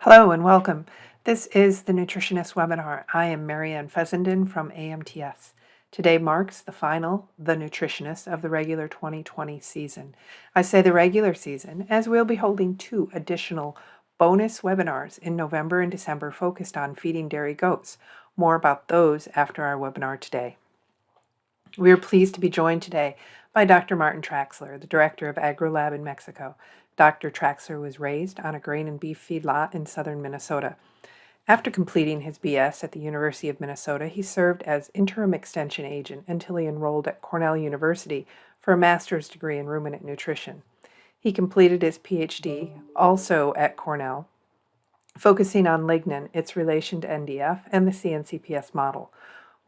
Hello and welcome. This is the Nutritionist webinar. I am Marianne Fessenden from AMTS. Today marks the final The Nutritionist of the regular 2020 season. I say the regular season as we'll be holding 2 additional bonus webinars in November and December focused on feeding dairy goats. More about those after our webinar today. We are pleased to be joined today by Dr. Martin Traxler, the Director of AgroLab in Mexico. Dr. Traxler was raised on a grain and beef feedlot in southern Minnesota. After completing his BS at the University of Minnesota, he served as interim extension agent until he enrolled at Cornell University for a master's degree in ruminant nutrition. He completed his PhD, also at Cornell, focusing on lignin, its relation to NDF, and the CNCPS model.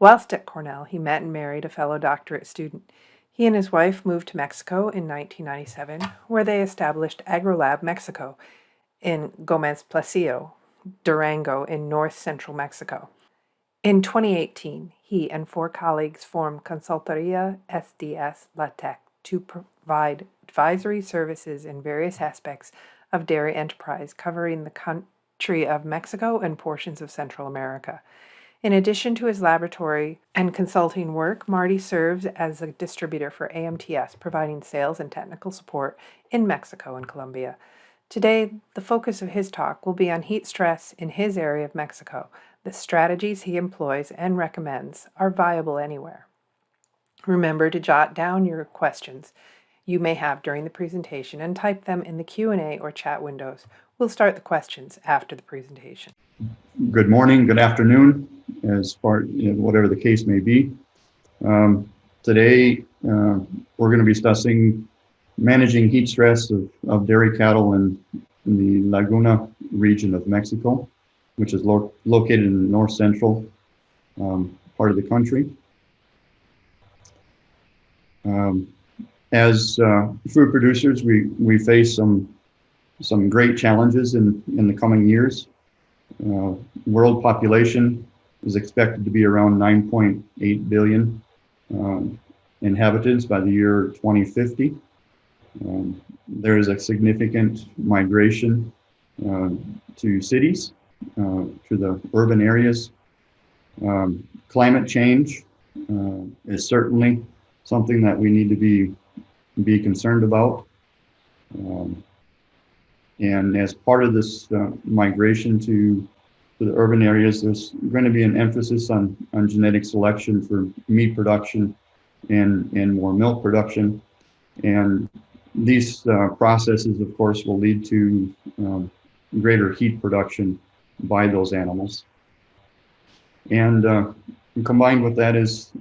Whilst at Cornell, he met and married a fellow doctorate student. He and his wife moved to Mexico in 1997, where they established AgroLab Mexico in Gomez Placio, Durango in north-central Mexico. In 2018, he and 4 colleagues formed Consultoria SDS LaTeX to provide advisory services in various aspects of dairy enterprise, covering the country of Mexico and portions of Central America. In addition to his laboratory and consulting work, Marty serves as a distributor for AMTS, providing sales and technical support in Mexico and Colombia. Today, the focus of his talk will be on heat stress in his area of Mexico. The strategies he employs and recommends are viable anywhere. Remember to jot down your questions you may have during the presentation and type them in the Q&A or chat windows. We'll start the questions after the presentation. Good morning, good afternoon, as far whatever the case may be. Today, we're going to be discussing managing heat stress of dairy cattle in the Laguna region of Mexico, which is located in the north central part of the country. As food producers, we face some great challenges in the coming years. World population is expected to be around 9.8 billion inhabitants by the year 2050. There is a significant migration to cities, to the urban areas. Climate change is certainly something that we need to be concerned about. And as part of this migration to the urban areas, there's going to be an emphasis on genetic selection for meat production and more milk production. And these processes, of course, will lead to greater heat production by those animals. And combined with that is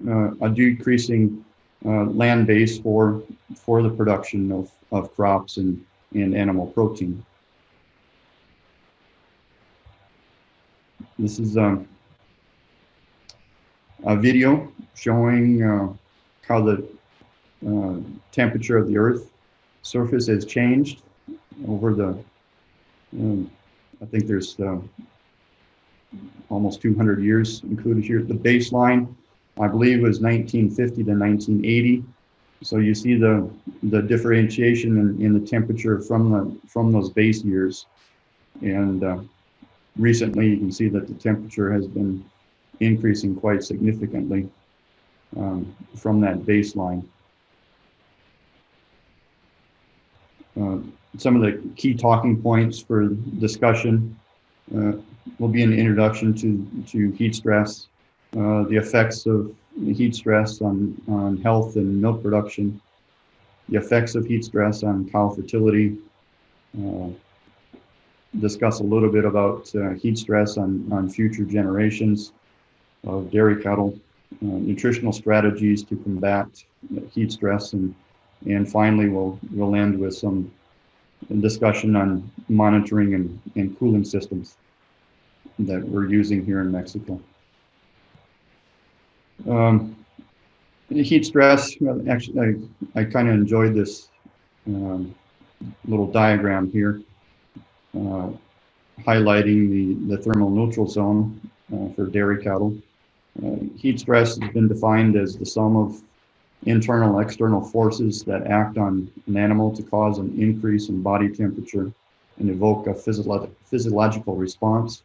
a decreasing land base for the production of crops and animal protein. This is a video showing how the temperature of the Earth surface has changed over the, I think there's almost 200 years included here. The baseline, I believe, was 1950 to 1980. So you see the differentiation in the temperature from those base years. And recently you can see that the temperature has been increasing quite significantly from that baseline. Some of the key talking points for discussion will be an introduction to heat stress, the effects of heat stress on health and milk production, the effects of heat stress on cow fertility, discuss a little bit about heat stress on future generations of dairy cattle, nutritional strategies to combat heat stress, and finally we'll end with some discussion on monitoring and cooling systems that we're using here in Mexico. Heat stress, actually I kind of enjoyed this little diagram here highlighting the thermal neutral zone for dairy cattle. Heat stress has been defined as the sum of internal and external forces that act on an animal to cause an increase in body temperature and evoke a physiological response.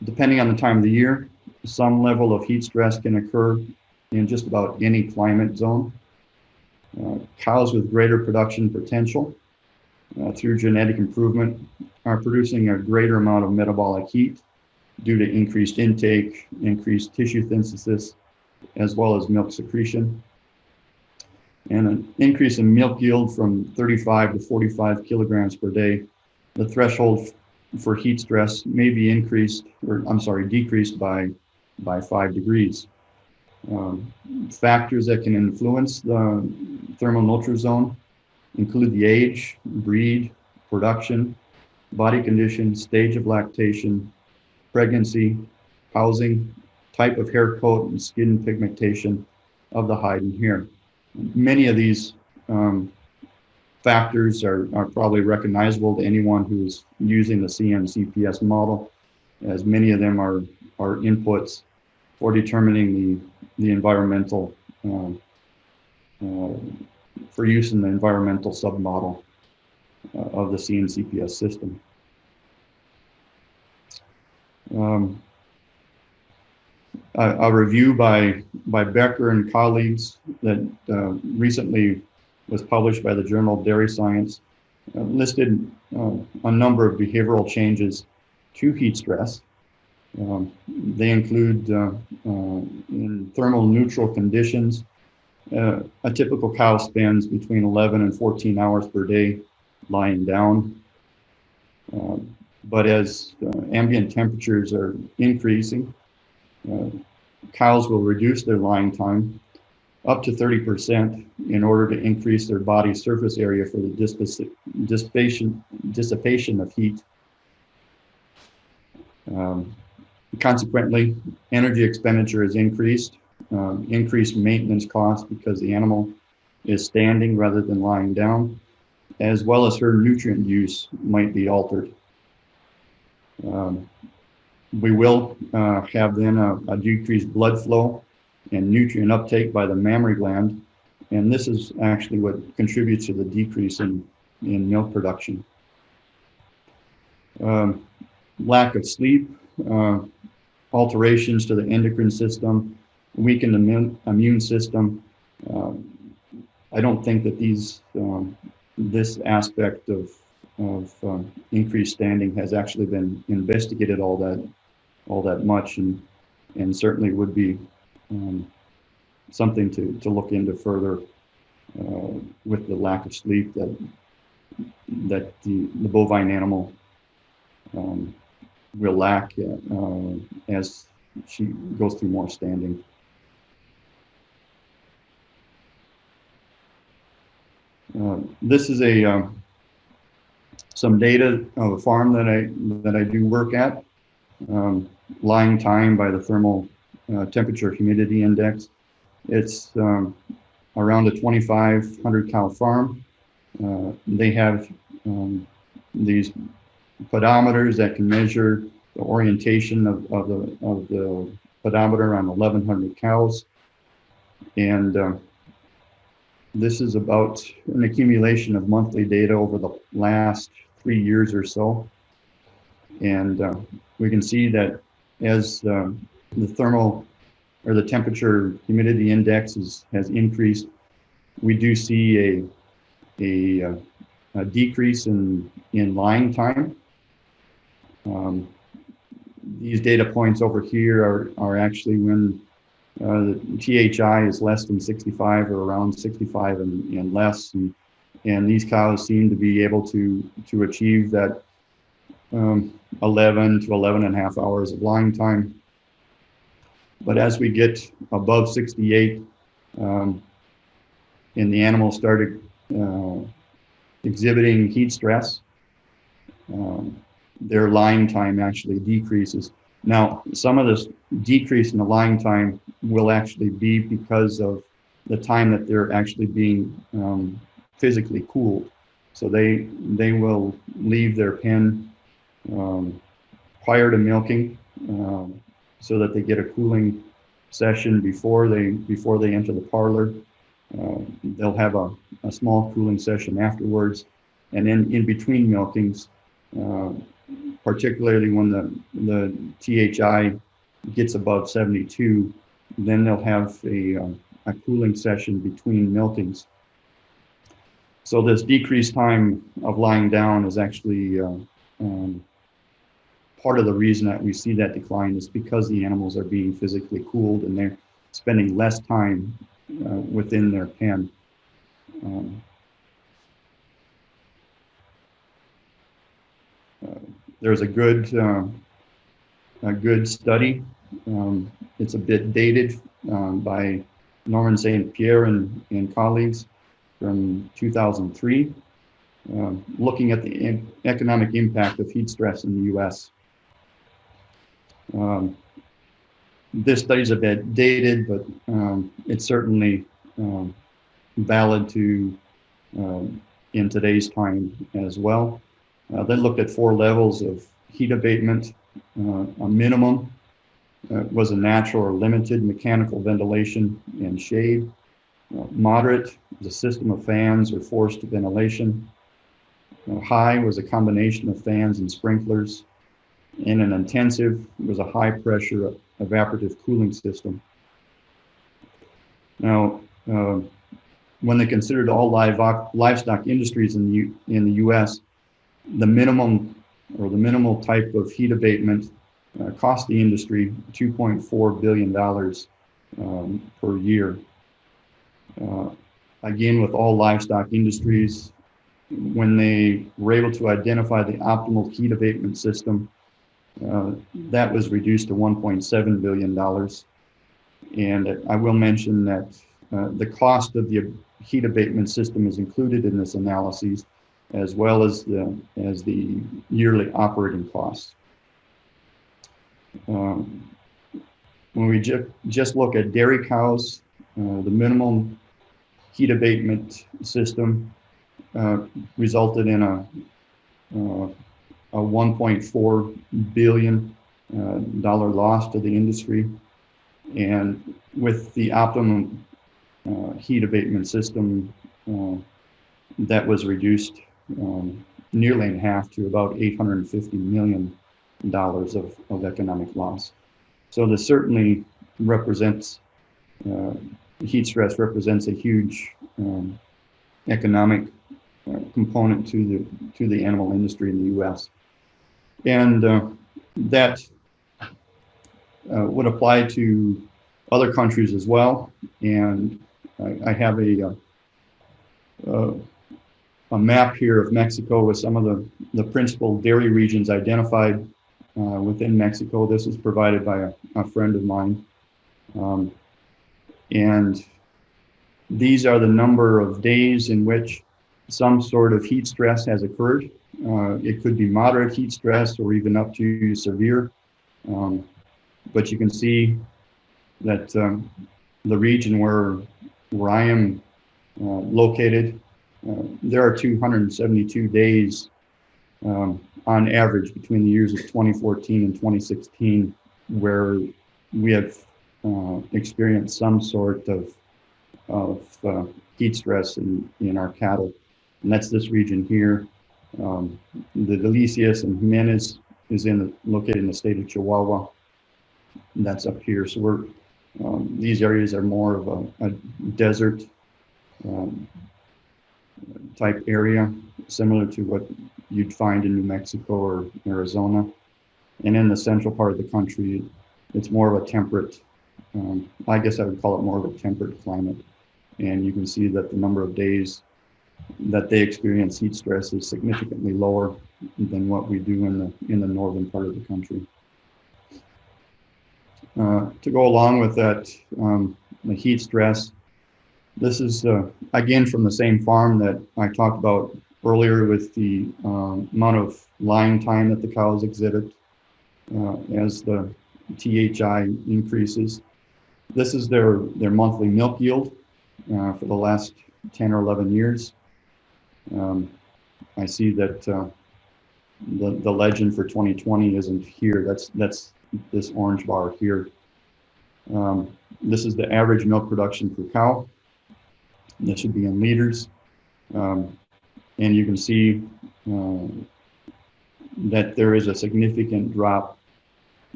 Depending on the time of the year, some level of heat stress can occur in just about any climate zone. Cows with greater production potential through genetic improvement are producing a greater amount of metabolic heat due to increased intake, increased tissue synthesis, as well as milk secretion. And an increase in milk yield from 35 to 45 kilograms per day, the threshold for heat stress may be decreased by 5 degrees. Factors that can influence the thermal nultrazone include the age, breed, production, body condition, stage of lactation, pregnancy, housing, type of hair coat, and skin pigmentation of the hide and hair. Many of these factors are probably recognizable to anyone who's using the CM-CPS model, as many of them are inputs for determining the environmental, for use in the environmental submodel of the CM-CPS system. A review by Becker and colleagues that recently was published by the Journal of Dairy Science listed a number of behavioral changes to heat stress. They include in thermal neutral conditions, a typical cow spends between 11 and 14 hours per day lying down. But as ambient temperatures are increasing, cows will reduce their lying time up to 30% in order to increase their body surface area for the dissipation of heat. Consequently, energy expenditure is increased, increased maintenance costs because the animal is standing rather than lying down, as well as her nutrient use might be altered. We will have then a decreased blood flow and nutrient uptake by the mammary gland, and this is actually what contributes to the decrease in milk production. Lack of sleep, alterations to the endocrine system, weakened immune system. I don't think that this aspect of increased standing has actually been investigated all that much, and certainly would be something to look into further with the lack of sleep that the bovine animal will lack as she goes through more standing. This is some data of a farm that I do work at. Lying time by the thermal temperature humidity index. It's around a 2,500 cow farm. They have these pedometers that can measure the orientation of the pedometer on 1,100 cows. And this is about an accumulation of monthly data over the last 3 years or so. And we can see that as the thermal or the temperature humidity index has increased, we do see a decrease in lying time. These data points over here are actually when the THI is less than 65 or around 65 and less, and these cows seem to be able to achieve that 11 to 11 and a half hours of lying time. But as we get above 68, and the animals started exhibiting heat stress, their lying time actually decreases. Now, some of this decrease in the lying time will actually be because of the time that they're actually being physically cooled. So they will leave their pen prior to milking so that they get a cooling session before they enter the parlor. They'll have a small cooling session afterwards, And then in between milkings, particularly when the THI gets above 72, then they'll have a cooling session between milkings. So this decreased time of lying down is actually part of the reason that we see that decline is because the animals are being physically cooled and they're spending less time within their pen. There's a good study. It's a bit dated by Norman St. Pierre and colleagues from 2003, looking at the economic impact of heat stress in the U.S. This study's a bit dated, but it's certainly valid to in today's time as well. They looked at 4 levels of heat abatement. A minimum was a natural or limited mechanical ventilation and shade. Moderate was a system of fans or forced ventilation. High was a combination of fans and sprinklers. And an intensive was a high pressure evaporative cooling system. Now, when they considered all livestock industries in the U.S., the minimum or the minimal type of heat abatement cost the industry $2.4 billion per year. Again, with all livestock industries, when they were able to identify the optimal heat abatement system, that was reduced to $1.7 billion. And I will mention that the cost of the heat abatement system is included in this analysis, as well as the yearly operating costs. When we just look at dairy cows, the minimum heat abatement system resulted in a $1.4 billion loss to the industry. And with the optimum heat abatement system, that was reduced nearly in half to about $850 million of economic loss. So this certainly represents, heat stress represents a huge economic component to the animal industry in the U.S. And that would apply to other countries as well. And I have a map here of Mexico with some of the principal dairy regions identified within Mexico. This is provided by a friend of mine. And these are the number of days in which some sort of heat stress has occurred. It could be moderate heat stress or even up to severe. But you can see that the region where I am located, there are 272 days on average between the years of 2014 and 2016 where we have experienced some sort of heat stress in our cattle. And that's this region here. The Delicias and Jimenez is located in the state of Chihuahua. And that's up here. So these areas are more of a desert type area, similar to what you'd find in New Mexico or Arizona. And in the central part of the country, it's more of a temperate, I guess I would call it more of a temperate climate. And you can see that the number of days that they experience heat stress is significantly lower than what we do in the northern part of the country. To go along with that, the heat stress, this is, again, from the same farm that I talked about earlier with the amount of lying time that the cows exhibit as the THI increases. This is their monthly milk yield for the last 10 or 11 years. I see that the legend for 2020 isn't here. That's this orange bar here. This is the average milk production per cow. This should be in liters. And you can see that there is a significant drop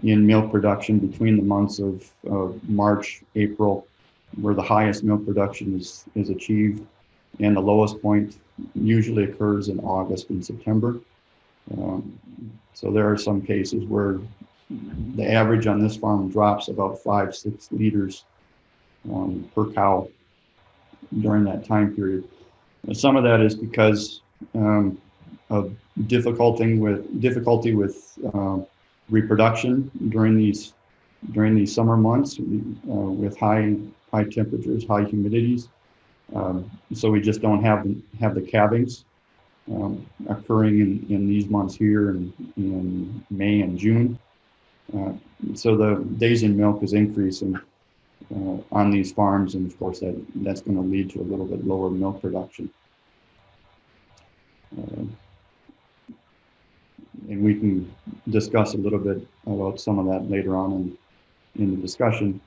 in milk production between the months of March, April, where the highest milk production is achieved, and the lowest point usually occurs in August and September. So there are some cases where the average on this farm drops about 5-6 liters per cow during that time period. And some of that is because of difficulty with reproduction during these summer months with high temperatures, high humidities. So we just don't have the calvings occurring in these months here in May and June. So the days in milk is increasing on these farms, and of course that's going to lead to a little bit lower milk production. And we can discuss a little bit about some of that later on in the discussion.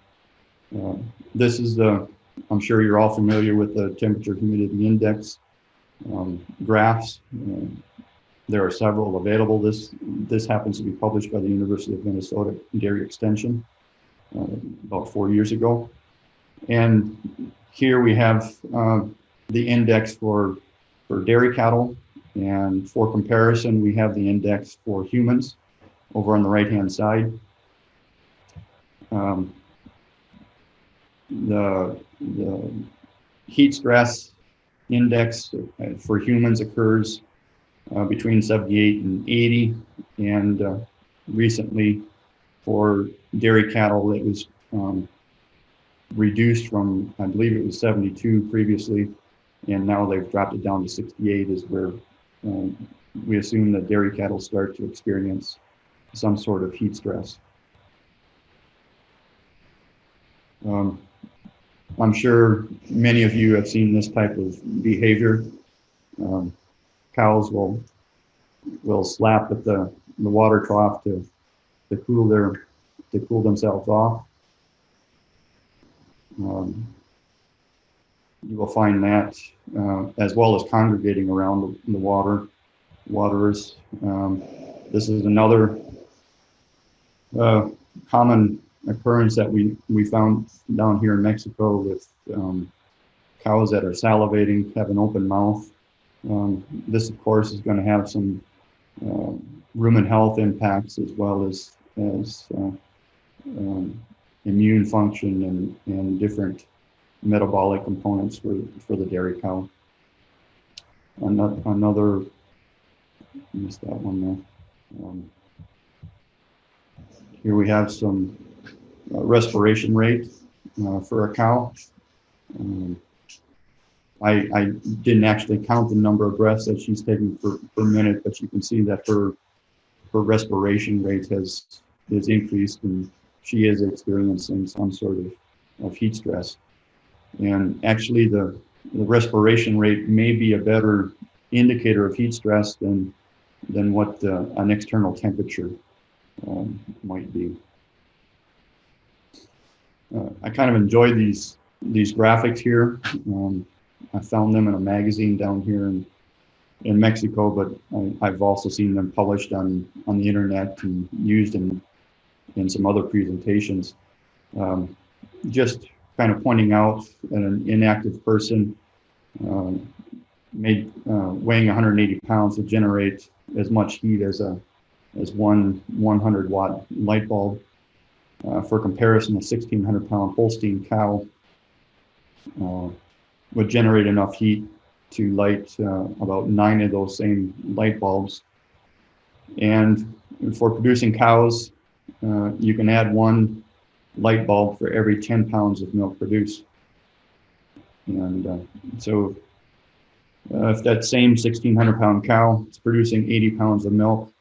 This is I'm sure you're all familiar with the temperature humidity index graphs. There are several available. This happens to be published by the University of Minnesota Dairy Extension about 4 years ago. And here we have the index for dairy cattle, and for comparison, we have the index for humans over on the right-hand side. The heat stress index for humans occurs between 78 and 80, and recently for dairy cattle it was reduced from, I believe it was 72 previously, and now they've dropped it down to 68, is where we assume that dairy cattle start to experience some sort of heat stress. I'm sure many of you have seen this type of behavior. Cows will slap at the water trough to cool themselves off. You will find that as well as congregating around the waterers. This is another common occurrence that we found down here in Mexico with cows that are salivating, have an open mouth. This, of course, is going to have some rumen health impacts, as well as immune function and different metabolic components for the dairy cow. Another, missed that one there. Here we have some respiration rate for a cow. I didn't actually count the number of breaths that she's taking per minute, but you can see that her respiration rate is increased, and she is experiencing some sort of heat stress. And actually the respiration rate may be a better indicator of heat stress than what an external temperature might be. I kind of enjoy these graphics here. I found them in a magazine down here in Mexico, but I've also seen them published on the internet and used in some other presentations. Just kind of pointing out an inactive person weighing 180 pounds to generate as much heat as one 100-watt light bulb. For comparison, a 1,600-pound Holstein cow would generate enough heat to light about 9 of those same light bulbs. And for producing cows, you can add 1 light bulb for every 10 pounds of milk produced. And so if that same 1,600-pound cow is producing 80 pounds of milk,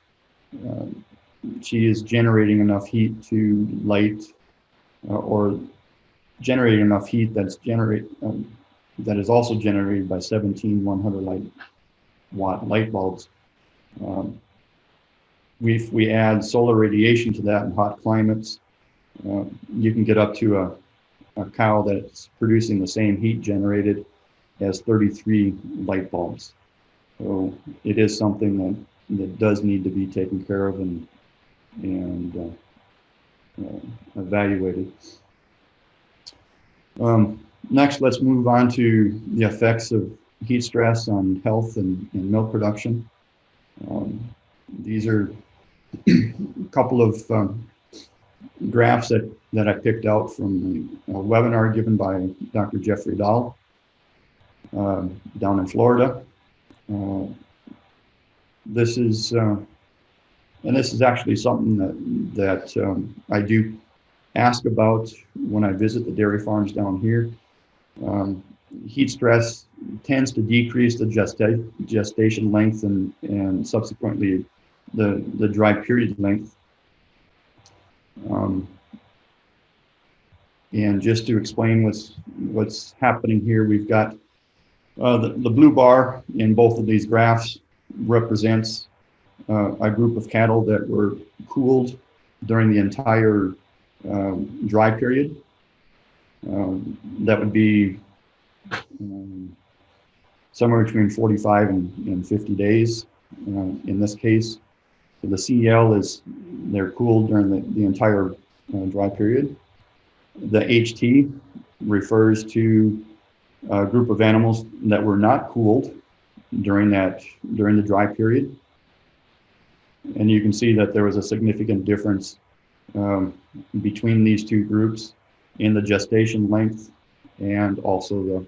she is generating enough heat to light or generating enough heat that is also generated by 17 100-watt light bulbs. If we add solar radiation to that in hot climates, you can get up to a cow that's producing the same heat generated as 33 light bulbs. So it is something that does need to be taken care of and evaluated. Next, let's move on to the effects of heat stress on health and milk production. These are a couple of graphs that I picked out from a webinar given by Dr. Jeffrey Dahl down in Florida. This is actually something that I do ask about when I visit the dairy farms down here. Heat stress tends to decrease the gestation length and subsequently the dry period length. And just to explain what's happening here, we've got the blue bar in both of these graphs represents a group of cattle that were cooled during the entire dry period. That would be somewhere between 45 and 50 days in this case. So the CL is they're cooled during the entire dry period. The HT refers to a group of animals that were not cooled during the dry period. And you can see that there was a significant difference between these two groups in the gestation length and also the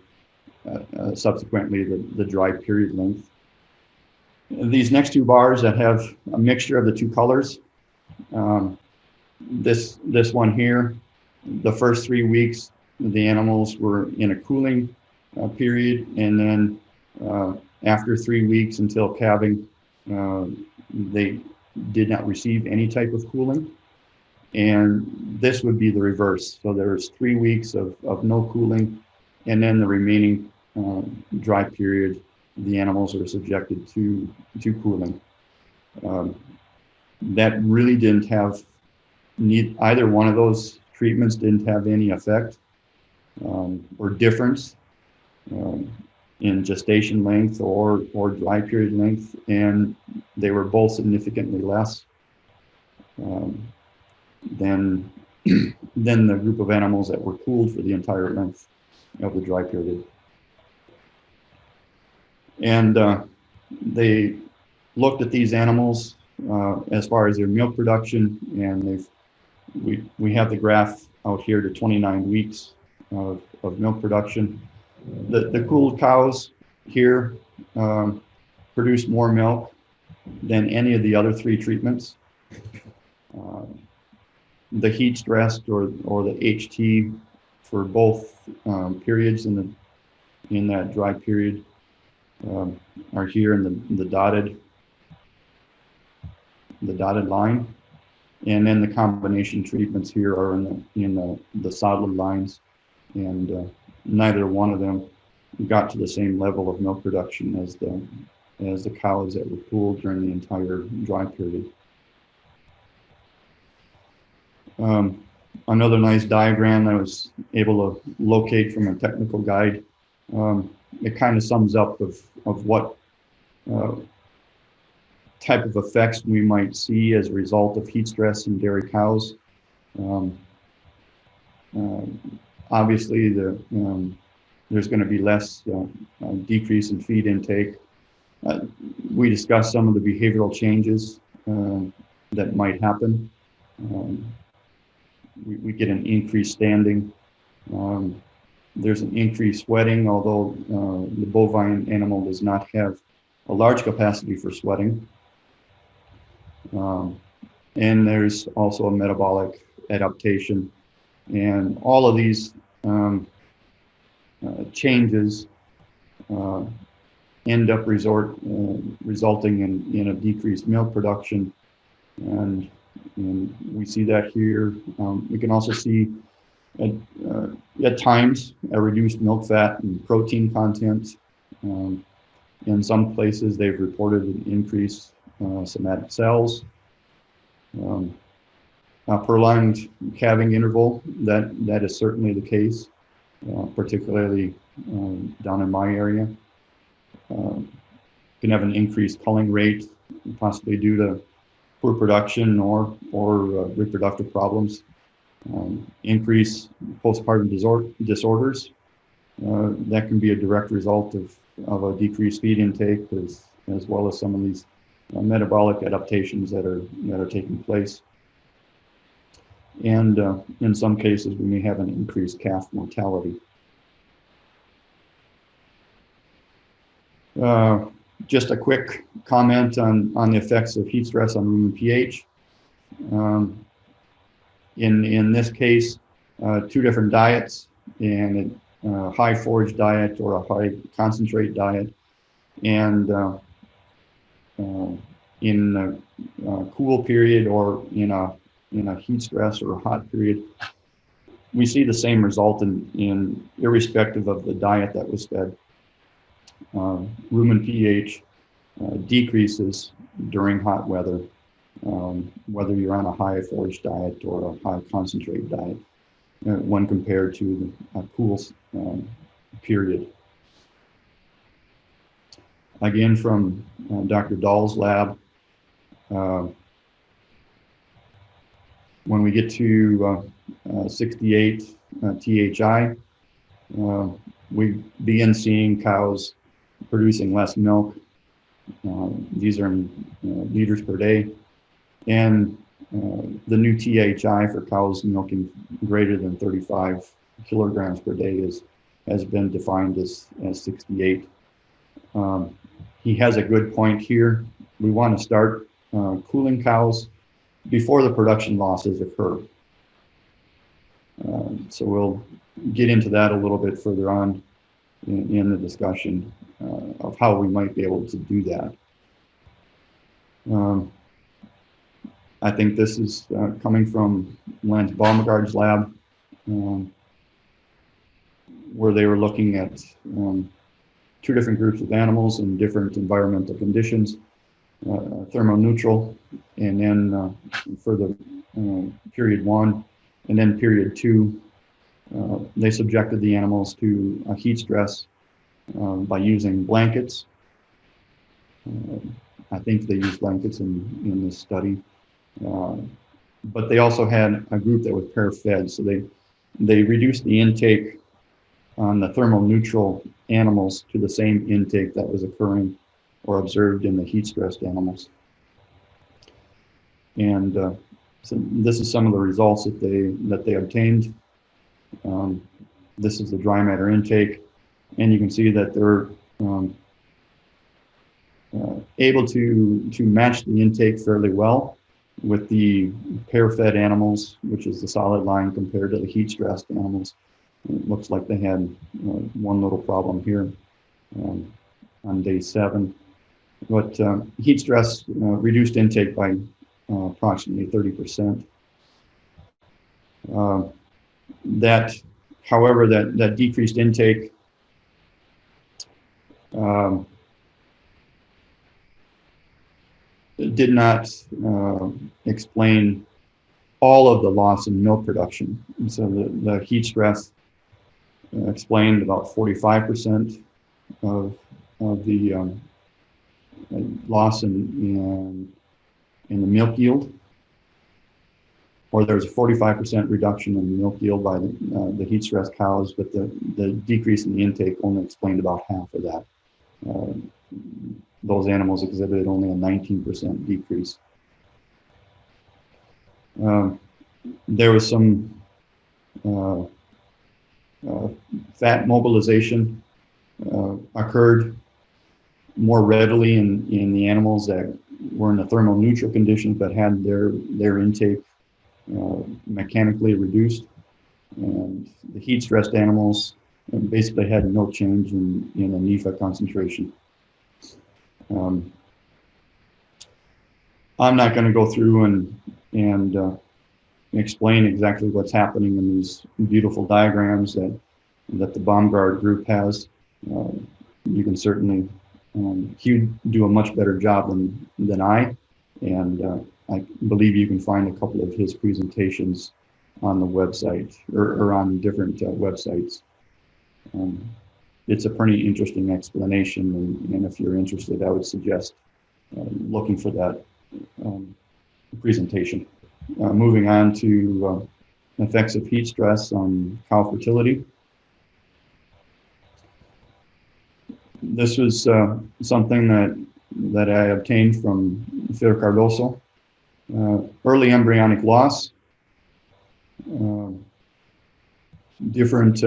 subsequently the dry period length. These next two bars that have a mixture of the two colors, this one here, the first 3 weeks, the animals were in a cooling period, and then after 3 weeks until calving, they did not receive any type of cooling. And this would be the reverse. So there's 3 weeks of no cooling, and then the remaining dry period, the animals are subjected to cooling. That really didn't have either one of those treatments didn't have any effect or difference in gestation length or dry period length, and they were both significantly less than the group of animals that were cooled for the entire length of the dry period. And they looked at these animals as far as their milk production, and we have the graph out here to 29 weeks of milk production. The cooled cows here produce more milk than any of the other 3 treatments. The heat stressed or the HT for both periods in that dry period are here in the dotted line, and then the combination treatments here are in the solid lines, and neither one of them got to the same level of milk production as the cows that were cooled during the entire dry period. Another nice diagram that I was able to locate from a technical guide. It kind of sums up of what type of effects we might see as a result of heat stress in dairy cows. Obviously, there's going to be less decrease in feed intake. We discussed some of the behavioral changes that might happen. We get an increased standing. There's an increased sweating, although the bovine animal does not have a large capacity for sweating. And there's also a metabolic adaptation. And all of these changes end up resulting in a decreased milk production. And we see that here. We can also see at times a reduced milk fat and protein content. In some places, they've reported an increased somatic cells. Prolonged calving interval, that is certainly the case, particularly down in my area. can have an increased culling rate, possibly due to poor production or reproductive problems. Increase postpartum disorders. That can be a direct result of a decreased feed intake, as well as some of these metabolic adaptations that are taking place. And in some cases, we may have an increased calf mortality. Just a quick comment on the effects of heat stress on rumen pH. In this case, 2 different diets, and a high forage diet or a high concentrate diet, and in a cool period or in a heat stress or a hot period, we see the same result in irrespective of the diet that was fed. Rumen pH decreases during hot weather, whether you're on a high forage diet or a high concentrate diet, when compared to a cool period. Again, from Dr. Dahl's lab, when we get to 68 THI, we begin seeing cows producing less milk. These are in liters per day. And the new THI for cows milking greater than 35 kilograms per day has been defined as 68. He has a good point here. We want to start cooling cows before the production losses occur. So we'll get into that a little bit further on in the discussion of how we might be able to do that. I think this is coming from Lance Baumgart's lab, where they were looking at 2 different groups of animals in different environmental conditions, thermoneutral, and then for the period 1, and then period 2, they subjected the animals to a heat stress by using blankets. I think they used blankets in this study. But they also had a group that was pair-fed, so they reduced the intake on the thermoneutral animals to the same intake that was occurring or observed in the heat-stressed animals. And so this is some of the results that they obtained. This is the dry matter intake, and you can see that they're able to match the intake fairly well with the pair-fed animals, which is the solid line, compared to the heat-stressed animals. It looks like they had one little problem here on day 7. But heat stress reduced intake by approximately 30%. However, that decreased intake did not explain all of the loss in milk production. And so the heat stress explained about 45% of the loss in the milk yield, or there's a 45% reduction in milk yield by the heat stress cows, but the decrease in the intake only explained about half of that. Those animals exhibited only a 19% decrease. There was some fat mobilization occurred more readily in the animals that were in the thermoneutral conditions but had their intake mechanically reduced. And the heat-stressed animals basically had no change in the NEFA concentration. I'm not going to go through and explain exactly what's happening in these beautiful diagrams that the Baumgart group has. You can certainly, he'd do a much better job than I, and I believe you can find a couple of his presentations on the website or on different websites. it's a pretty interesting explanation, and if you're interested, I would suggest looking for that presentation. Moving on to effects of heat stress on cow fertility. This was something that I obtained from Fer Cardoso. Early embryonic loss. Different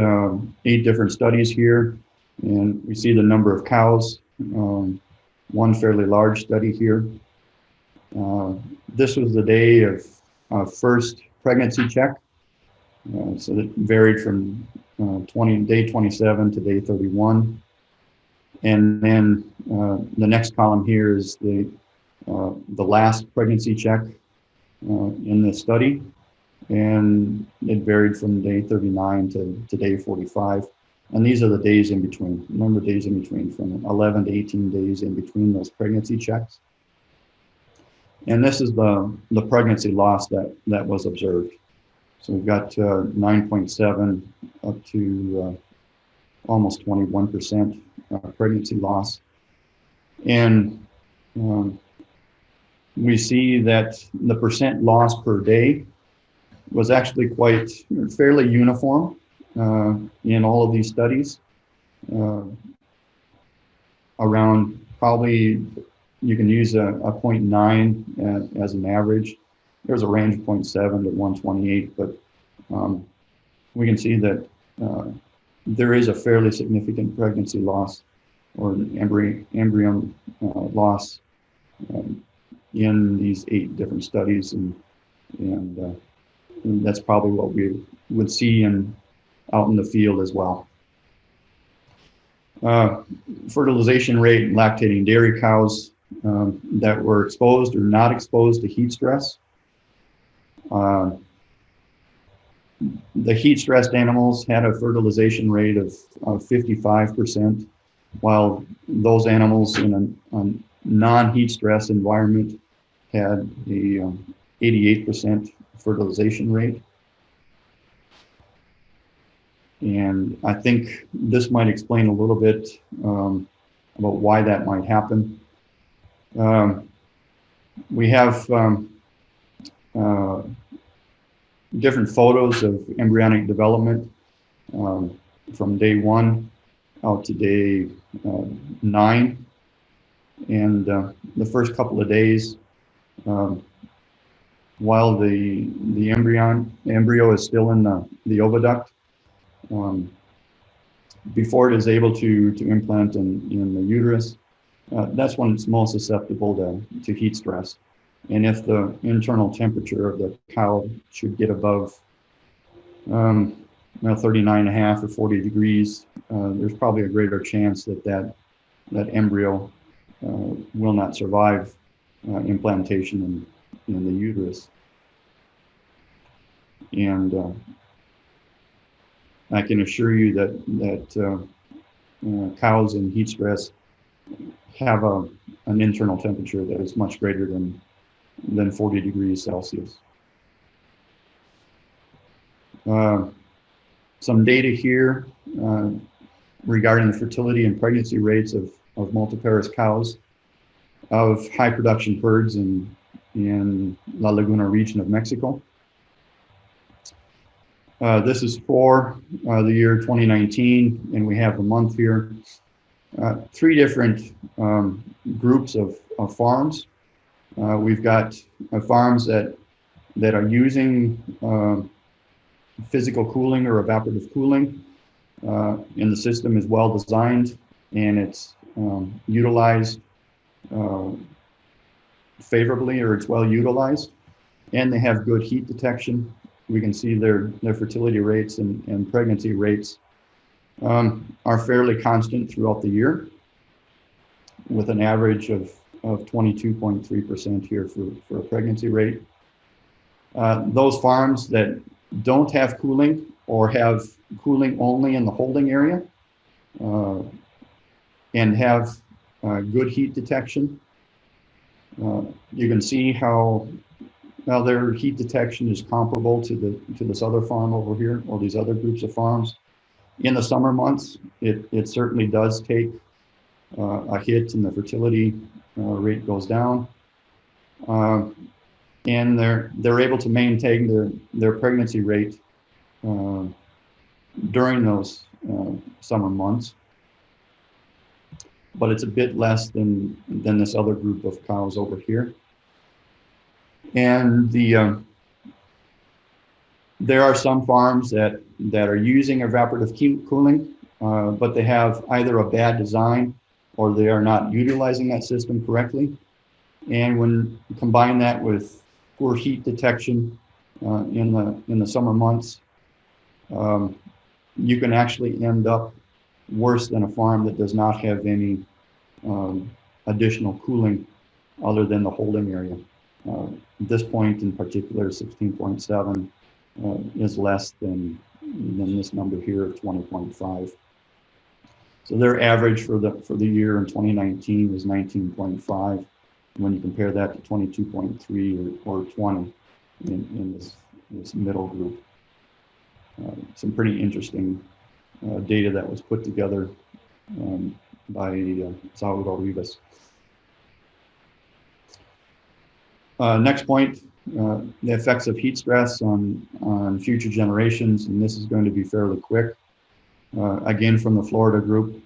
8 different studies here, and we see the number of cows. One fairly large study here. This was the day of first pregnancy check. So it varied from day 27 to day 31. And then the next column here is the last pregnancy check in this study. And it varied from day 39 to day 45. And these are the days in between, number of days in between, from 11 to 18 days in between those pregnancy checks. And this is the pregnancy loss that was observed. So we've got 9.7 up to almost 21% pregnancy loss. And we see that the percent loss per day was actually fairly uniform in all of these studies. Around probably, you can use a 0.9 as an average. There's a range of 0.7 to 128, but we can see that there is a fairly significant pregnancy loss or embryo loss in these 8 different studies, and that's probably what we would see out in the field as well. Fertilization rate in lactating dairy cows that were exposed or not exposed to heat stress. The heat stressed animals had a fertilization rate of 55%, while those animals in a non-heat stress environment had a 88% fertilization rate. And I think this might explain a little bit about why that might happen. We have different photos of embryonic development from day 1 out to day 9. And the first couple of days, while the embryo is still in the oviduct, before it is able to implant in the uterus, that's when it's most susceptible to heat stress. And if the internal temperature of the cow should get above 39.5 or 40 degrees, there's probably a greater chance that embryo will not survive implantation in the uterus. And I can assure you that cows in heat stress have an internal temperature that is much greater than 40 degrees Celsius. Some data here regarding the fertility and pregnancy rates of multiparous cows of high production herds in La Laguna region of Mexico. This is for the year 2019, and we have the month here. 3 different groups of farms. We've got farms that are using physical cooling or evaporative cooling, and the system is well designed, and it's utilized favorably, or it's well utilized, and they have good heat detection. We can see their fertility rates and pregnancy rates are fairly constant throughout the year, with an average of 22.3% here for a pregnancy rate. Those farms that don't have cooling or have cooling only in the holding area and have good heat detection, you can see how their heat detection is comparable to this other farm over here, or these other groups of farms. In the summer months, it certainly does take a hit, and the fertility rate goes down. And they're able to maintain their pregnancy rate during those summer months, but it's a bit less than this other group of cows over here. And there are some farms that are using evaporative cooling, but they have either a bad design or they are not utilizing that system correctly. And when you combine that with poor heat detection in the summer months, you can actually end up worse than a farm that does not have any additional cooling other than the holding area. This point in particular, 16.7, is less than this number here of 20.5. So their average for the year in 2019 was 19.5. When you compare that to 22.3 or 20 in this middle group. Some pretty interesting data that was put together by Salvador Rivas. Next point, the effects of heat stress on future generations, and this is going to be fairly quick. Again, from the Florida group,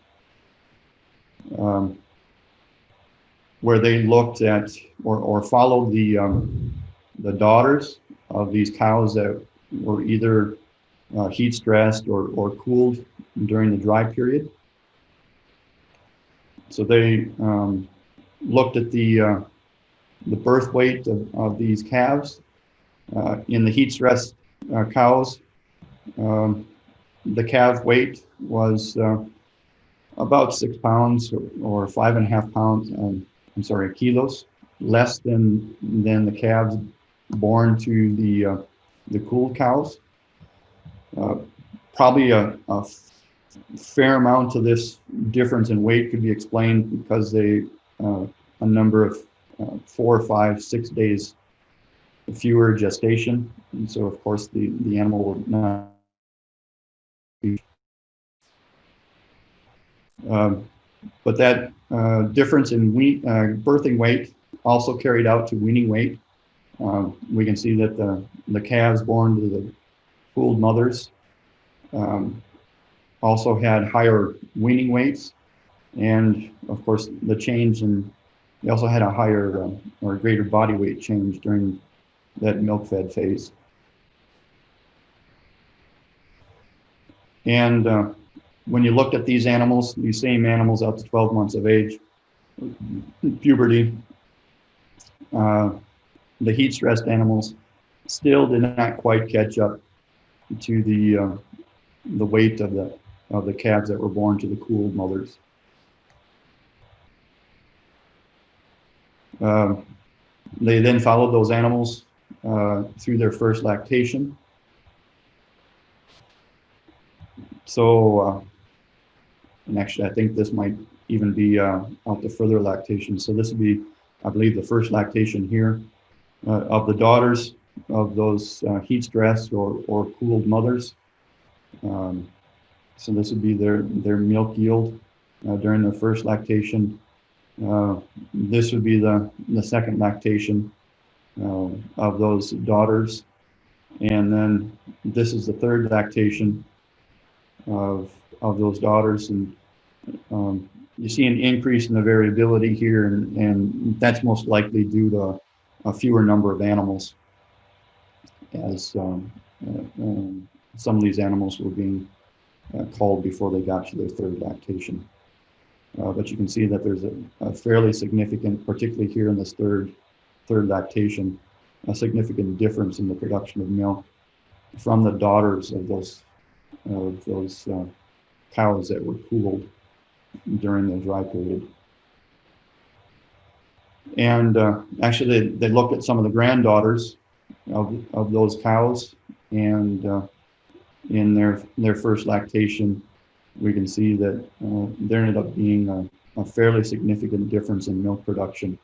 where they looked at or followed the daughters of these cows that were either heat stressed or cooled during the dry period. So they looked at the birth weight of these calves. In the heat stressed cows, the calf weight was about 6 pounds or 5.5 pounds. Kilos, less than the calves born to the cooled cows. Probably a fair amount of this difference in weight could be explained because they a number of 4, 5, 6 days fewer gestation, and so of course the animal will not be. But that difference in birthing weight also carried out to weaning weight. We can see that the calves born to the cooled mothers also had higher weaning weights, and of course the change they also had a higher or greater body weight change during that milk fed phase. And when you looked at these animals, these same animals up to 12 months of age, puberty, the heat stressed animals still did not quite catch up to the weight of the calves that were born to the cooled mothers. They then followed those animals through their first lactation. So, and actually, I think this might even be out to further lactation. So this would be, I believe, the first lactation here of the daughters of those heat stressed or cooled mothers. So this would be their milk yield during their first lactation. This would be the second lactation of those daughters, and then this is the third lactation of those daughters, and you see an increase in the variability here, and that's most likely due to a fewer number of animals, as some of these animals were being culled before they got to their third lactation. But you can see that there's a fairly significant, particularly here in this third lactation, a significant difference in the production of milk from the daughters of those cows that were cooled during the dry period. And actually, they looked at some of the granddaughters of those cows, and in their first lactation, we can see that there ended up being a fairly significant difference in milk production,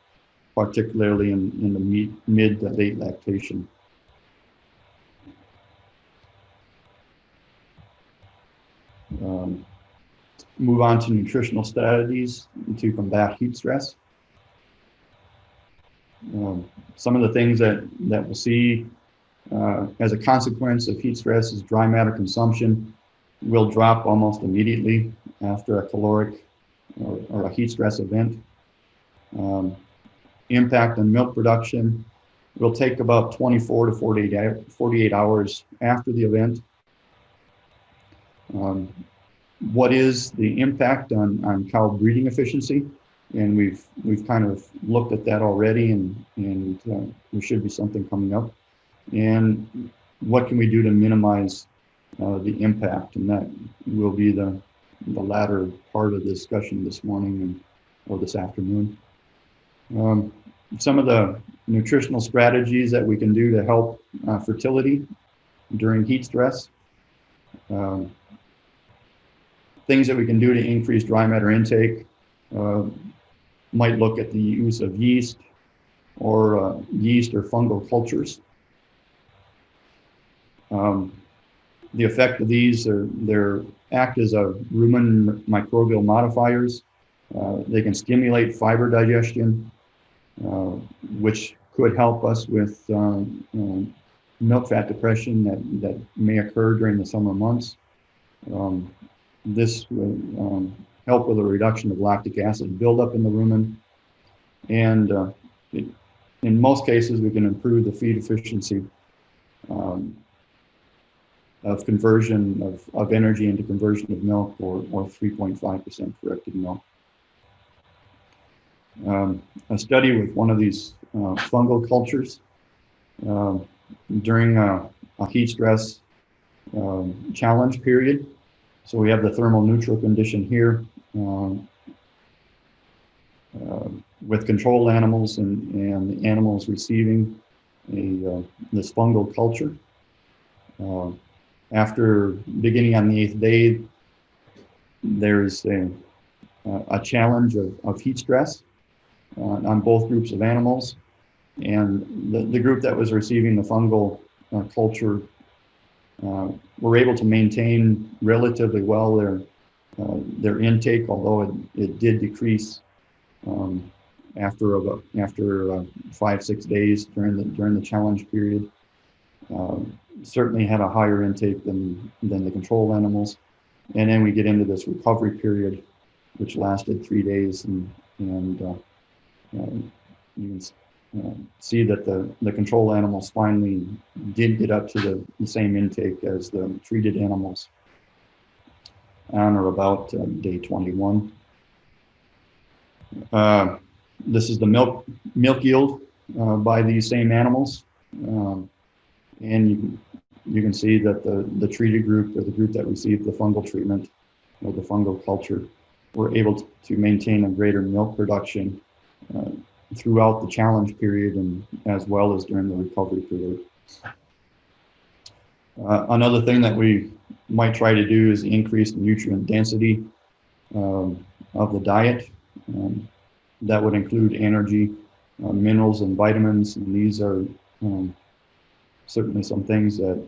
particularly in the mid to late lactation. Um, Move on to nutritional strategies to combat heat stress. Some of the things that we'll see as a consequence of heat stress is dry matter consumption will drop almost immediately after a caloric or a heat stress event. Impact on milk production will take about 24 to 48 hours after the event. What is the impact on cow breeding efficiency? And we've kind of looked at that already, and there should be something coming up. And what can we do to minimize the impact? And that will be the latter part of the discussion this morning or this afternoon. Some of the nutritional strategies that we can do to help fertility during heat stress. Things that we can do to increase dry matter intake might look at the use of yeast or fungal cultures. The effect of these they act as a rumen microbial modifiers. They can stimulate fiber digestion, which could help us with milk fat depression that may occur during the summer months. This will help with a reduction of lactic acid buildup in the rumen. And in most cases, we can improve the feed efficiency of conversion of energy into conversion of milk or 3.5% corrected milk. A study with one of these fungal cultures during a heat stress challenge period. So we have the thermal neutral condition here with control animals and the animals receiving this fungal culture. After beginning on the 8th day, there's a challenge of heat stress on both groups of animals. And the group that was receiving the fungal culture were able to maintain relatively well their intake, although it did decrease after 5-6 days during the challenge period. Certainly had a higher intake than the control animals. And then we get into this recovery period, which lasted 3 days, and you can see that the control animals finally did get up to the same intake as the treated animals on or about day 21. This is the milk yield by these same animals. And you can see that the treated group, or the group that received the fungal treatment or the fungal culture, were able to maintain a greater milk production throughout the challenge period and as well as during the recovery period. Another thing that we might try to do is increase the nutrient density of the diet. That would include energy, minerals, and vitamins, and these are certainly some things that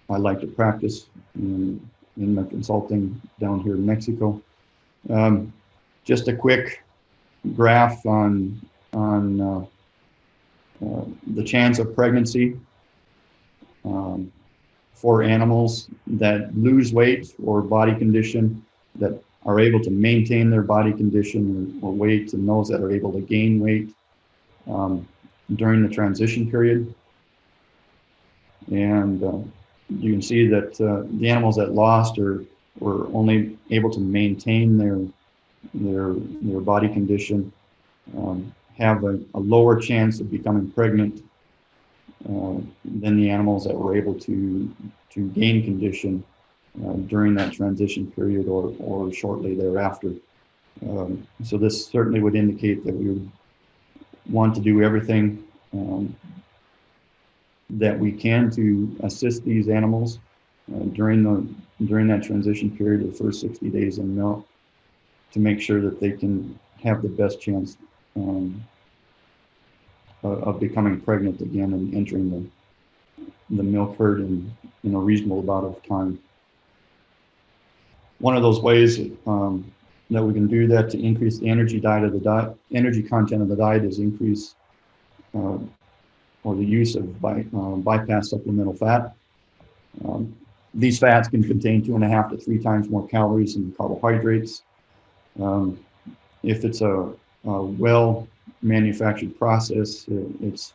I like to practice in my consulting down here in Mexico. Just a quick graph on the chance of pregnancy for animals that lose weight or body condition, that are able to maintain their body condition or weight, and those that are able to gain weight during the transition period. And you can see that the animals that lost were only able to maintain their body condition, have a lower chance of becoming pregnant than the animals that were able to gain condition during that transition period or shortly thereafter. So this certainly would indicate that we would want to do everything that we can to assist these animals during that transition period of the first 60 days in milk, to make sure that they can have the best chance of becoming pregnant again and entering the milk herd in a reasonable amount of time. One of those ways that we can do that to increase the energy content of the diet is increase or the use of bypass supplemental fat. These fats can contain 2.5 to 3 times more calories than carbohydrates. If it's a well-manufactured process, it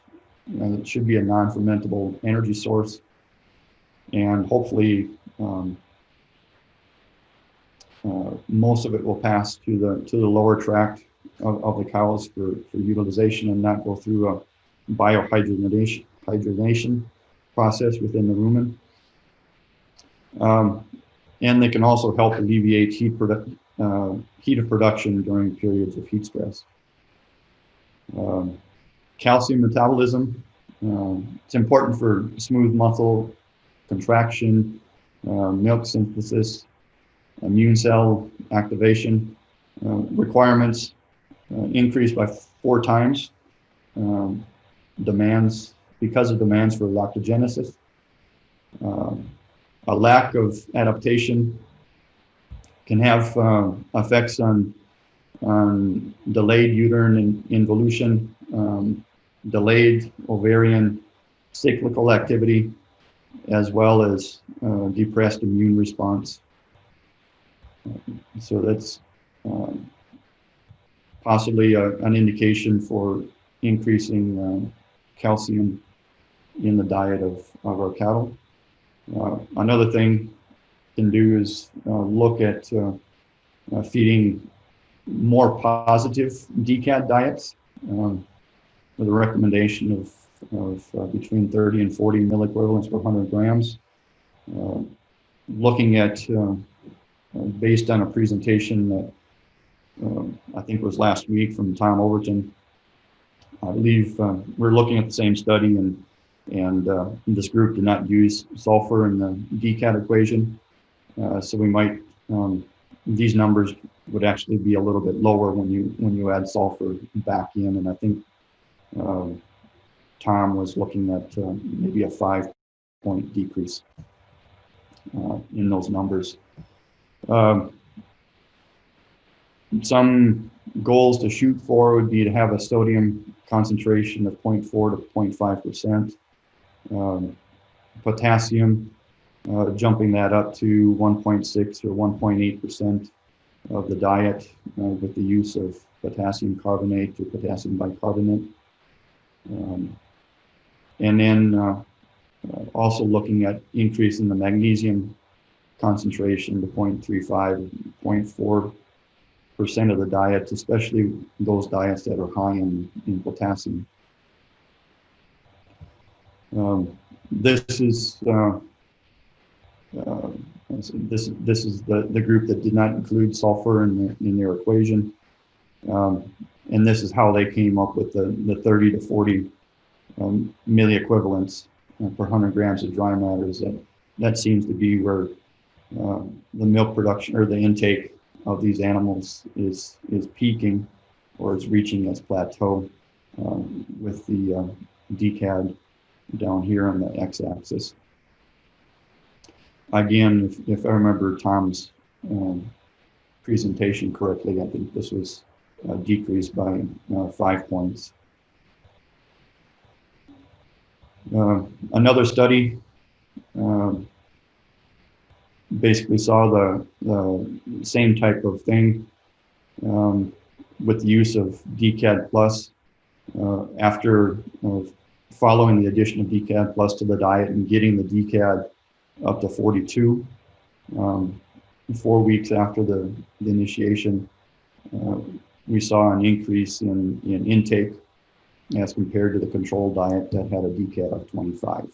should be a non-fermentable energy source, and hopefully most of it will pass to the lower tract of the cows for utilization and not go through a biohydrogenation process within the rumen. And they can also help alleviate heat of production during periods of heat stress. Calcium metabolism, it's important for smooth muscle contraction, milk synthesis, immune cell activation. Requirements increased by 4 times. Demands because of demands for lactogenesis. A lack of adaptation can have effects on delayed uterine involution, delayed ovarian cyclical activity, as well as depressed immune response. So that's possibly an indication for increasing calcium in the diet of our cattle. Another thing can do is look at feeding more positive DCAD diets with a recommendation of between 30 and 40 milliequivalents per 100 grams. Looking at, based on a presentation that I think was last week from Tom Overton, I believe we're looking at the same study, and this group did not use sulfur in the DCAD equation. So we might, these numbers would actually be a little bit lower when you add sulfur back in. And I think Tom was looking at maybe a 5-point decrease in those numbers. Some goals to shoot for would be to have a sodium concentration of 0.4 to 0.5%. Potassium, jumping that up to 1.6 or 1.8% of the diet with the use of potassium carbonate or potassium bicarbonate. And then also looking at increasing the magnesium concentration to 0.35, 0.4% of the diet, especially those diets that are high in potassium. This is the group that did not include sulfur in their equation, and this is how they came up with the 30 to 40 milliequivalents per 100 grams of dry matters. That seems to be where the milk production or the intake of these animals is peaking or is reaching its plateau with the DCAD down here on the x-axis. Again, if I remember Tom's presentation correctly, I think this was decreased by 5 points. Another study basically saw the same type of thing with the use of DCAD plus after following the addition of DCAD plus to the diet and getting the DCAD up to 42. 4 weeks after the initiation, we saw an increase in intake as compared to the control diet that had a DCAD of 25.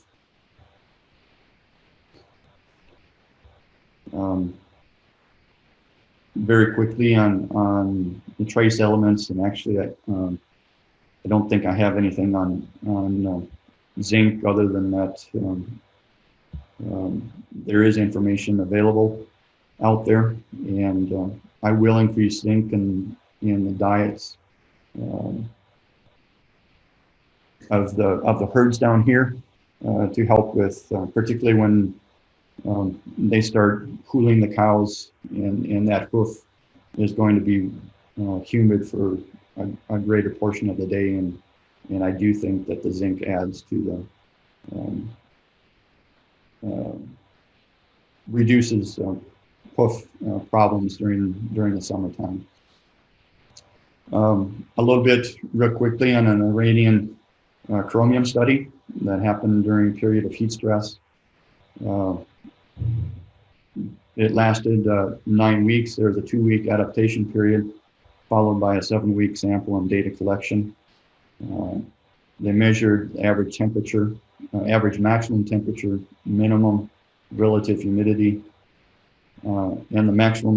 Very quickly on the trace elements, and actually I don't think I have anything on zinc other than that there is information available out there, and I will increase zinc in the diets of the herds down here to help with particularly when they start cooling the cows, and that hoof is going to be humid for a greater portion of the day, and I do think that the zinc adds to the reduces hoof problems during the summertime. A little bit real quickly on an Iranian chromium study that happened during a period of heat stress. It lasted 9 weeks. There was a 2-week adaptation period, followed by a 7-week sample and data collection. They measured average temperature, average maximum temperature, minimum relative humidity, and the maximum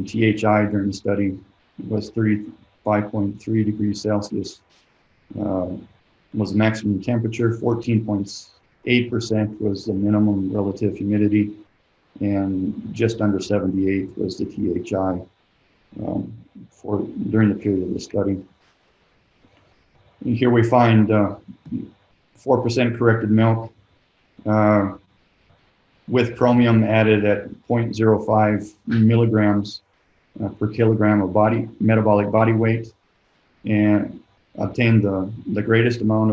THI during the study was 35.3 degrees Celsius. Was the maximum temperature. 14.8% was the minimum relative humidity, and just under 78 was the THI during the period of the study. And here we find 4% corrected milk with chromium added at 0.05 milligrams per kilogram of metabolic body weight, and obtained the greatest amount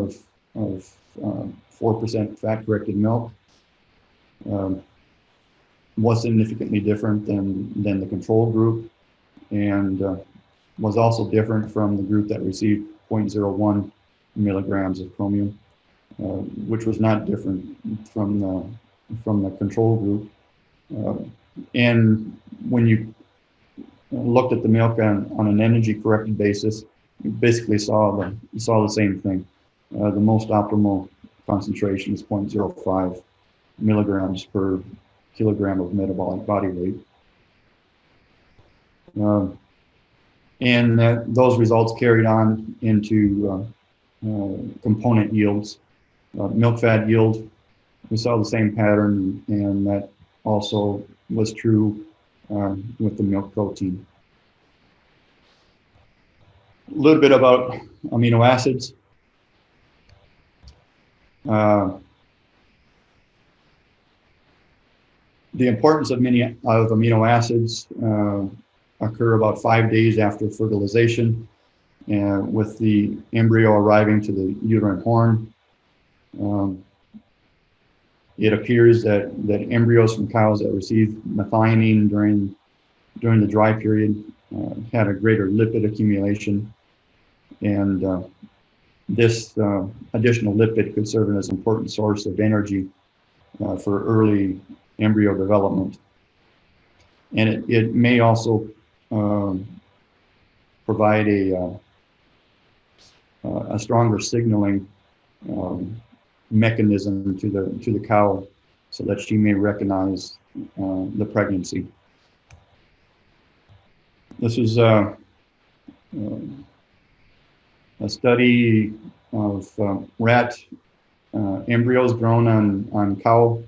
of 4% fat corrected milk. Was significantly different than the control group, and was also different from the group that received 0.01 milligrams of chromium, which was not different from the control group. And when you looked at the milk on an energy corrected basis, you basically saw the same thing. The most optimal concentration is 0.05 milligrams per kilogram of metabolic body weight. And those results carried on into component yields. Milk fat yield, we saw the same pattern, and that also was true with the milk protein. A little bit about amino acids. The importance of amino acids occur about 5 days after fertilization, with the embryo arriving to the uterine horn. It appears that embryos from cows that received methionine during the dry period had a greater lipid accumulation, and this additional lipid could serve as an important source of energy for early embryo development. And it may also provide a stronger signaling mechanism to the cow, so that she may recognize the pregnancy. This is a study of rat embryos grown on cow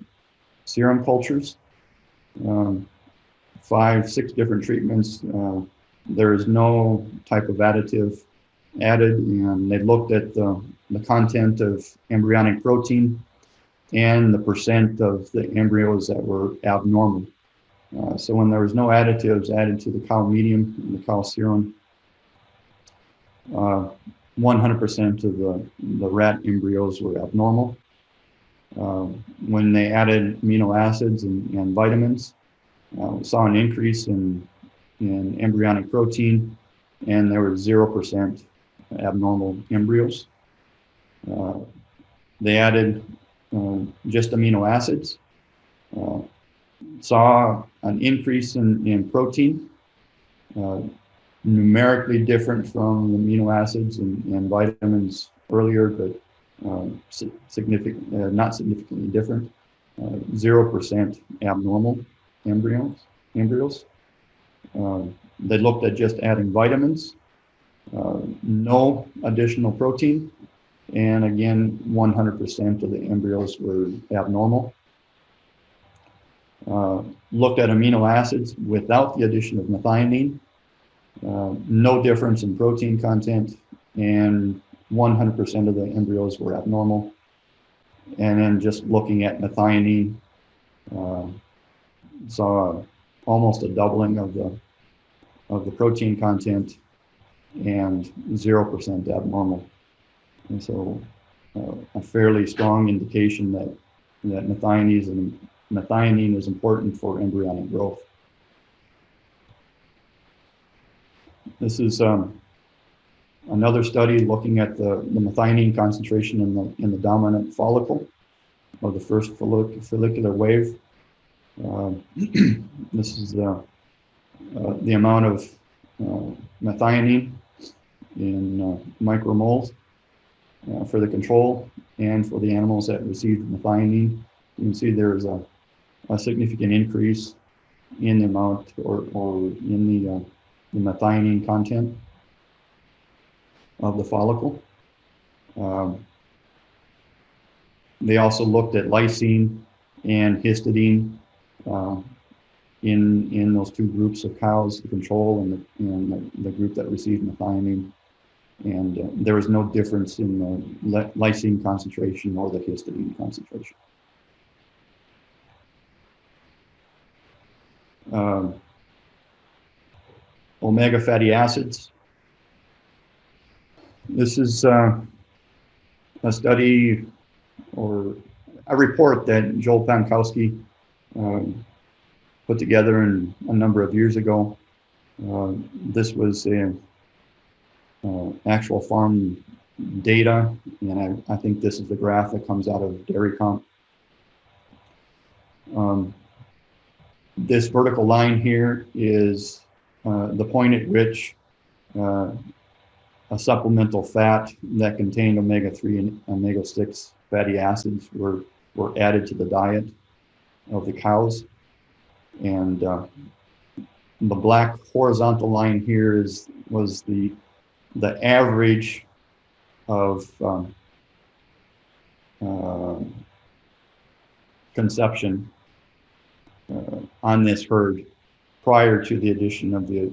serum cultures. 5, 6 different treatments. There is no type of additive added, and they looked at the content of embryonic protein and the percent of the embryos that were abnormal. So when there was no additives added to the cow medium and the cow serum, 100% of the rat embryos were abnormal. When they added amino acids and vitamins, we saw an increase in embryonic protein, and there were 0% abnormal embryos. They added just amino acids, saw an increase in protein, numerically different from amino acids and vitamins earlier, but not significantly different. 0% abnormal embryos. They looked at just adding vitamins, no additional protein, and again, 100% of the embryos were abnormal. Looked at amino acids without the addition of methionine, no difference in protein content, and 100% of the embryos were abnormal. And then just looking at methionine, saw almost a doubling of the protein content and 0% abnormal. And so a fairly strong indication that methionine is important for embryonic growth. This is another study looking at the methionine concentration in the dominant follicle of the first follicular wave. This is the amount of methionine in micromoles for the control and for the animals that received methionine. You can see there is a significant increase in the amount or in the methionine content of the follicle. They also looked at lysine and histidine in those two groups of cows, the control and the group that received methionine. And there was no difference in the lysine concentration or the histidine concentration. Omega fatty acids. This is a study or a report that Joel Pankowski put together a number of years ago. This was actual farm data, and I think this is the graph that comes out of Dairy Comp. This vertical line here is the point at which a supplemental fat that contained omega-3 and omega-6 fatty acids were added to the diet of the cows. And the black horizontal line here was the average of conception on this herd prior to the addition of the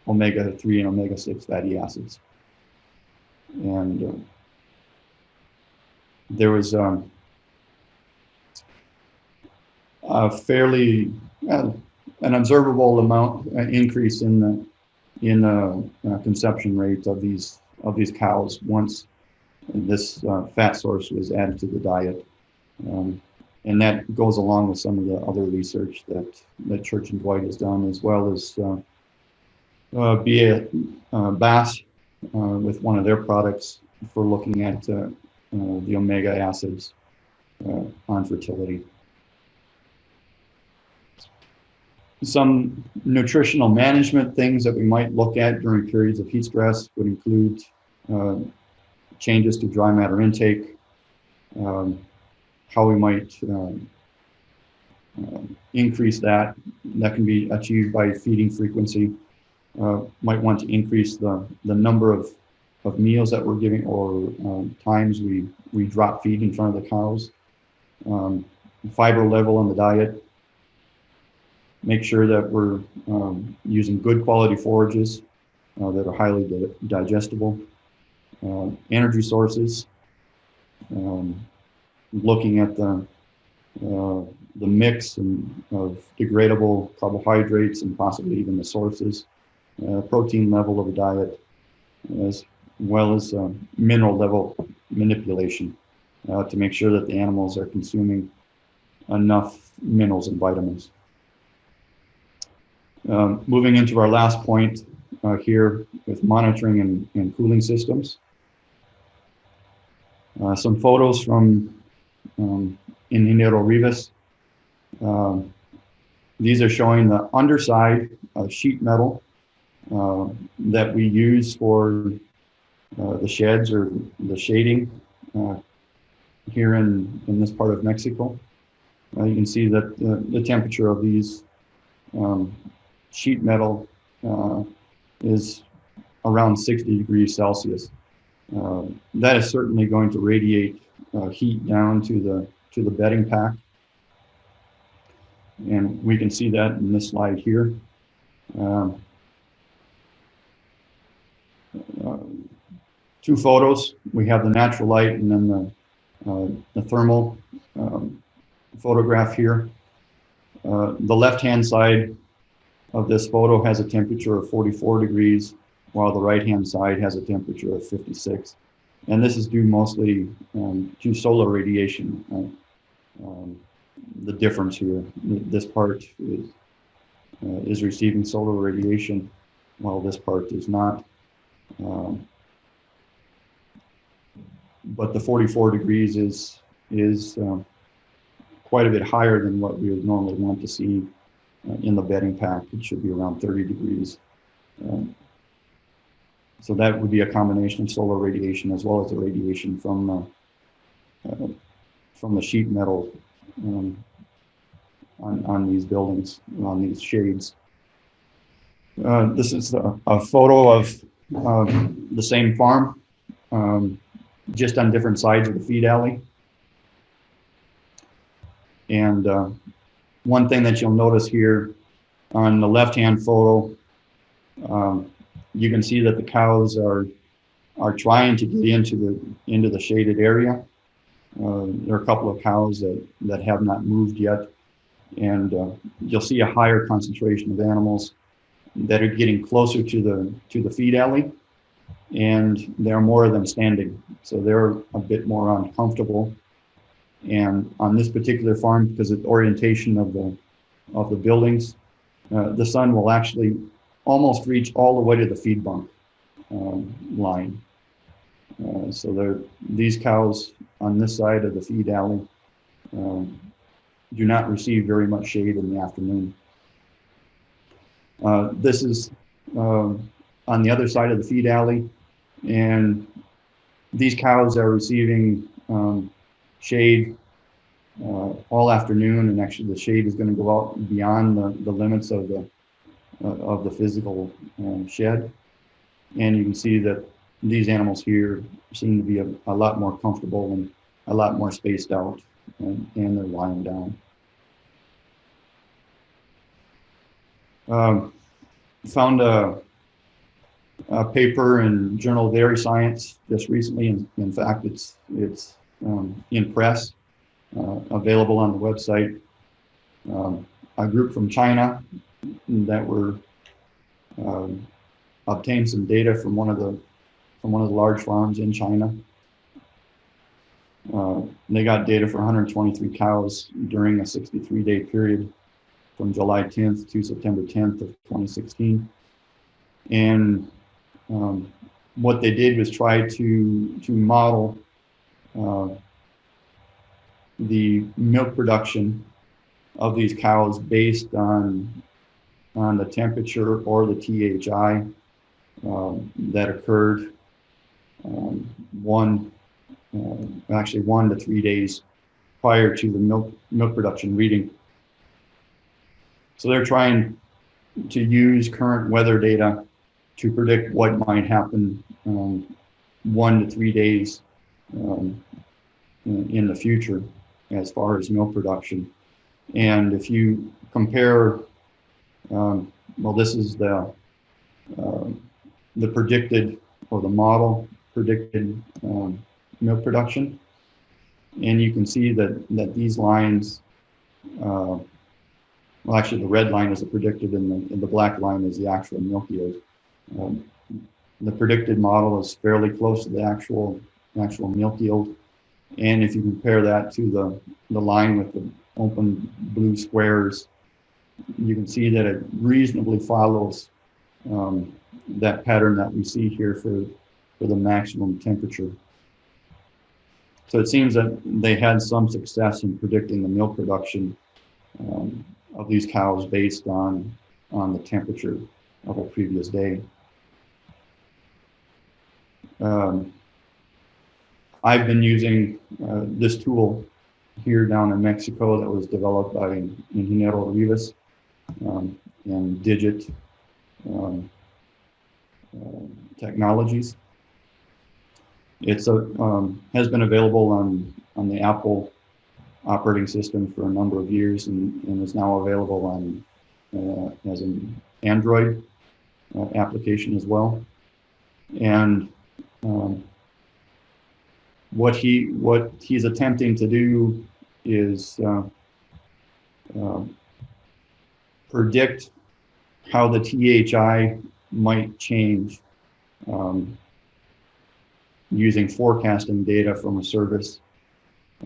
omega-3 and omega-6 fatty acids. And there was a fairly an observable amount increase in the conception rate of these cows once this fat source was added to the diet. And that goes along with some of the other research that Church and Dwight has done, as well as Bass with one of their products for looking at the omega acids on fertility. Some nutritional management things that we might look at during periods of heat stress would include changes to dry matter intake, how we might increase that. That can be achieved by feeding frequency. Might want to increase the number of meals that we're giving, or times we drop feed in front of the cows. Fiber level in the diet. Make sure that we're using good quality forages that are highly digestible. Energy sources. Looking at the mix of degradable carbohydrates and possibly even the sources. Protein level of the diet, as well as mineral level manipulation to make sure that the animals are consuming enough minerals and vitamins. Moving into our last point here with monitoring and cooling systems. Some photos from Ingeniero Rivas. These are showing the underside of sheet metal that we use for the sheds or the shading here in this part of Mexico. You can see that the temperature of these sheet metal is around 60 degrees Celsius. That is certainly going to radiate heat down to the bedding pack. And we can see that in this slide here. two photos. We have the natural light and then the thermal photograph here. The left-hand side of this photo has a temperature of 44 degrees, while the right-hand side has a temperature of 56. And this is due mostly to solar radiation. The difference here, this part is receiving solar radiation, while this part is not. But the 44 degrees is quite a bit higher than what we would normally want to see in the bedding pack. It should be around 30 degrees. So that would be a combination of solar radiation as well as the radiation from the sheet metal on these buildings, on these shades. This is a photo of the same farm, just on different sides of the feed alley. And one thing that you'll notice here on the left-hand photo, you can see that the cows are trying to get into the shaded area. There are a couple of cows that have not moved yet, and you'll see a higher concentration of animals that are getting closer to the feed alley, and there are more of them standing, so they're a bit more uncomfortable. And on this particular farm, because of the orientation of the buildings, the sun will actually almost reach all the way to the feed bunk line. So these cows on this side of the feed alley do not receive very much shade in the afternoon. This is on the other side of the feed alley, and these cows are receiving shade all afternoon, and actually the shade is going to go out beyond the limits of the physical shed. And you can see that these animals here seem to be a lot more comfortable and a lot more spaced out, and they're lying down. Found a paper in Journal of Dairy Science just recently. In fact, it's in press, available on the website. A group from China that were obtained some data from one of the large farms in China. They got data for 123 cows during a 63-day period from July 10th to September 10th of 2016. And what they did was try to model the milk production of these cows based on the temperature or the THI that occurred 1 to 3 days prior to the milk production reading. So they're trying to use current weather data to predict what might happen 1 to 3 days in the future as far as milk production. And if you compare, well, this is the predicted, or the model predicted milk production, and you can see that these lines, well, actually the red line is the predicted, and the black line is the actual milk yield. The predicted model is fairly close to the actual milk yield, and if you compare that to the line with the open blue squares, you can see that it reasonably follows that pattern that we see here for the maximum temperature. So it seems that they had some success in predicting the milk production of these cows based on the temperature of a previous day. I've been using this tool here down in Mexico that was developed by Ingeniero Rivas and Digit Technologies. It's has been available on the Apple operating system for a number of years, and is now available on as an Android application as well. And what he's attempting to do is predict how the THI might change using forecasting data from a service,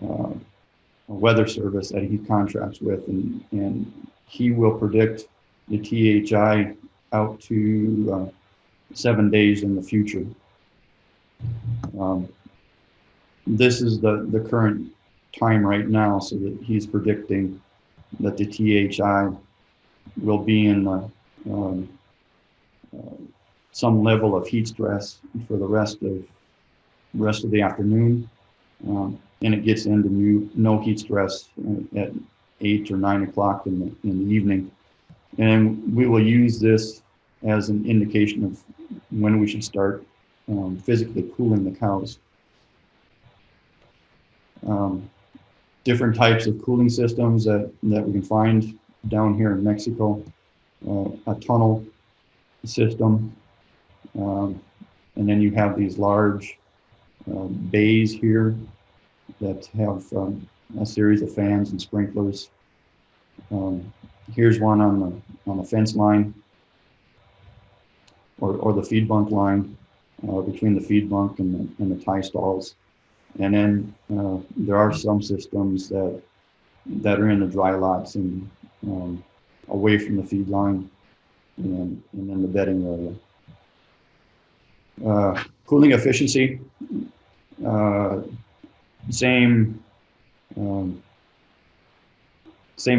a weather service that he contracts with, and he will predict the THI out to 7 days in the future. This is the current time right now, so that he's predicting that the THI will be in some level of heat stress for the rest of the afternoon, and it gets into no heat stress at 8 or 9 o'clock in the evening. And we will use this as an indication of when we should start physically cooling the cows. Different types of cooling systems that we can find down here in Mexico, a tunnel system, and then you have these large bays here that have a series of fans and sprinklers. Here's one on the fence line, or the feed bunk line, between the feed bunk and the tie stalls. And then there are some systems that are in the dry lots and away from the feed line and in the bedding area. Cooling efficiency, same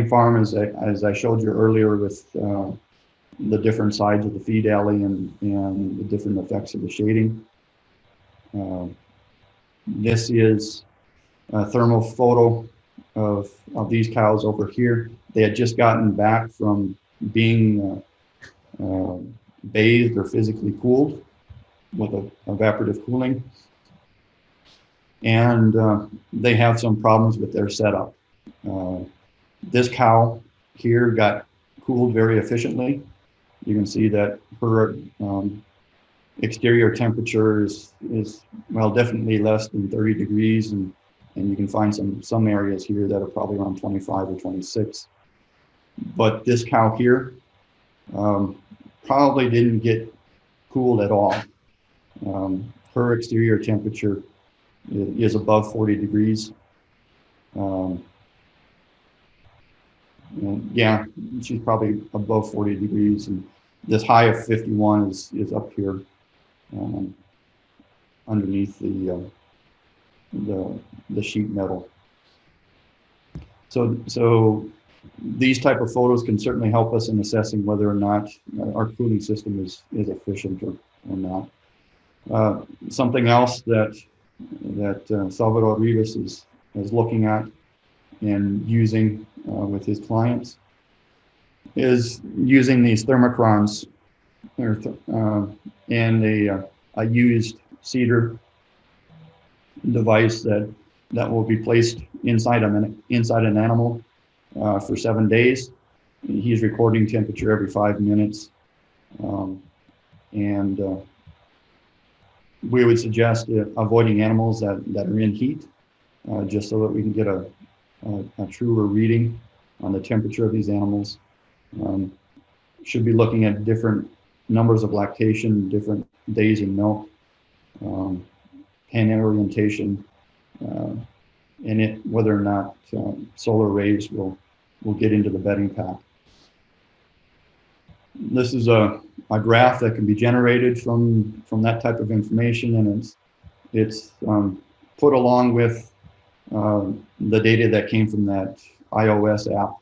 farm as I showed you earlier with the different sides of the feed alley and the different effects of the shading. This is a thermal photo of these cows over here. They had just gotten back from being bathed or physically cooled with evaporative cooling. And they have some problems with their setup. This cow here got cooled very efficiently. You can see that her exterior temperature is well, definitely less than 30 degrees, and you can find some areas here that are probably around 25 or 26. But this cow here probably didn't get cooled at all. Her exterior temperature is above 40 degrees. Yeah, she's probably above 40 degrees, and this high of 51 is up here underneath the sheet metal. So these type of photos can certainly help us in assessing whether or not our cooling system is efficient or not. Something else that Salvador Rivas is looking at and using with his clients is using these thermocrons and a used cedar device that will be placed inside an animal for 7 days. He's recording temperature every 5 minutes, and we would suggest avoiding animals that are in heat, just so that we can get a truer reading on the temperature of these animals. Should be looking at different numbers of lactation, different days in milk, hen orientation, and whether or not solar rays will get into the bedding pack. This is a graph that can be generated from that type of information, and it's put along with the data that came from that iOS app,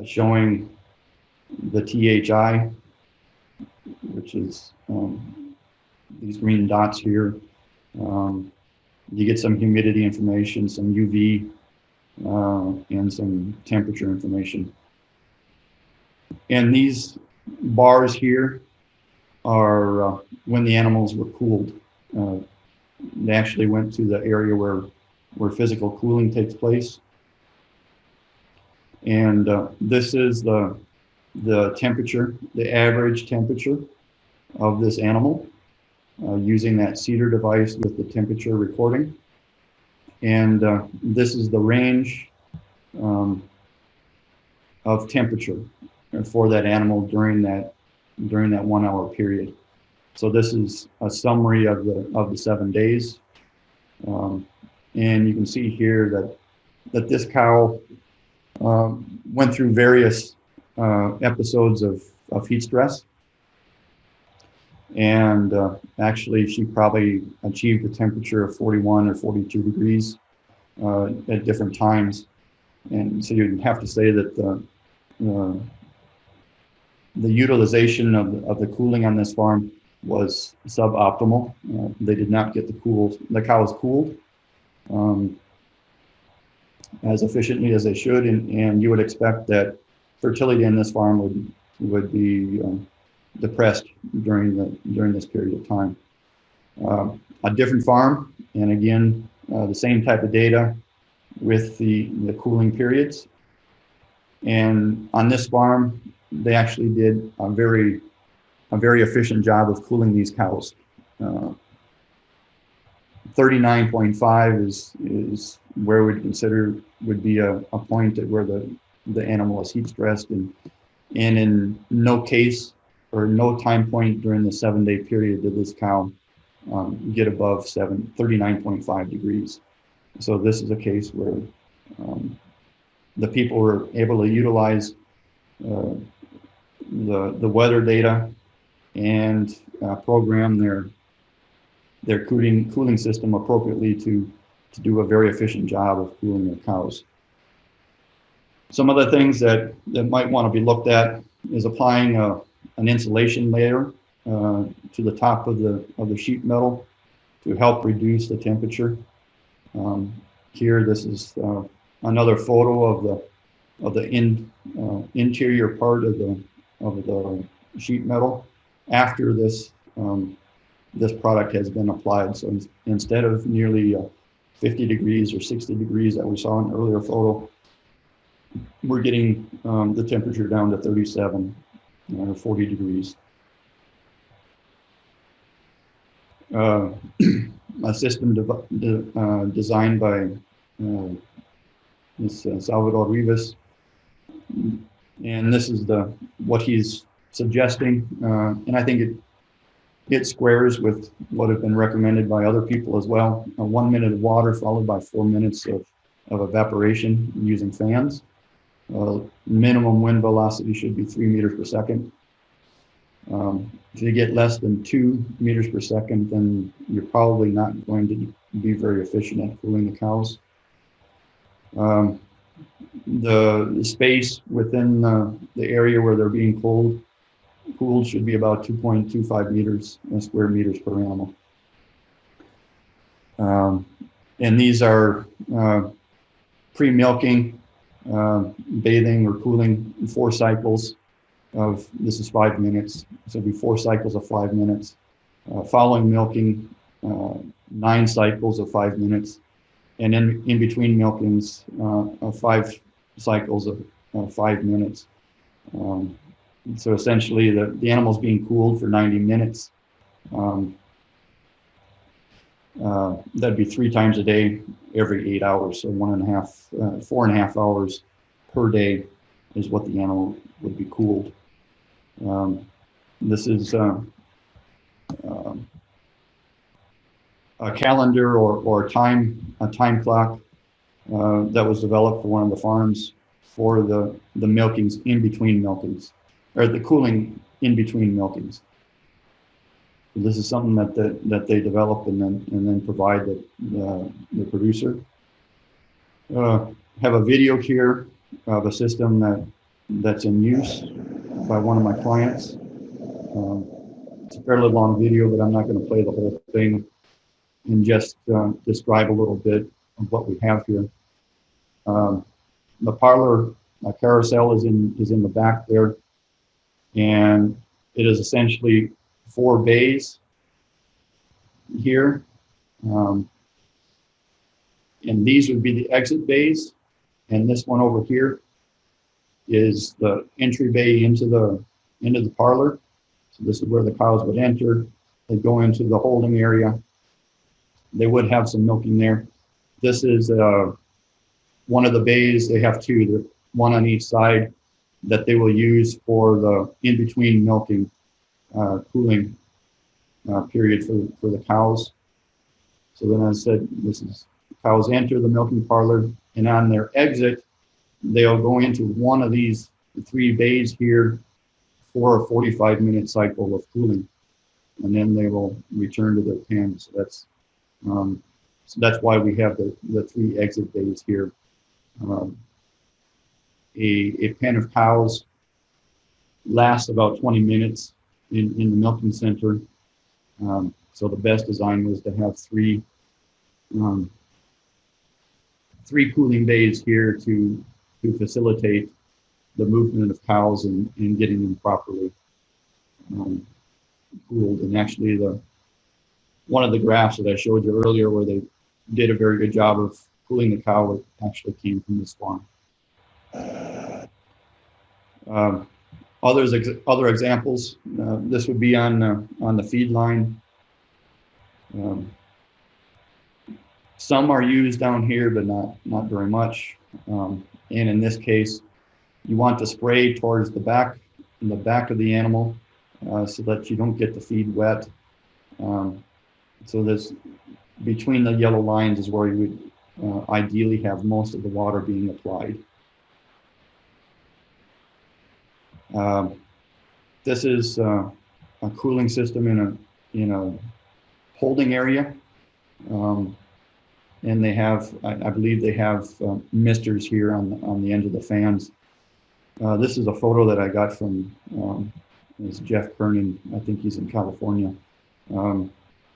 showing the THI, which is these green dots here. You get some humidity information, some UV, and some temperature information. And these bars here are when the animals were cooled. They actually went to the area where physical cooling takes place. And this is the temperature, the average temperature of this animal. using that cedar device with the temperature recording. And this is the range of temperature for that animal during that 1 hour period. So this is a summary of the 7 days. And you can see here that this cow went through various episodes of heat stress. And actually, she probably achieved a temperature of 41 or 42 degrees at different times. And so you'd have to say that the utilization of the cooling on this farm was suboptimal. They did not get the cows cooled as efficiently as they should, and you would expect that fertility in this farm would be depressed during this period of time. A different farm, and again, the same type of data with the cooling periods. And on this farm, they actually did a very efficient job of cooling these cows. 39.5 is where we'd consider would be a point at where the animal is heat stressed, and in no case or no time point during the 7-day period did this cow get above 39.5 degrees. So this is a case where the people were able to utilize the weather data and program their cooling system appropriately to do a very efficient job of cooling their cows. Some other things that might want to be looked at is applying an insulation layer to the top of the sheet metal to help reduce the temperature. Here, this is another photo of the interior part of the sheet metal after this product has been applied. So instead of nearly 50 degrees or 60 degrees that we saw in an earlier photo, we're getting the temperature down to 37 or 40 degrees. A system designed by Salvador Rivas, and this is what he's suggesting, and I think it squares with what have been recommended by other people as well. 1 minute of water followed by 4 minutes of evaporation using fans. Minimum wind velocity should be 3 meters per second. If you get less than 2 meters per second, then you're probably not going to be very efficient at cooling the cows. The space within the area where they're being cooled should be about 2.25 meters square meters per animal. And these are pre-milking, bathing or cooling 4 cycles of, this is 5 minutes, so it'll be 4 cycles of 5 minutes. Following milking, 9 cycles of 5 minutes, and in between milkings, 5 cycles of 5 minutes. So essentially, the animal's being cooled for 90 minutes. That'd be 3 times a day, every 8 hours. So 4.5 hours per day is what the animal would be cooled. This is a calendar or a time clock that was developed for one of the farms for the milkings in between milkings, or the cooling in between milkings. So this is something that they develop and then provide the producer. Have a video here of a system that's in use by one of my clients. It's a fairly long video, but I'm not going to play the whole thing, and just describe a little bit of what we have here. The parlor carousel is in the back there, and it is essentially 4 bays here, and these would be the exit bays, and this one over here is the entry bay into the parlor. So this is where the cows would enter. They go into the holding area. They would have some milking there. This is one of the bays. They have two, one on each side, that they will use for the in-between milking cooling period for the cows. So then, as I said, this is cows enter the milking parlor, and on their exit, they'll go into one of these 3 bays here for a 45-minute cycle of cooling, and then they will return to their pen. So that's why we have the 3 exit bays here. A pen of cows lasts about 20 minutes in the milking center. So the best design was to have 3 cooling bays here to facilitate the movement of cows and getting them properly cooled. And actually, one of the graphs that I showed you earlier, where they did a very good job of cooling the cow, actually came from this farm. Other examples, this would be on the feed line. Some are used down here, but not very much. And in this case, you want to spray towards the back of the animal so that you don't get the feed wet. So this between the yellow lines is where you would ideally have most of the water being applied. This is a cooling system in a holding area, and they have, I believe they have misters here on the end of the fans. This is a photo that I got from it's Jeff Kernan. I think he's in California.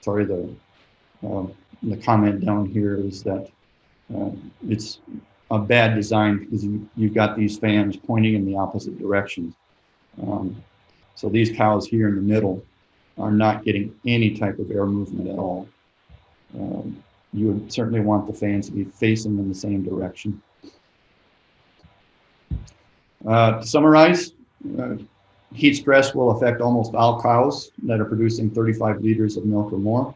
Sorry, the comment down here is that it's a bad design because you've got these fans pointing in the opposite directions. So these cows here in the middle are not getting any type of air movement at all. You would certainly want the fans to be facing in the same direction. To summarize, heat stress will affect almost all cows that are producing 35 liters of milk or more.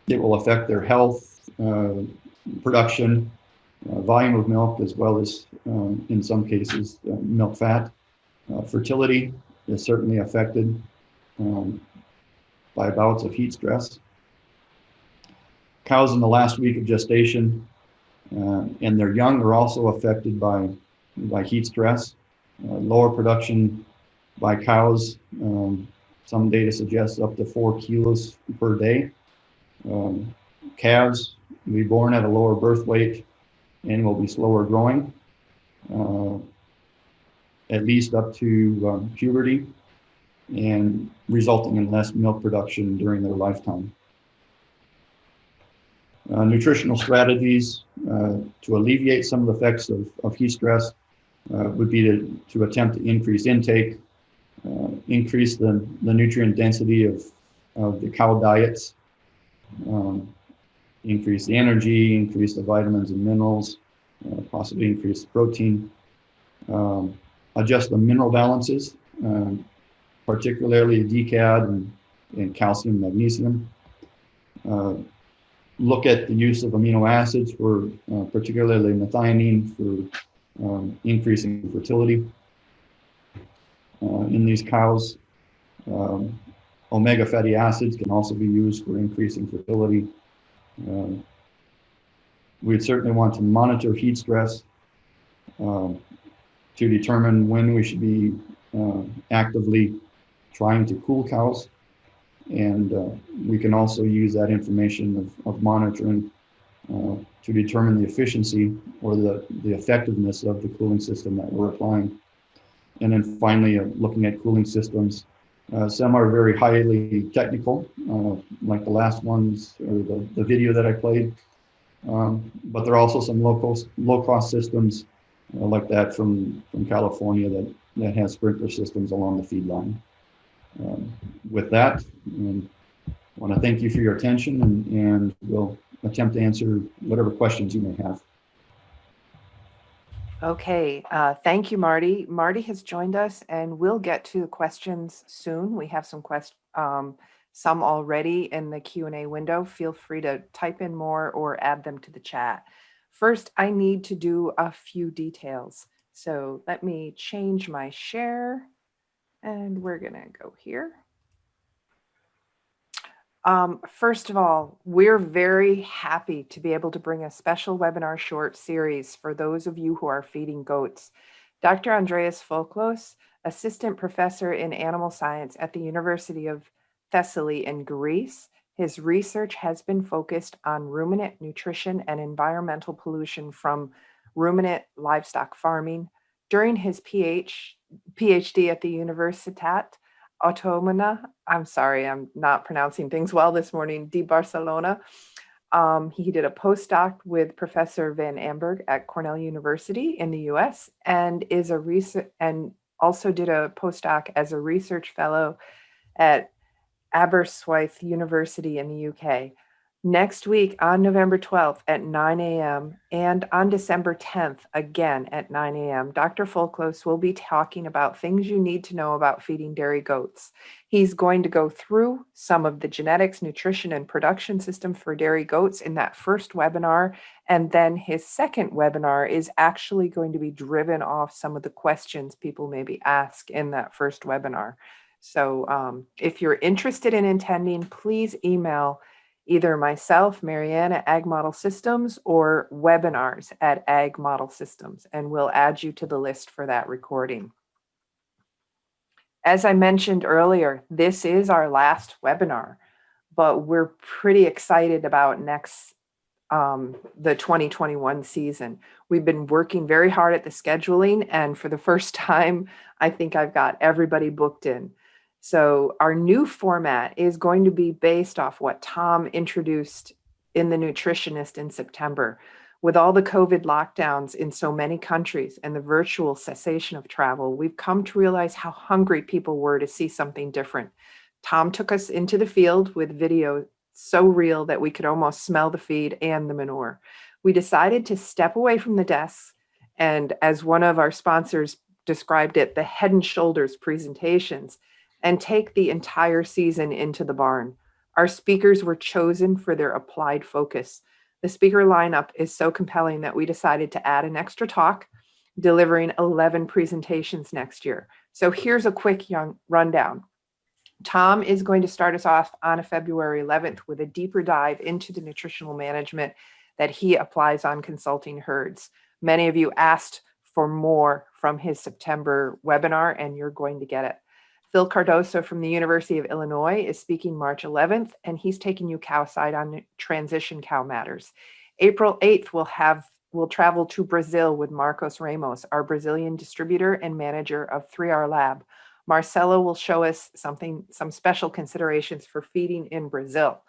It will affect their health, production, volume of milk, as well as, in some cases, milk fat. Fertility is certainly affected by bouts of heat stress. Cows in the last week of gestation and their young are also affected by heat stress. Lower production by cows, some data suggests up to 4 kilos per day. Calves will be born at a lower birth weight and will be slower growing, at least up to puberty, and resulting in less milk production during their lifetime. Nutritional strategies to alleviate some of the effects of heat stress would be to attempt to increase intake, increase the nutrient density of the cow diets, increase the energy, increase the vitamins and minerals, possibly increase the protein, adjust the mineral balances, particularly DCAD and calcium, magnesium. Look at the use of amino acids for particularly methionine for increasing fertility in these cows. Omega fatty acids can also be used for increasing fertility. We'd certainly want to monitor heat stress to determine when we should be actively trying to cool cows. And we can also use that information of monitoring to determine the efficiency or the effectiveness of the cooling system that we're applying. And then finally, looking at cooling systems. Some are very highly technical, like the last ones or the video that I played. But there are also some low-cost systems like that from California that has sprinkler systems along the feed line. With that, I want to thank you for your attention, and we'll attempt to answer whatever questions you may have. Okay, thank you, Marty. Marty has joined us, and we'll get to the questions soon. We have some already in the Q&A window. Feel free to type in more or add them to the chat. First, I need to do a few details. So let me change my share, and we're gonna go here. First of all, we're very happy to be able to bring a special webinar short series for those of you who are feeding goats. Dr. Andreas Folklos, assistant professor in animal science at the University of Thessaly in Greece, his research has been focused on ruminant nutrition and environmental pollution from ruminant livestock farming. During his PhD at the Universitat Autónoma, I'm sorry, I'm not pronouncing things well this morning, de Barcelona. He did a postdoc with Professor Van Amberg at Cornell University in the US and also did a postdoc as a research fellow at Aberystwyth University in the UK. Next week on November 12th at 9 a.m. and on December 10th again at 9 a.m., Dr. Folklos will be talking about things you need to know about feeding dairy goats. He's going to go through some of the genetics, nutrition, and production system for dairy goats in that first webinar. And then his second webinar is actually going to be driven off some of the questions people maybe ask in that first webinar. So if you're interested in attending, please email either myself, Marianne at Ag Model Systems, or webinars at Ag Model Systems, and we'll add you to the list for that recording. As I mentioned earlier, this is our last webinar, but we're pretty excited about the 2021 season. We've been working very hard at the scheduling, and for the first time, I think I've got everybody booked in. So our new format is going to be based off what Tom introduced in the Nutritionist in September. With all the COVID lockdowns in so many countries and the virtual cessation of travel, we've come to realize how hungry people were to see something different. Tom took us into the field with video so real that we could almost smell the feed and the manure. We decided to step away from the desks, and as one of our sponsors described it, the head and shoulders presentations, and take the entire season into the barn. Our speakers were chosen for their applied focus. The speaker lineup is so compelling that we decided to add an extra talk, delivering 11 presentations next year. So here's a quick rundown. Tom is going to start us off on February 11th with a deeper dive into the nutritional management that he applies on consulting herds. Many of you asked for more from his September webinar, and you're going to get it. Phil Cardoso from the University of Illinois is speaking March 11th, and he's taking you cow side on transition cow matters. April 8th, we'll travel to Brazil with Marcos Ramos, our Brazilian distributor and manager of 3R Lab. Marcelo will show us some special considerations for feeding in Brazil.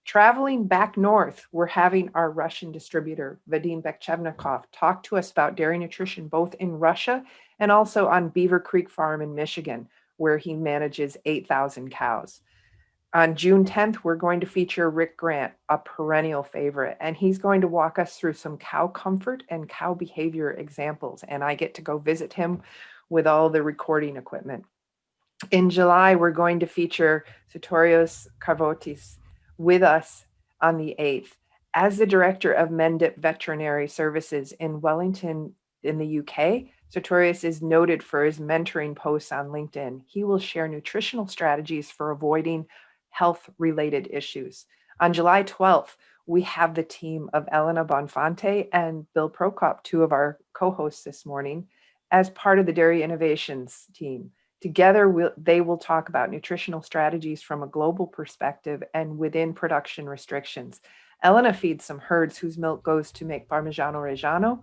Traveling back north, we're having our Russian distributor, Vadim Bekchevnikov, talk to us about dairy nutrition, both in Russia and also on Beaver Creek Farm in Michigan, where he manages 8,000 cows. On June 10th, we're going to feature Rick Grant, a perennial favorite, and he's going to walk us through some cow comfort and cow behavior examples, and I get to go visit him with all the recording equipment. In July, we're going to feature Sartorius Karvotis with us on the 8th. As the director of Mendip Veterinary Services in Wellington in the UK, Sartorius is noted for his mentoring posts on LinkedIn. He will share nutritional strategies for avoiding health-related issues. On July 12th, we have the team of Elena Bonfante and Bill Prokop, two of our co-hosts this morning, as part of the Dairy Innovations team. Together, they will talk about nutritional strategies from a global perspective and within production restrictions. Elena feeds some herds whose milk goes to make Parmigiano Reggiano,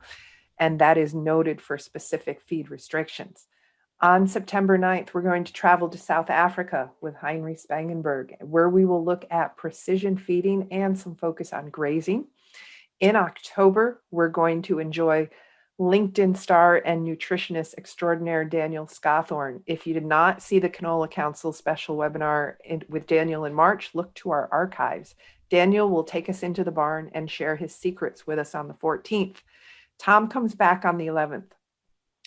and that is noted for specific feed restrictions. On September 9th, we're going to travel to South Africa with Heinrich Spangenberg, where we will look at precision feeding and some focus on grazing. In October, we're going to enjoy LinkedIn star and nutritionist extraordinaire Daniel Scawthorne. If you did not see the Canola Council special webinar with Daniel in March, look to our archives. Daniel will take us into the barn and share his secrets with us on the 14th. Tom comes back on the 11th,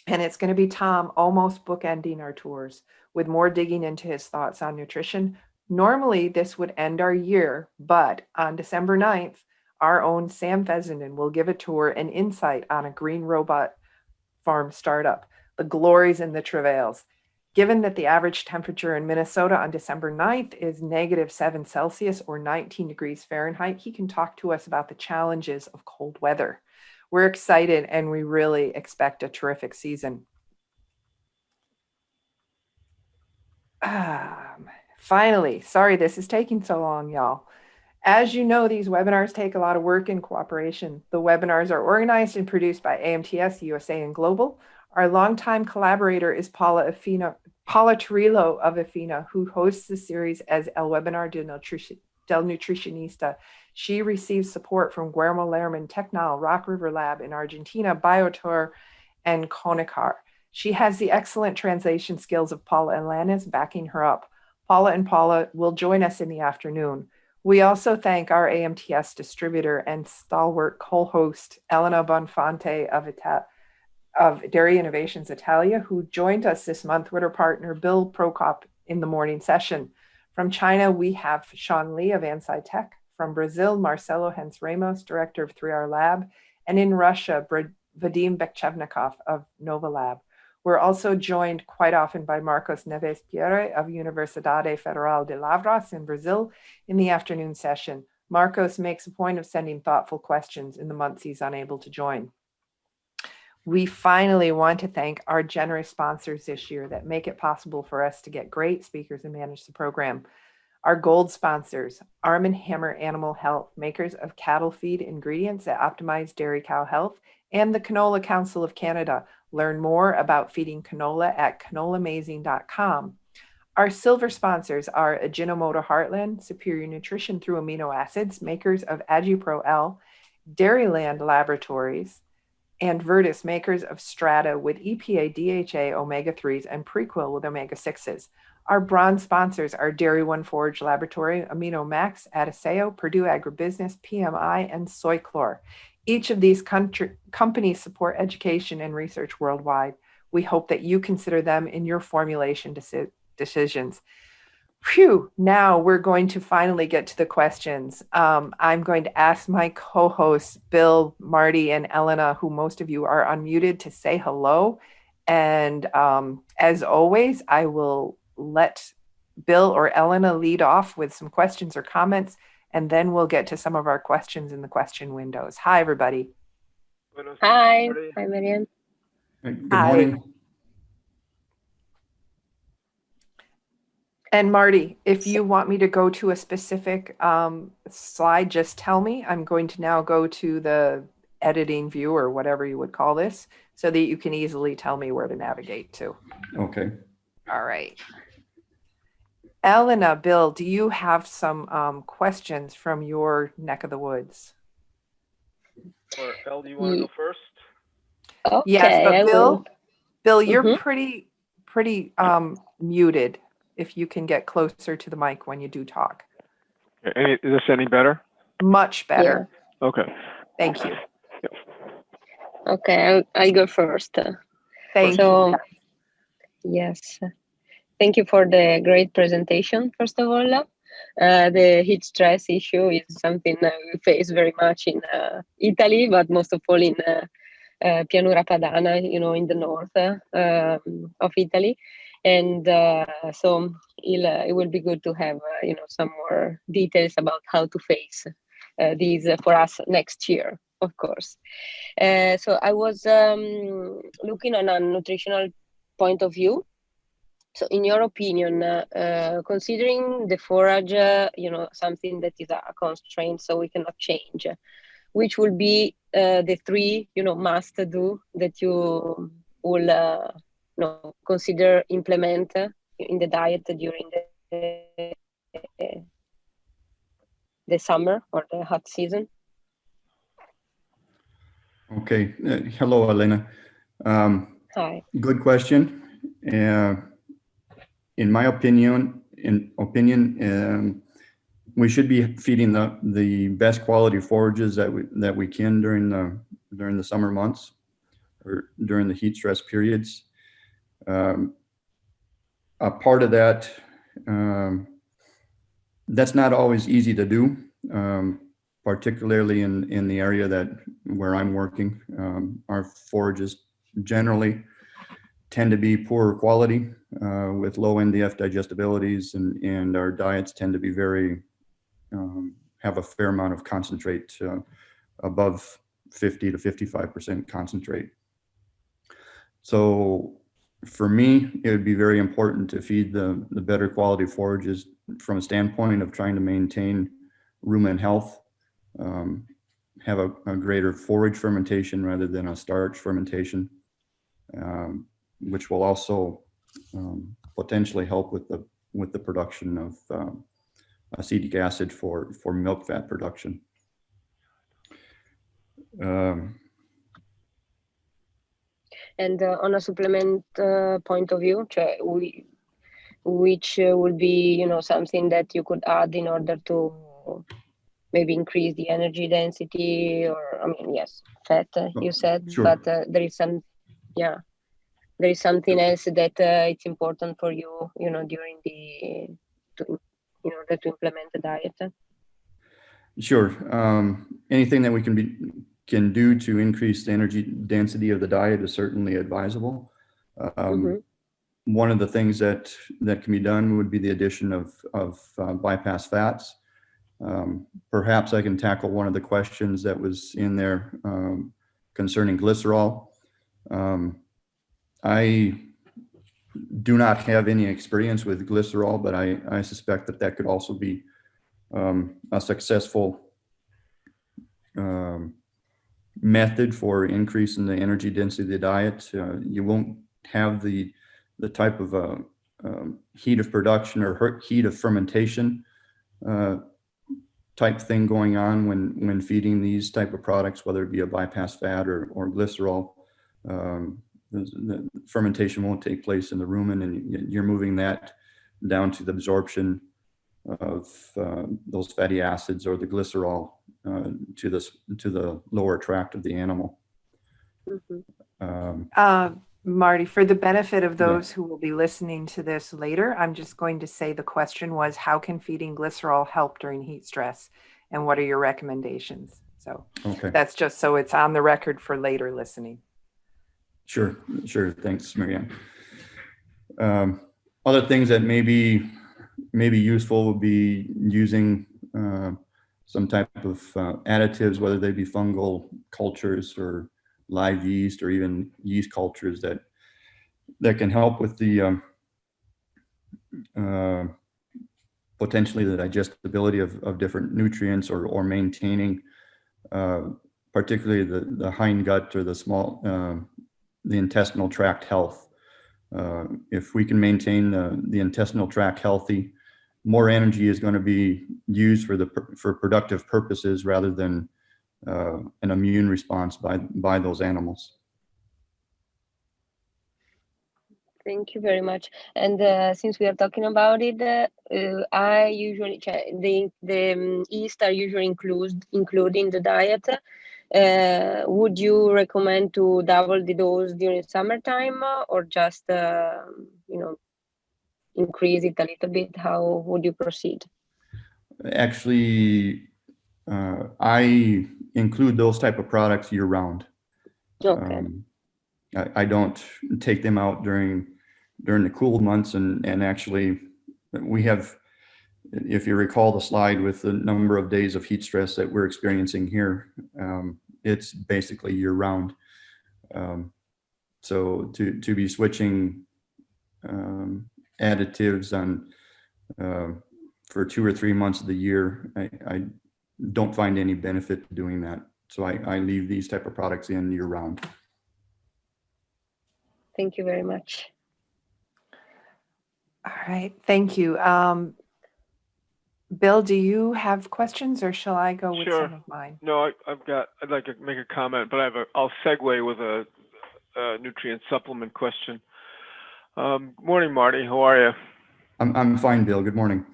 and it's going to be Tom almost bookending our tours with more digging into his thoughts on nutrition. Normally, this would end our year, but on December 9th, our own Sam Fessenden will give a tour and insight on a green robot farm startup, the glories and the travails. Given that the average temperature in Minnesota on December 9th is -7 Celsius or 19 degrees Fahrenheit, he can talk to us about the challenges of cold weather. We're excited and we really expect a terrific season. Finally, sorry this is taking so long, y'all. As you know, these webinars take a lot of work and cooperation. The webinars are organized and produced by AMTS, USA, and Global. Our longtime collaborator is Paula Torillo of Afina, who hosts the series as El Webinar del Nutritionista. She receives support from Guillermo Lerman, Tecnal, Rock River Lab in Argentina, Biotour, and Conicar. She has the excellent translation skills of Paula and Lannis backing her up. Paula will join us in the afternoon. We also thank our AMTS distributor and stalwart co-host, Elena Bonfante of Dairy Innovations Italia, who joined us this month with her partner, Bill Prokop, in the morning session. From China, we have Sean Lee of Ansci Tech. From Brazil, Marcelo Hens Ramos, director of 3R Lab. And in Russia, Vadim Bekchevnikov of Nova Lab. We're also joined quite often by Marcos Neves Pierre of Universidade Federal de Lavras in Brazil in the afternoon session. Marcos makes a point of sending thoughtful questions in the months he's unable to join. We finally want to thank our generous sponsors this year that make it possible for us to get great speakers and manage the program. Our gold sponsors, Arm & Hammer Animal Health, makers of cattle feed ingredients that optimize dairy cow health, and the Canola Council of Canada. Learn more about feeding canola at canolamazing.com. Our silver sponsors are Ajinomoto Heartland, superior nutrition through amino acids, makers of AgiPro L, Dairyland Laboratories, and Virtus, makers of Strata with EPA, DHA, omega-3s, and Prequel with omega-6s. Our bronze sponsors are Dairy One Forage Laboratory, Amino Max, Adiseo, Purdue Agribusiness, PMI, and Soychlor. Each of these companies support education and research worldwide. We hope that you consider them in your formulation decisions. Phew, now we're going to finally get to the questions. I'm going to ask my co-hosts, Bill, Marty, and Elena, who most of you are unmuted, to say hello. And as always, I will let Bill or Elena lead off with some questions or comments, and then we'll get to some of our questions in the question windows. Hi, everybody. Hi. Hi, Marianne. Good morning. And Marty, if you want me to go to a specific slide, just tell me. I'm going to now go to the editing view or whatever you would call this so that you can easily tell me where to navigate to. Okay. All right. Elena, Bill, do you have some questions from your neck of the woods? Or El, do you want to go first? Okay, yes, but Bill, you're pretty muted. If you can get closer to the mic when you do talk. Is this any better? Much better. Yeah. Okay. Thank you. Okay, I'll go first. Thank you. Yes. Thank you for the great presentation, first of all. The heat stress issue is something we face very much in Italy, but most of all in Pianura Padana, in the north of Italy. And so it will be good to have, some more details about how to face these for us next year, of course. So I was looking on a nutritional point of view. So in your opinion, considering the forage, something that is a constraint, so we cannot change, which will be the three, must do that you will consider implement in the diet during the summer or the hot season? Okay. Hello, Elena. Hi. Good question. In my opinion, we should be feeding the best quality forages that we can during during the summer months or during the heat stress periods. A part of that, that's not always easy to do, particularly in the area where I'm working. Our forages generally tend to be poorer quality with low NDF digestibilities, and our diets tend to be have a fair amount of concentrate, above 50 to 55% concentrate. So for me, it would be very important to feed the better quality forages from a standpoint of trying to maintain rumen health, have a greater forage fermentation rather than a starch fermentation, which will also potentially help with the production of acetic acid for milk fat production. And on a supplement point of view, which would be, something that you could add in order to maybe increase the energy density, or yes, fat, you said, Sure. but there is something else that it's important for you, during in order to implement the diet. Sure. Anything that we can do to increase the energy density of the diet is certainly advisable. One of the things that can be done would be the addition of bypass fats. Perhaps I can tackle one of the questions that was in there concerning glycerol. I do not have any experience with glycerol, but I suspect that could also be a successful method for increasing the energy density of the diet. You won't have the type of heat of production or heat of fermentation type thing going on when feeding these type of products, whether it be a bypass fat or glycerol. The fermentation won't take place in the rumen, and you're moving that down to the absorption of those fatty acids or the glycerol to the lower tract of the animal. Marty, for the benefit of those who will be listening to this later, I'm just going to say the question was, how can feeding glycerol help during heat stress? And what are your recommendations? So that's just so it's on the record for later listening. Sure. Thanks, Marianne. Other things that may be useful would be using some type of additives, whether they be fungal cultures or live yeast or even yeast cultures that can help with the potentially the digestibility of different nutrients or maintaining particularly the hind gut or the intestinal tract health. If we can maintain the intestinal tract healthy, more energy is going to be used for productive purposes rather than an immune response by those animals. Thank you very much. And since we are talking about it, I usually the yeast are usually included in the diet. Would you recommend to double the dose during summertime, or just increase it a little bit? How would you proceed? Actually, I include those type of products year round. Okay. I don't take them out during the cool months, and actually we have, if you recall the slide with the number of days of heat stress that we're experiencing here, it's basically year round. So to be switching additives on for 2 or 3 months of the year, I don't find any benefit to doing that. So I leave these type of products in year round. Thank you very much. All right, thank you. Bill, do you have questions, or shall I go with some of mine? No, I'd like to make a comment, but I'll segue with a nutrient supplement question. Morning, Marty. How are you? I'm fine, Bill. Good morning.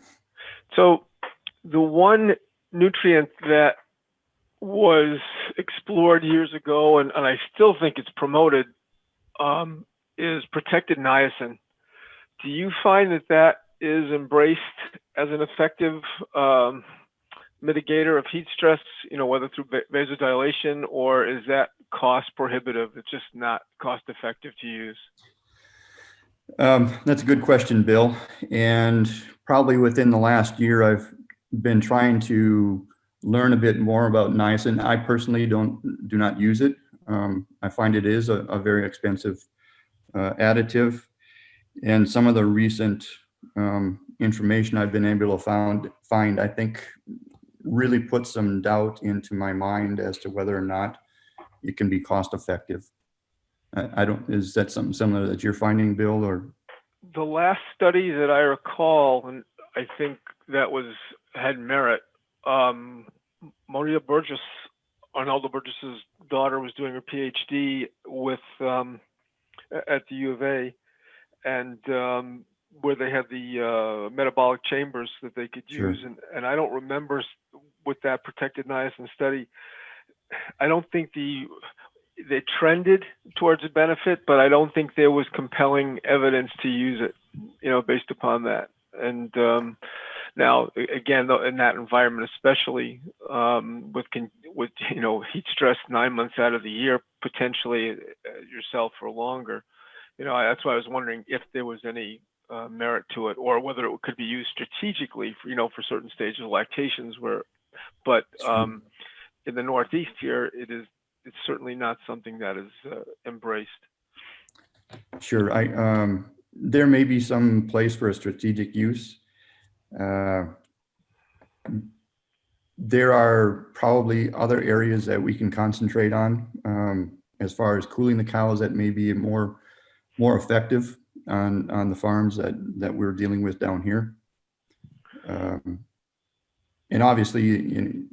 So the one nutrient that was explored years ago, and I still think it's promoted, is protected niacin. Do you find that that is embraced as an effective mitigator of heat stress, whether through vasodilation, or is that cost prohibitive? It's just not cost effective to use? That's a good question, Bill. And probably within the last year, I've been trying to learn a bit more about niacin. I personally do not use it. I find it is a very expensive additive. And some of the recent information I've been able to find, I think, really put some doubt into my mind as to whether or not it can be cost effective. Is that something similar that you're finding, Bill, or? The last study that I recall, and I think that had merit, Maria Burgess, Arnaldo Burgess's daughter, was doing her PhD at the U of A, and where they had the metabolic chambers that they could use. Sure. And I don't remember with that protected niacin study, I don't think they trended towards a benefit, but I don't think there was compelling evidence to use it, based upon that. And now, again, in that environment, especially with heat stress 9 months out of the year, potentially yourself for longer, that's why I was wondering if there was any merit to it, or whether it could be used strategically for certain stages of lactations. But in the Northeast here, it's certainly not something that is embraced. Sure. There may be some place for a strategic use. There are probably other areas that we can concentrate on as far as cooling the cows that may be more effective on the farms that we're dealing with down here. And obviously,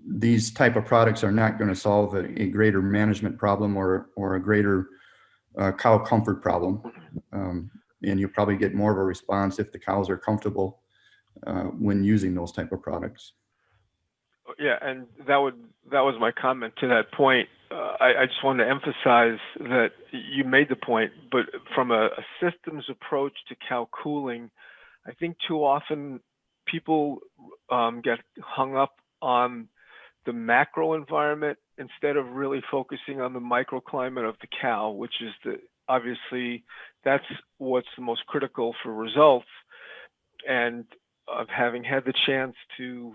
these type of products are not going to solve a greater management problem or a greater cow comfort problem. And you'll probably get more of a response if the cows are comfortable when using those type of products. Yeah, and that was my comment to that point. I just wanted to emphasize that you made the point, but from a systems approach to cow cooling, I think too often people get hung up on the macro environment instead of really focusing on the microclimate of the cow, which is obviously that's what's the most critical for results. And of having had the chance to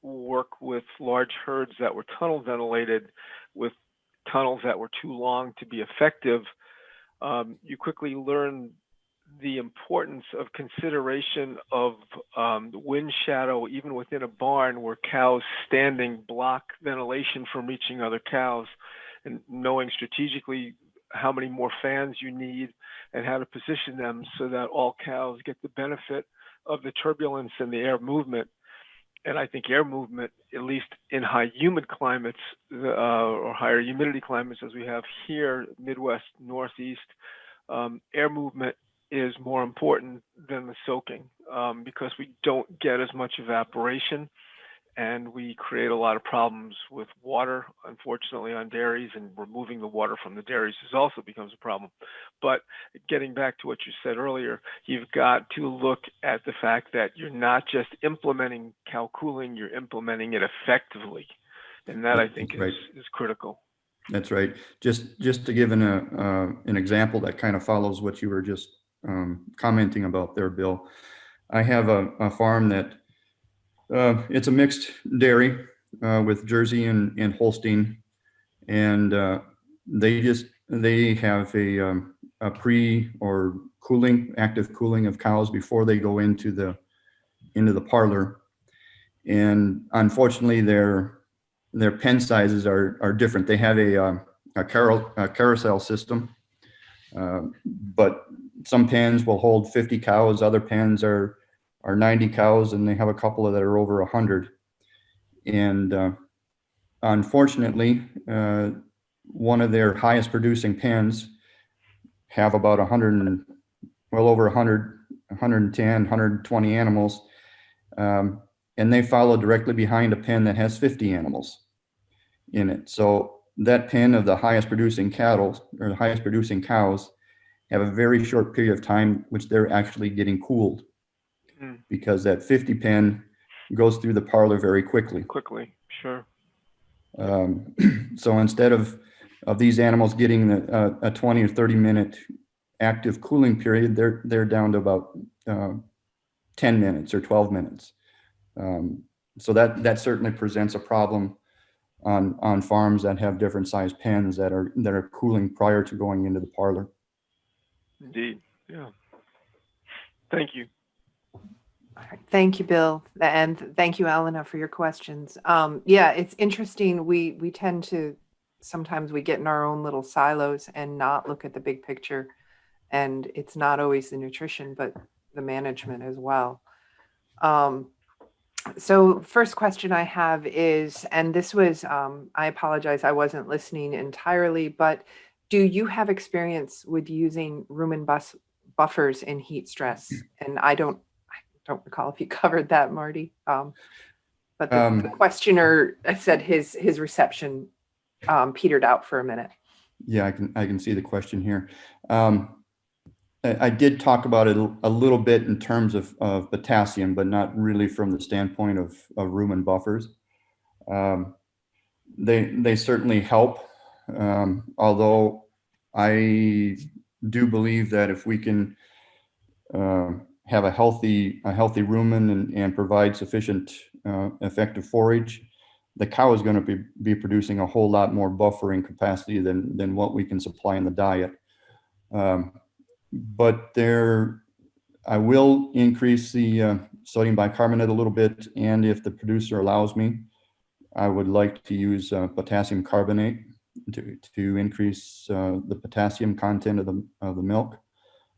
work with large herds that were tunnel ventilated with tunnels that were too long to be effective, you quickly learn the importance of consideration of wind shadow, even within a barn where cows standing block ventilation from reaching other cows, and knowing strategically how many more fans you need and how to position them so that all cows get the benefit of the turbulence and the air movement. And I think air movement, at least in high humid climates or higher humidity climates as we have here, Midwest, Northeast, air movement is more important than the soaking because we don't get as much evaporation, and we create a lot of problems with water, unfortunately, on dairies, and removing the water from the dairies also becomes a problem. But getting back to what you said earlier, you've got to look at the fact that you're not just implementing cow cooling, you're implementing it effectively. And that, I think, is critical. That's right. Just to give an example that kind of follows what you were just commenting about there, Bill. I have a farm that it's a mixed dairy with Jersey and Holstein, and they have a pre or active cooling of cows before they go into the parlor, and unfortunately their pen sizes are different. They have a carousel system, but some pens will hold 50 cows, other pens are 90 cows, and they have a couple that are over 100. And unfortunately, one of their highest producing pens have about 100, well over 100, 110, 120 animals, and they follow directly behind a pen that has 50 animals. in it. So that pen of the highest producing cattle or the highest producing cows have a very short period of time which they're actually getting cooled, because that 50 pen goes through the parlor very quickly. Sure. So instead of these animals getting a 20 or 30 minute active cooling period, they're down to about 10 minutes or 12 minutes. So that certainly presents a problem on farms that have different size pens that are cooling prior to going into the parlor. Indeed. Yeah. Thank you. All right. Thank you, Bill, and thank you, Elena, for your questions. Yeah, it's interesting. We tend to sometimes we get in our own little silos and not look at the big picture, and it's not always the nutrition, but the management as well. So first question I have is, and this was, I apologize, I wasn't listening entirely, but do you have experience with using rumen buffers in heat stress? And I don't recall if you covered that, Marty. But the questioner said his reception petered out for a minute. Yeah, I can see the question here. I did talk about it a little bit in terms of potassium, but not really from the standpoint of rumen buffers. They certainly help, although I do believe that if we can have a healthy rumen and provide sufficient effective forage, the cow is going to be producing a whole lot more buffering capacity than what we can supply in the diet. But I will increase the sodium bicarbonate a little bit, and if the producer allows me, I would like to use potassium carbonate to increase the potassium content of the milk.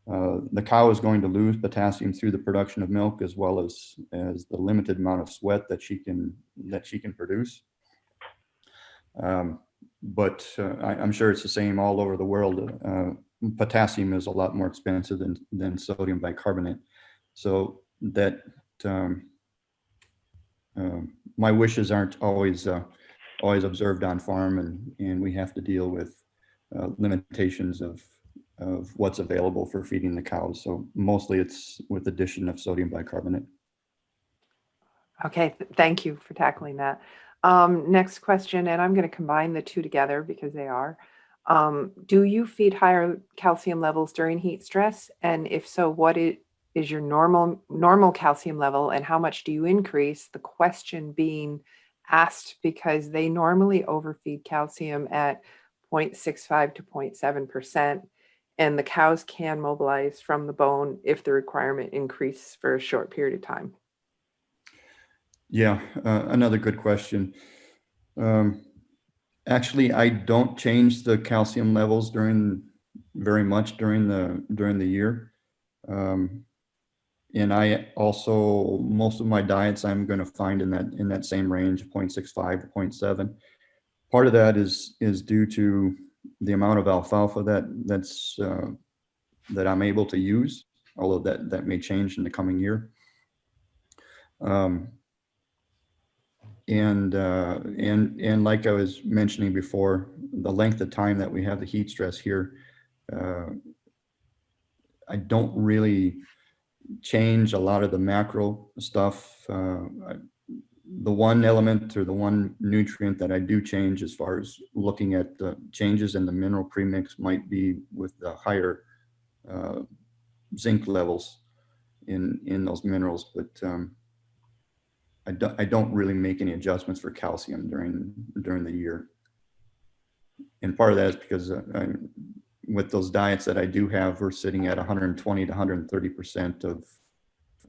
The cow is going to lose potassium through the production of milk, as well as the limited amount of sweat that she can produce. But I'm sure it's the same all over the world. Potassium is a lot more expensive than sodium bicarbonate. So that my wishes aren't always observed on farm, and we have to deal with limitations of what's available for feeding the cows. So mostly it's with addition of sodium bicarbonate. Okay, thank you for tackling that. Next question, and I'm going to combine the two together because they are. Do you feed higher calcium levels during heat stress? And if so, what is your normal calcium level, and how much do you increase? The question being asked because they normally overfeed calcium at 0.65 to 0.7%, and the cows can mobilize from the bone if the requirement increases for a short period of time. Yeah, another good question. Actually, I don't change the calcium levels very much during the year. And I also, most of my diets I'm going to find in that same range of 0.65 to 0.7. Part of that is due to the amount of alfalfa that I'm able to use, although that may change in the coming year. And like I was mentioning before, the length of time that we have the heat stress here, I don't really change a lot of the macro stuff. The one element or the one nutrient that I do change as far as looking at the changes in the mineral premix might be with the higher zinc levels in those minerals, but I don't really make any adjustments for calcium during the year. And part of that is because with those diets that I do have, we're sitting at 120 to 130%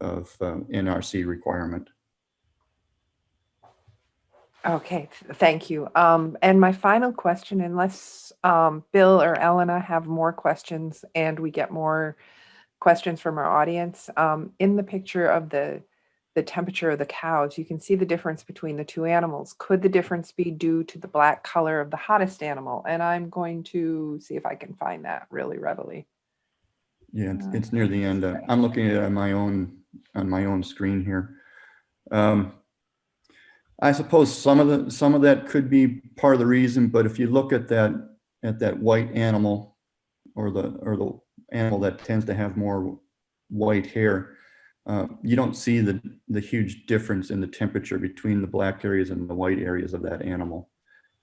of NRC requirement. Okay, thank you. And my final question, unless Bill or Elena have more questions and we get more questions from our audience, in the picture of the temperature of the cows, you can see the difference between the two animals. Could the difference be due to the black color of the hottest animal? And I'm going to see if I can find that really readily. Yeah, it's near the end. I'm looking at it on my own screen here. I suppose some of that could be part of the reason, but if you look at that white animal, or the animal that tends to have more white hair, you don't see the huge difference in the temperature between the black areas and the white areas of that animal.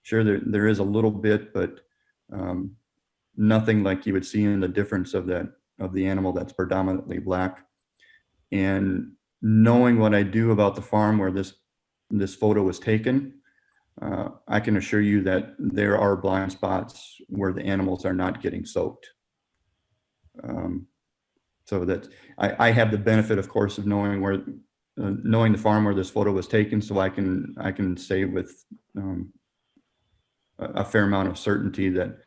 Sure, there is a little bit, but nothing like you would see in the difference of the animal that's predominantly black. And knowing what I do about the farm where this photo was taken, I can assure you that there are blind spots where the animals are not getting soaked. So that I have the benefit, of course, of knowing knowing the farm where this photo was taken, so I can say with a fair amount of certainty that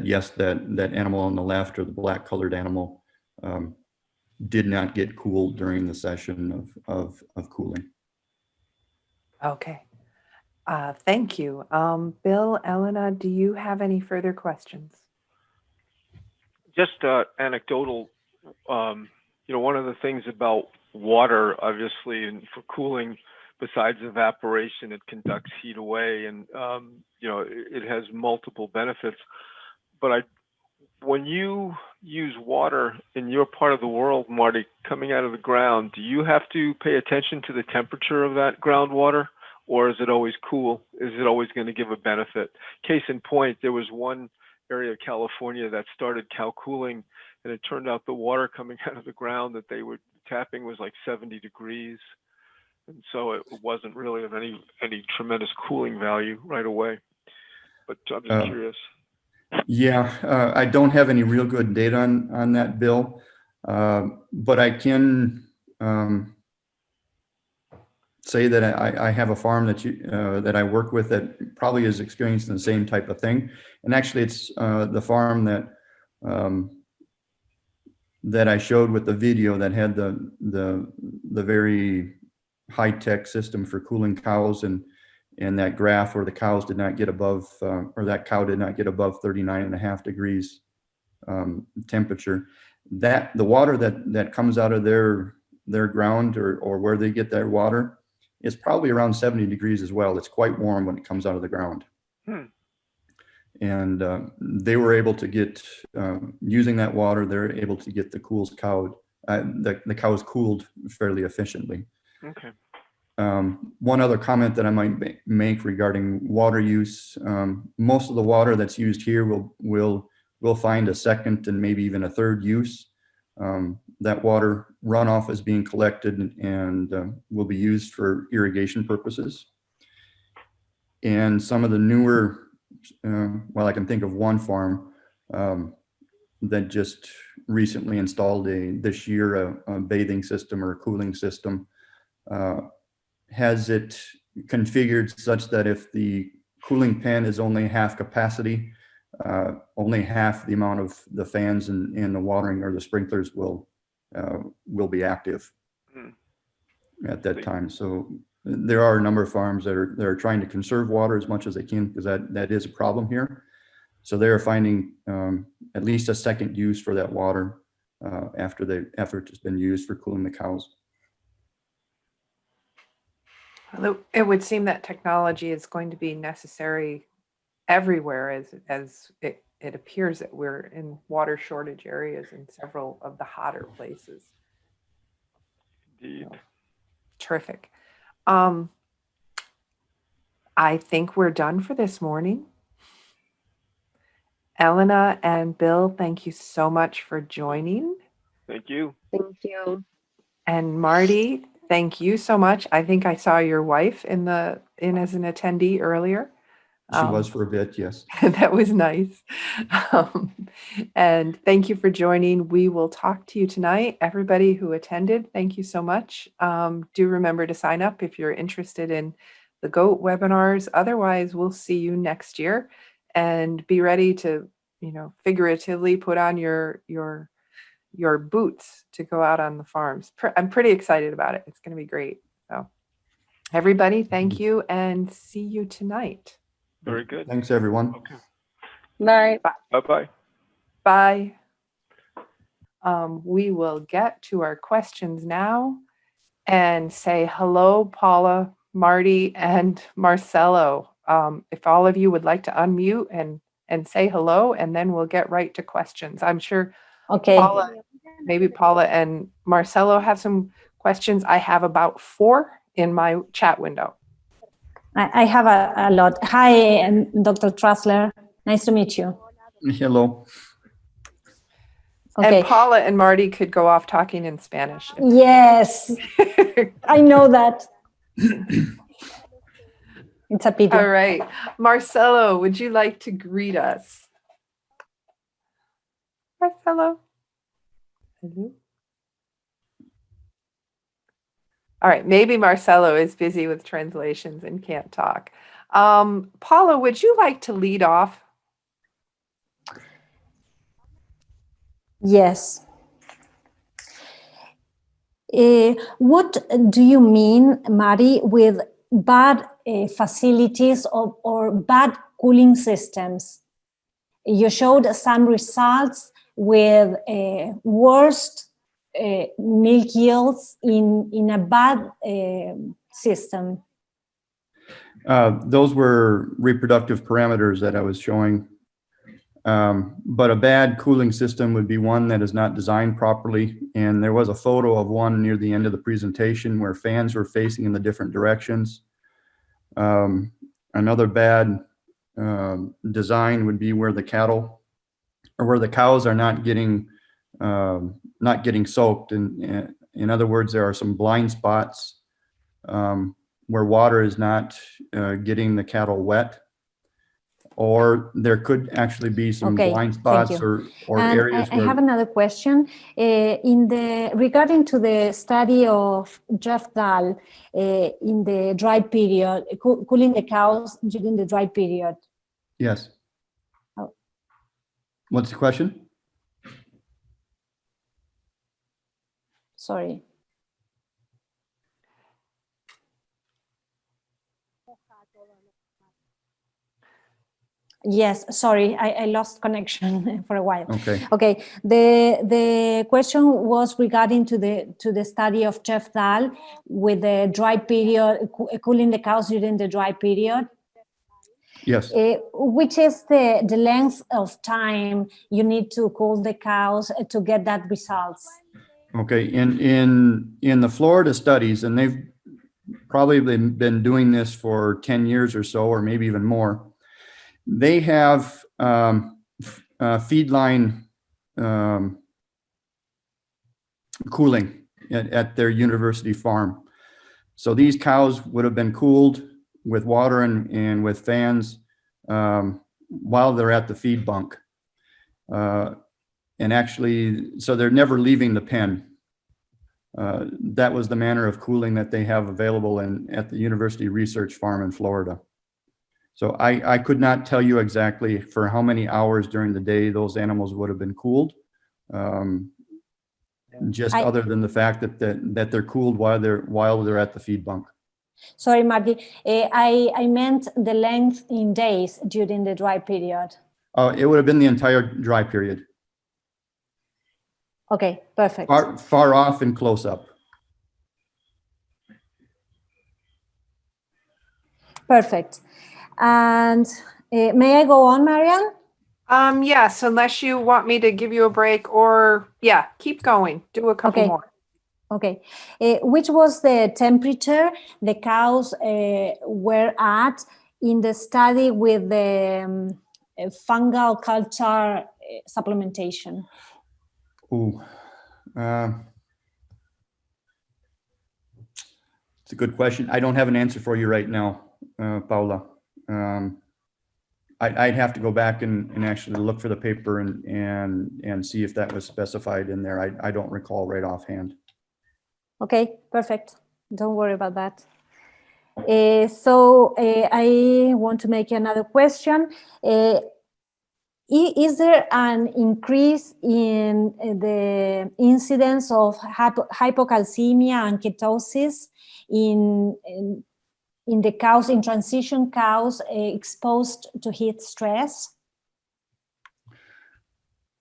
yes, that animal on the left, or the black colored animal, did not get cooled during the session of cooling. Okay. Thank you. Bill, Elena, do you have any further questions? Just anecdotal, one of the things about water, obviously, and for cooling, besides evaporation, it conducts heat away, and it has multiple benefits. But when you use water in your part of the world, Marty, coming out of the ground, do you have to pay attention to the temperature of that groundwater, or is it always cool? Is it always going to give a benefit? Case in point, there was one area of California that started cow cooling, and it turned out the water coming out of the ground that they were tapping was like 70 degrees. And so it wasn't really of any tremendous cooling value right away. But I'm just curious. Yeah, I don't have any real good data on that, Bill, but I can say that I have a farm that I work with that probably is experiencing the same type of thing. And actually, it's the farm that I showed with the video that had the very high-tech system for cooling cows, and that graph where the cows did not get above, or that cow did not get above 39.5 degrees temperature. The water that comes out of their ground, or where they get their water, is probably around 70 degrees as well. It's quite warm when it comes out of the ground. And they were able to get, using that water, they're able to get the cows cooled fairly efficiently. Okay. One other comment that I might make regarding water use: most of the water that's used here will find a second and maybe even a third use. That water runoff is being collected and will be used for irrigation purposes. And some of the newer, well, I can think of one farm that just recently installed this year a bathing system or a cooling system. Has it configured such that if the cooling pen is only half capacity, only half the amount of the fans and the watering or the sprinklers will be active at that time. So there are a number of farms that are trying to conserve water as much as they can, because that is a problem here. So they are finding at least a second use for that water after it has been used for cooling the cows. It would seem that technology is going to be necessary everywhere, as it appears that we're in water shortage areas in several of the hotter places. Indeed. So, terrific. I think we're done for this morning. Elena and Bill, thank you so much for joining. Thank you. Thank you. And Marty, thank you so much. I think I saw your wife in as an attendee earlier. She was for a bit, yes. That was nice. And thank you for joining. We will talk to you tonight. Everybody who attended, thank you so much. Do remember to sign up if you're interested in the GOAT webinars. Otherwise, we'll see you next year, and be ready to, figuratively put on your boots to go out on the farms. I'm pretty excited about it. It's going to be great. So everybody, thank you, and see you tonight. Very good. Thanks, everyone. Okay. Bye. Bye-bye. Bye. We will get to our questions now and say hello, Paula. Marty, and Marcelo. If all of you would like to unmute and say hello, and then we'll get right to questions. I'm sure Okay. maybe Paula and Marcelo have some questions. I have about 4 in my chat window. I have a lot. Hi, Dr. Traxler. Nice to meet you. Hello. Okay. And Paula and Marty could go off talking in Spanish. Yes, I know that. It's a pity. All right. Marcelo, would you like to greet us? Marcelo? Hello? All right. Maybe Marcelo is busy with translations and can't talk. Paula, would you like to lead off? Yes. What do you mean, Mari, with bad facilities or bad cooling systems? You showed some results with worst milk yields in a bad system. Those were reproductive parameters that I was showing. But a bad cooling system would be one that is not designed properly. And there was a photo of one near the end of the presentation where fans were facing in the different directions. Another bad design would be where the cattle or where the cows are not getting soaked. And in other words, there are some blind spots where water is not getting the cattle wet. Or there could actually be some blind spots or areas I have another question. Regarding to the study of Jeff Dahl in the dry period, cooling the cows during the dry period. Yes. Oh. What's the question? Sorry. Yes, sorry, I lost connection for a while. Okay. Okay. The question was regarding to the study of Jeff Dahl with the dry period, cooling the cows during the dry period. Yes. Which is the length of time you need to cool the cows to get that results? Okay. In the Florida studies, and they've probably been doing this for 10 years or so, or maybe even more. They have feed line cooling at their university farm. So these cows would have been cooled with water and with fans while they're at the feed bunk. And actually, so they're never leaving the pen. That was the manner of cooling that they have available at the University Research Farm in Florida. So I could not tell you exactly for how many hours during the day those animals would have been cooled, other than the fact that they're cooled while they're at the feed bunk. Sorry, Marty. I meant the length in days during the dry period. It would have been the entire dry period. Okay, perfect. Far off and close up. Perfect. And may I go on, Marianne? Yes, unless you want me to give you a break or, yeah, keep going. Do a couple more. Okay. Which was the temperature the cows were at in the study with the fungal culture supplementation? Ooh. It's a good question. I don't have an answer for you right now, Paula. I'd have to go back and actually look for the paper and see if that was specified in there. I don't recall right offhand. Okay, perfect. Don't worry about that. So I want to make another question. Is there an increase in the incidence of hypocalcemia and ketosis in the cows, in transition cows exposed to heat stress?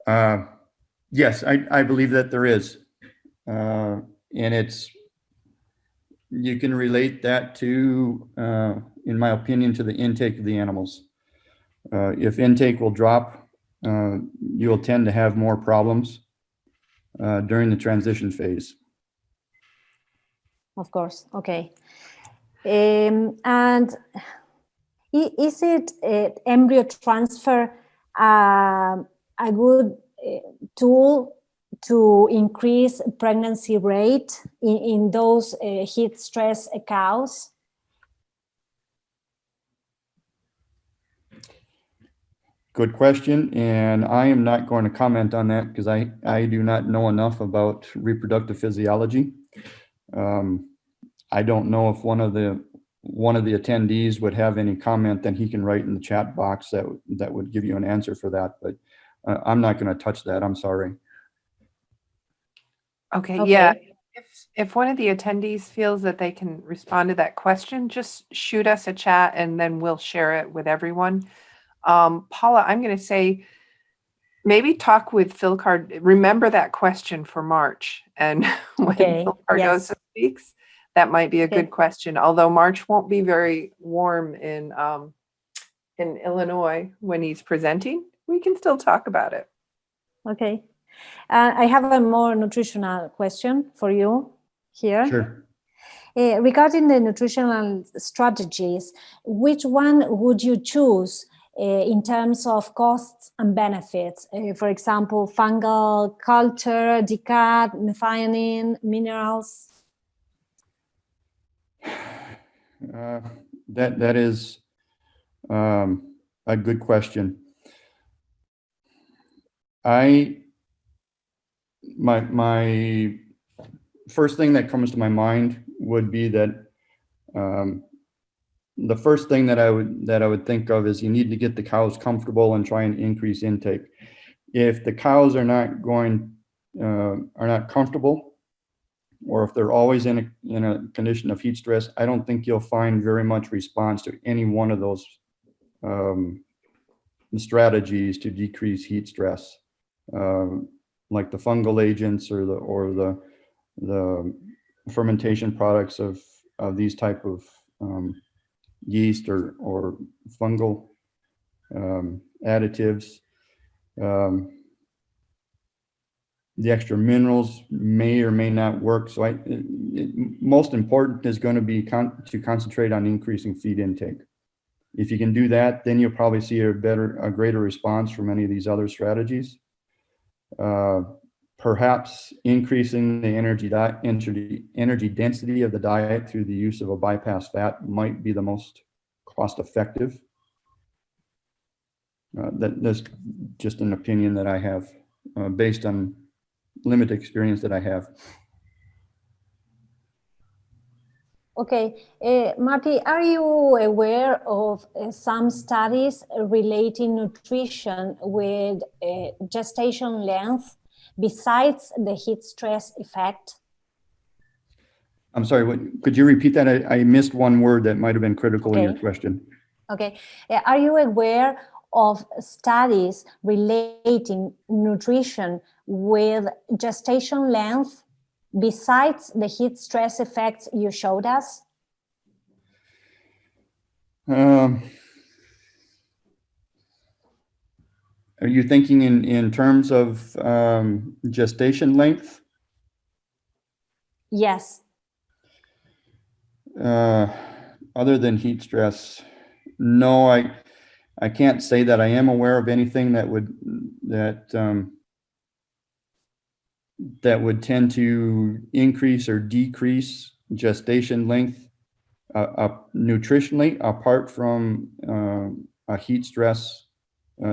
Yes, I believe that there is. And you can relate that to, in my opinion, to the intake of the animals. If intake will drop, you'll tend to have more problems during the transition phase. Of course. Okay. And is it embryo transfer a good tool to increase pregnancy rate in those heat stress cows? Good question, and I am not going to comment on that because I do not know enough about reproductive physiology. I don't know if one of the attendees would have any comment, then he can write in the chat box that would give you an answer for that, but I'm not going to touch that. I'm sorry. Okay, yeah. If one of the attendees feels that they can respond to that question, just shoot us a chat and then we'll share it with everyone. Paula, I'm going to say maybe talk with Phil remember that question for March, and when Phil Cardoza speaks, that might be a good question. Although March won't be very warm in Illinois when he's presenting, we can still talk about it. Okay. I have a more nutritional question for you here. Sure. Regarding the nutritional strategies, which one would you choose in terms of costs and benefits? For example, fungal culture, DCAD, methionine, minerals? That is a good question. My first thing that comes to my mind would be that the first thing that I would think of is you need to get the cows comfortable and try and increase intake. If the cows are not comfortable, or if they're always in a condition of heat stress, I don't think you'll find very much response to any one of those strategies to decrease heat stress, like the fungal agents or the fermentation products of these type of yeast or fungal additives. The extra minerals may or may not work. So most important is going to be to concentrate on increasing feed intake. If you can do that, then you'll probably see a greater response from any of these other strategies. Perhaps increasing the energy density of the diet through the use of a bypass fat might be the most cost effective. That's just an opinion that I have based on limited experience that I have. Okay, Marty, are you aware of some studies relating nutrition with gestation length besides the heat stress effect? I'm sorry, could you repeat that? I missed one word that might have been critical in your question. Okay, are you aware of studies relating nutrition with gestation length besides the heat stress effects you showed us? Are you thinking in terms of gestation length? Yes. Other than heat stress, no, I can't say that I am aware of anything that would tend to increase or decrease gestation length nutritionally apart from a heat stress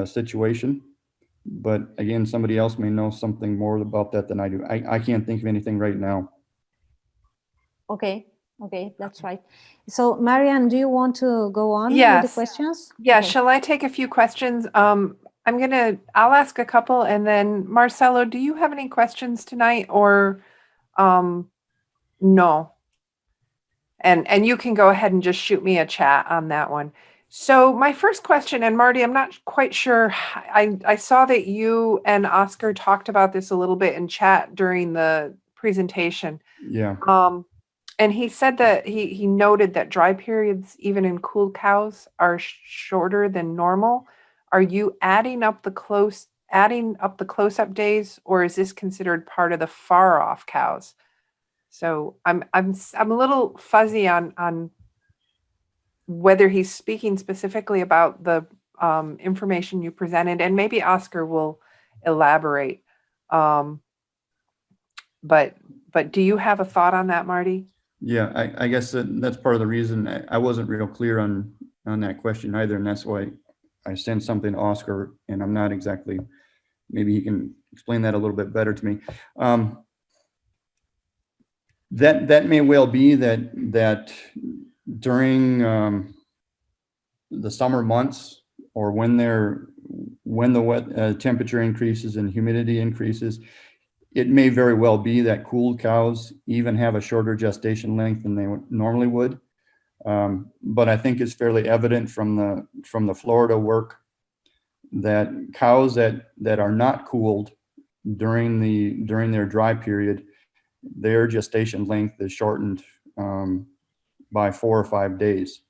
situation. But again, somebody else may know something more about that than I do. I can't think of anything right now. Okay, that's right. So Marianne, do you want to go on with the questions? Yeah, okay. Shall I take a few questions? I'll ask a couple, and then Marcelo, do you have any questions tonight, or no? And you can go ahead and just shoot me a chat on that one. So my first question, and Marty, I'm not quite sure, I saw that you and Oscar talked about this a little bit in chat during the presentation. Yeah. And he said that he noted that dry periods, even in cool cows, are shorter than normal. Are you adding up the close-up days, or is this considered part of the far off cows? So I'm a little fuzzy on whether he's speaking specifically about the information you presented, and maybe Oscar will elaborate. But do you have a thought on that, Marty? Yeah, I guess that's part of the reason I wasn't real clear on that question either, and that's why I sent something to Oscar, and I'm not exactly, maybe he can explain that a little bit better to me. That may well be that during the summer months, or when the wet temperature increases and humidity increases, it may very well be that cooled cows even have a shorter gestation length than they normally would. But I think it's fairly evident from the Florida work that cows that are not cooled during their dry period, their gestation length is shortened by 4 or 5 days.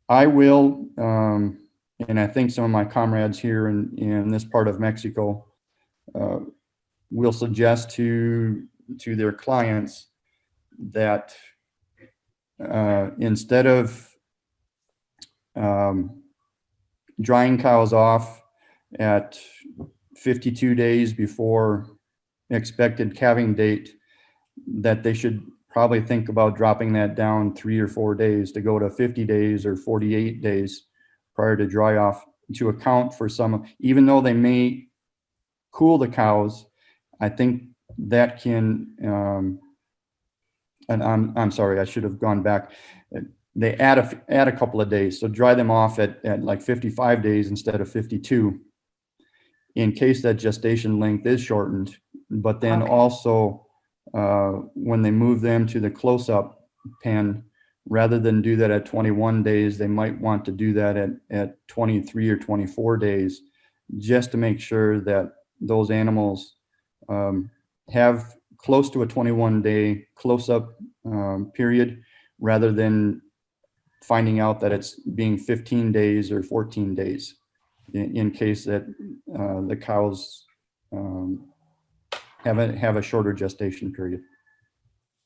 I will, and I think some of my comrades here in this part of Mexico will suggest to their clients that instead of drying cows off at 52 days before expected calving date, that they should probably think about dropping that down 3 or 4 days to go to 50 days or 48 days prior to dry off, to account for some, even though they may cool the cows, I think that can, and I'm sorry, I should have gone back. They add a couple of days, so dry them off at like 55 days instead of 52, in case that gestation length is shortened. But then also, when they move them to the close-up pen, rather than do that at 21 days, they might want to do that at 23 or 24 days, just to make sure that those animals have close to a 21-day close-up period, rather than finding out that it's being 15 days or 14 days, in case that the cows have a shorter gestation period.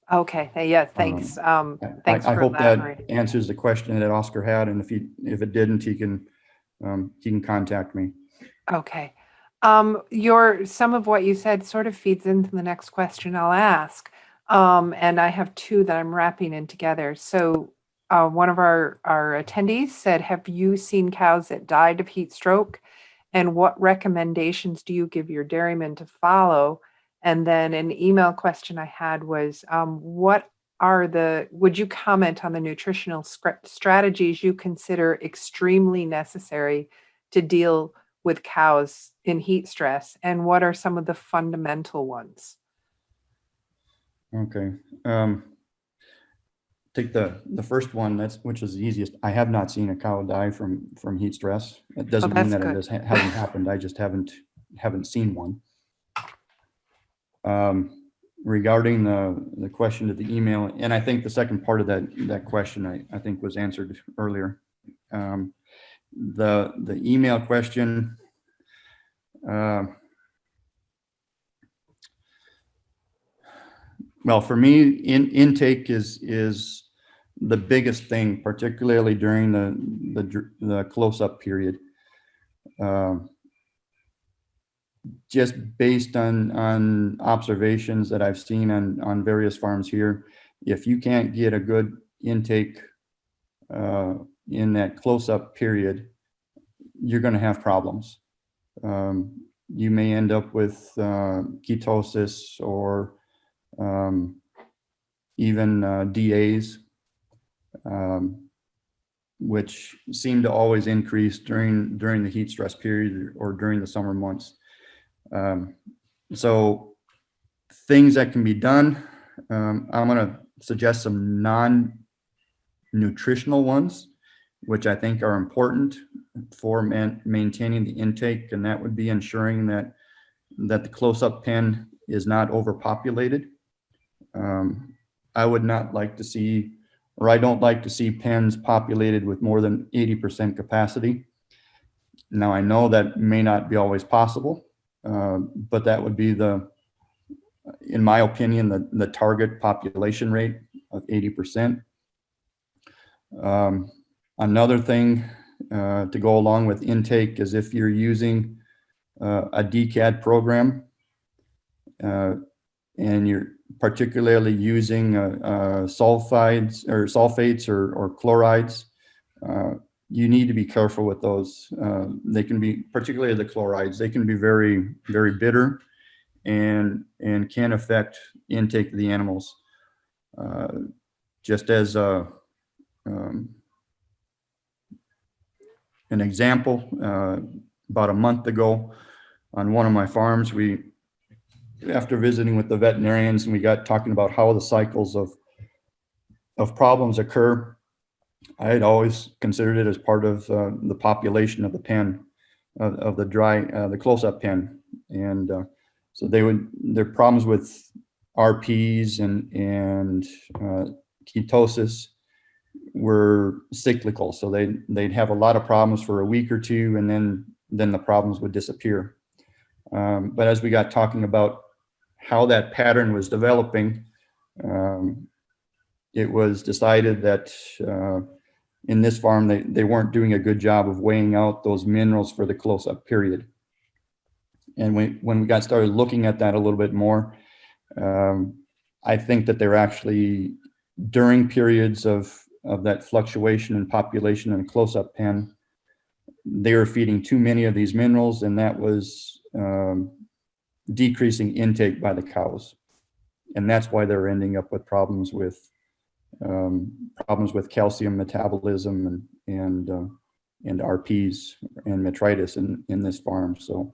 Okay. Yeah. Thanks. Thanks I for hope elaborating. that answers the question that Oscar had, and if it didn't, he can contact me. Okay. Some of what you said sort of feeds into the next question I'll ask. And I have two that I'm wrapping in together. So one of our attendees said, have you seen cows that died of heat stroke? And what recommendations do you give your dairymen to follow? And then an email question I had was, would you comment on the nutritional strategies you consider extremely necessary to deal with cows in heat stress, and what are some of the fundamental ones? Okay. Take the first one, which is the easiest. I have not seen a cow die from heat stress. It doesn't mean that it hasn't happened. I just haven't seen one. Regarding the question to the email, and I think the second part of that question I think was answered earlier. The email question. Well, for me, intake is the biggest thing, particularly during the close-up period. Just based on observations that I've seen on various farms here, if you can't get a good intake in that close-up period, you're going to have problems. You may end up with ketosis or even DAs, which seem to always increase during the heat stress period or during the summer months. So things that can be done, I'm going to suggest some non-nutritional ones, which I think are important for maintaining the intake, and that would be ensuring that the close-up pen is not overpopulated. I would not like to see, or I don't like to see pens populated with more than 80% capacity. Now, I know that may not be always possible, but that would be in my opinion, the target population rate of 80%. Another thing to go along with intake is if you're using a DCAD program and you're particularly using sulfates or chlorides, you need to be careful with those. They can be, particularly the chlorides, they can be very, very bitter and can affect intake of the animals. Just as an example, about a month ago on one of my farms, after visiting with the veterinarians, and we got talking about how the cycles of problems occur. I had always considered it as part of the population of the pen, of the close-up pen, and so their problems with RPs and ketosis were cyclical. So they'd have a lot of problems for a week or two, and then the problems would disappear. But as we got talking about how that pattern was developing, it was decided that in this farm, they weren't doing a good job of weighing out those minerals for the close-up period. And when we got started looking at that a little bit more, I think that they're actually, during periods of that fluctuation in population in a close-up pen, they were feeding too many of these minerals, and that was decreasing intake by the cows. And that's why they're ending up with problems with calcium metabolism and RPs and metritis in this farm. So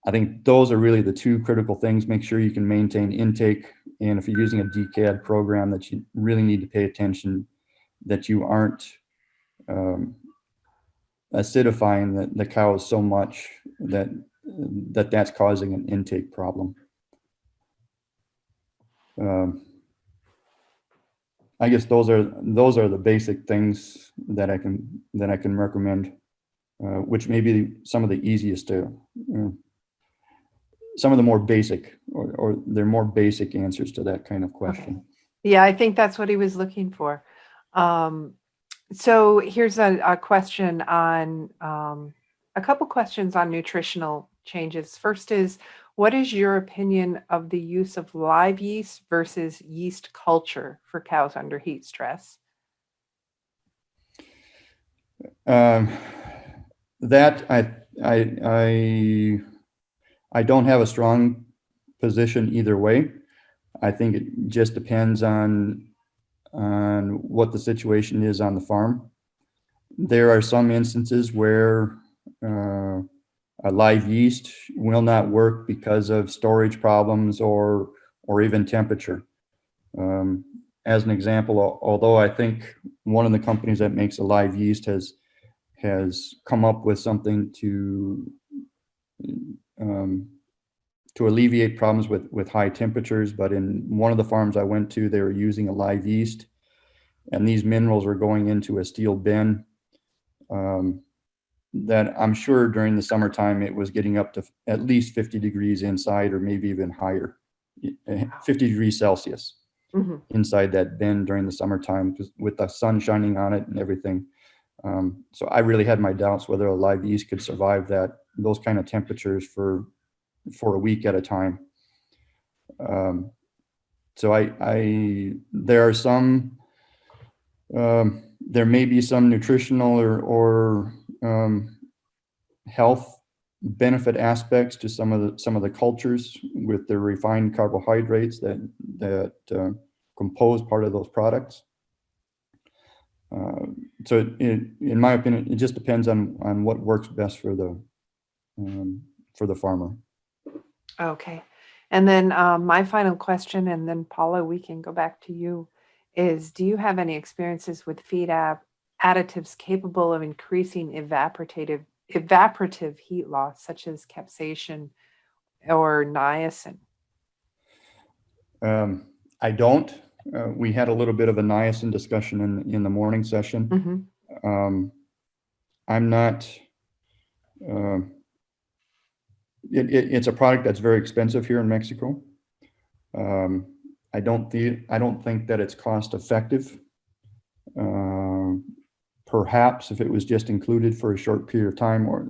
I think those are really the two critical things. Make sure you can maintain intake, and if you're using a DCAD program, that you really need to pay attention that you aren't acidifying the cows so much that's causing an intake problem. I guess those are the basic things that I can recommend, which may be some of the easiest to, some of the more basic, or they're more basic answers to that kind of question. Okay. Yeah, I think that's what he was looking for. So here's a question on a couple questions on nutritional changes. First is, what is your opinion of the use of live yeast versus yeast culture for cows under heat stress? That I don't have a strong position either way. I think it just depends on what the situation is on the farm. There are some instances where a live yeast will not work because of storage problems or even temperature. As an example, although I think one of the companies that makes a live yeast has come up with something to alleviate problems with high temperatures, but in one of the farms I went to, they were using a live yeast, and these minerals were going into a steel bin that I'm sure during the summertime it was getting up to at least 50 degrees inside, or maybe even higher, 50 degrees Celsius inside that bin during the summertime, with the sun shining on it and everything. So I really had my doubts whether a live yeast could survive those kind of temperatures for a week at a time. So there are some, there may be some nutritional or health benefit aspects to some of the cultures with the refined carbohydrates that compose part of those products. So in my opinion, it just depends on what works best for the farmer. Okay. And then my final question, and then Paula, we can go back to you, is do you have any experiences with feed additives capable of increasing evaporative heat loss, such as capsaicin or niacin? I don't. we had a little bit of a niacin discussion in the morning session. I'm not, it's a product that's very expensive here in Mexico. I don't think that it's cost effective. Perhaps if it was just included for a short period of time, or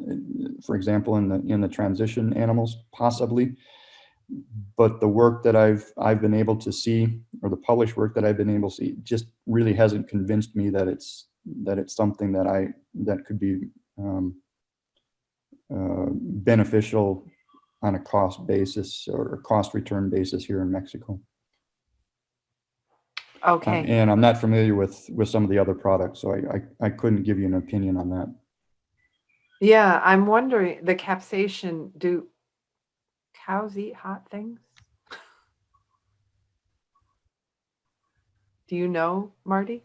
for example, in the transition animals, possibly. But the work that I've been able to see, or the published work that I've been able to see, just really hasn't convinced me that it's something that could be beneficial on a cost basis or a cost return basis here in Mexico. Okay. And I'm not familiar with some of the other products, so I couldn't give you an opinion on that. Yeah, I'm wondering, the capsaicin, do cows eat hot things? Do you know, Marty?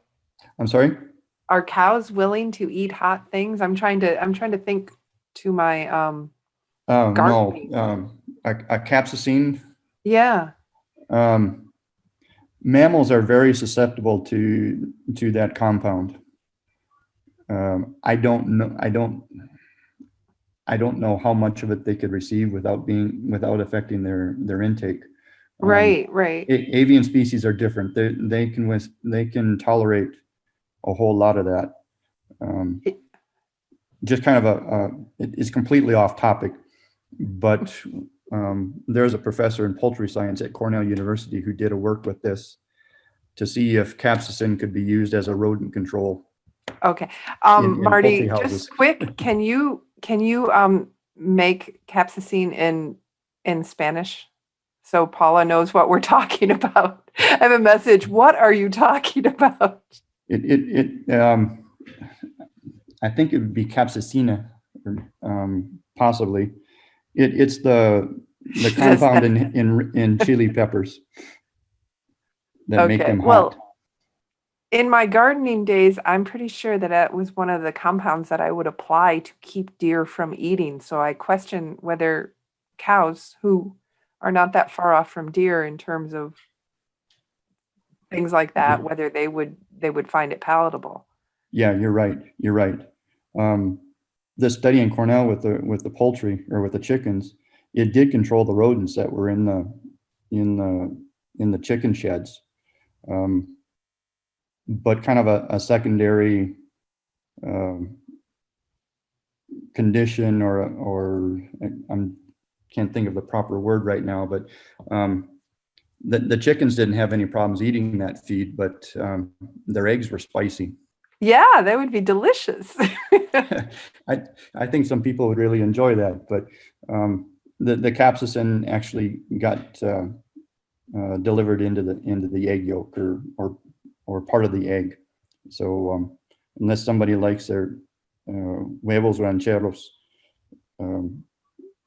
I'm sorry? Are cows willing to eat hot things? I'm trying to think to my gardening. No, a capsaicin. Yeah. Mammals are very susceptible to that compound. I don't know how much of it they could receive without affecting their intake. Right. Avian species are different. They can tolerate a whole lot of that. Just kind of it's completely off topic, but there's a professor in poultry science at Cornell University who did a work with this to see if capsaicin could be used as a rodent control. Okay. in Marty, poultry houses. just quick, can you make capsaicin in Spanish so Paula knows what we're talking about? I have a message. What are you talking about? I think it would be capsaicina, possibly. It's the compound in chili peppers that make them hot. Well, in my gardening days, I'm pretty sure that it was one of the compounds that I would apply to keep deer from eating. So I question whether cows, who are not that far off from deer in terms of things like that, whether they would find it palatable. Yeah, you're right. The study in Cornell with the poultry, or with the chickens, it did control the rodents that were in the chicken sheds. But kind of a secondary condition, or I can't think of the proper word right now, but the chickens didn't have any problems eating that feed, but their eggs were spicy. Yeah, that would be delicious. I think some people would really enjoy that, but the capsaicin actually got delivered into the egg yolk, or part of the egg. So unless somebody likes their huevos rancheros,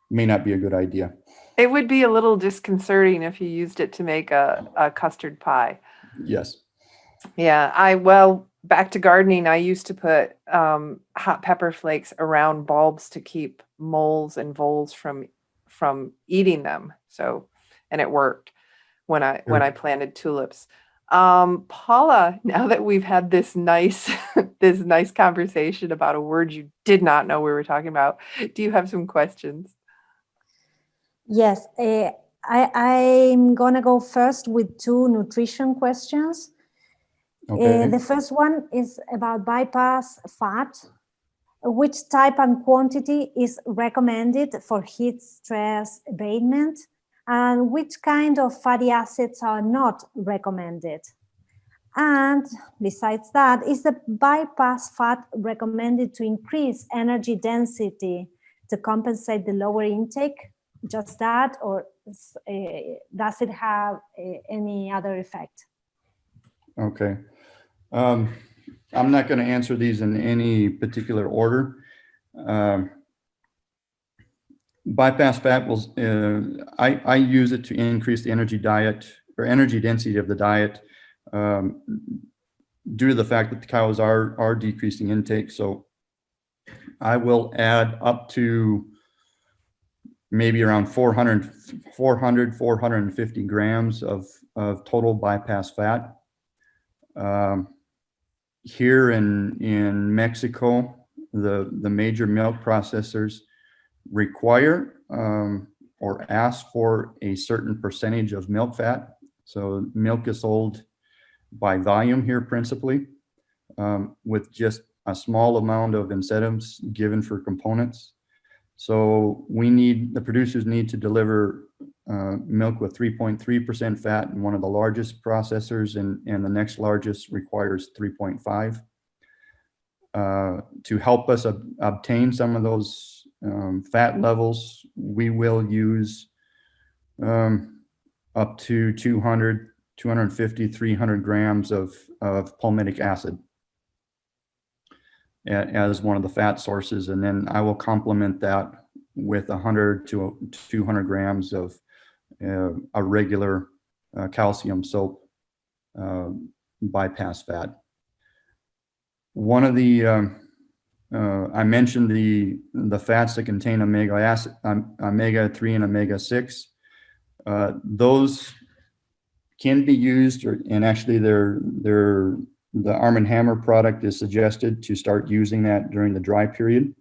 may not be a good idea. It would be a little disconcerting if you used it to make a custard pie. Yes. Yeah, back to gardening, I used to put hot pepper flakes around bulbs to keep moles and voles from eating them. So, and it worked when I planted tulips. Paula, now that we've had this nice conversation about a word you did not know we were talking about, do you have some questions? Yes, I'm gonna go first with two nutrition questions. Okay. The first one is about bypass fat. Which type and quantity is recommended for heat stress abatement, and which kind of fatty acids are not recommended? And besides that, is the bypass fat recommended to increase energy density to compensate the lower intake? Just that, or does it have any other effect? Okay. I'm not going to answer these in any particular order. Bypass fat will, I use it to increase the energy density of the diet, due to the fact that the cows are decreasing intake. So I will add up to maybe around 450 grams of of total bypass fat. Here in Mexico, the major milk processors require or ask for a certain percentage of milk fat. So milk is sold by volume here principally, with just a small amount of incentives given for components. So the producers need to deliver milk with 3.3% fat, and one of the largest processors and the next largest requires 3.5. To help us obtain some of those fat levels, we will use up to 200, 250, 300 grams of palmitic acid as one of the fat sources. And then I will complement that with 100 to 200 grams of a regular calcium soap bypass fat. One of the, I mentioned the fats that contain omega-3 and omega-6. Those can be used, and actually the Arm & Hammer product is suggested to start using that during the dry period.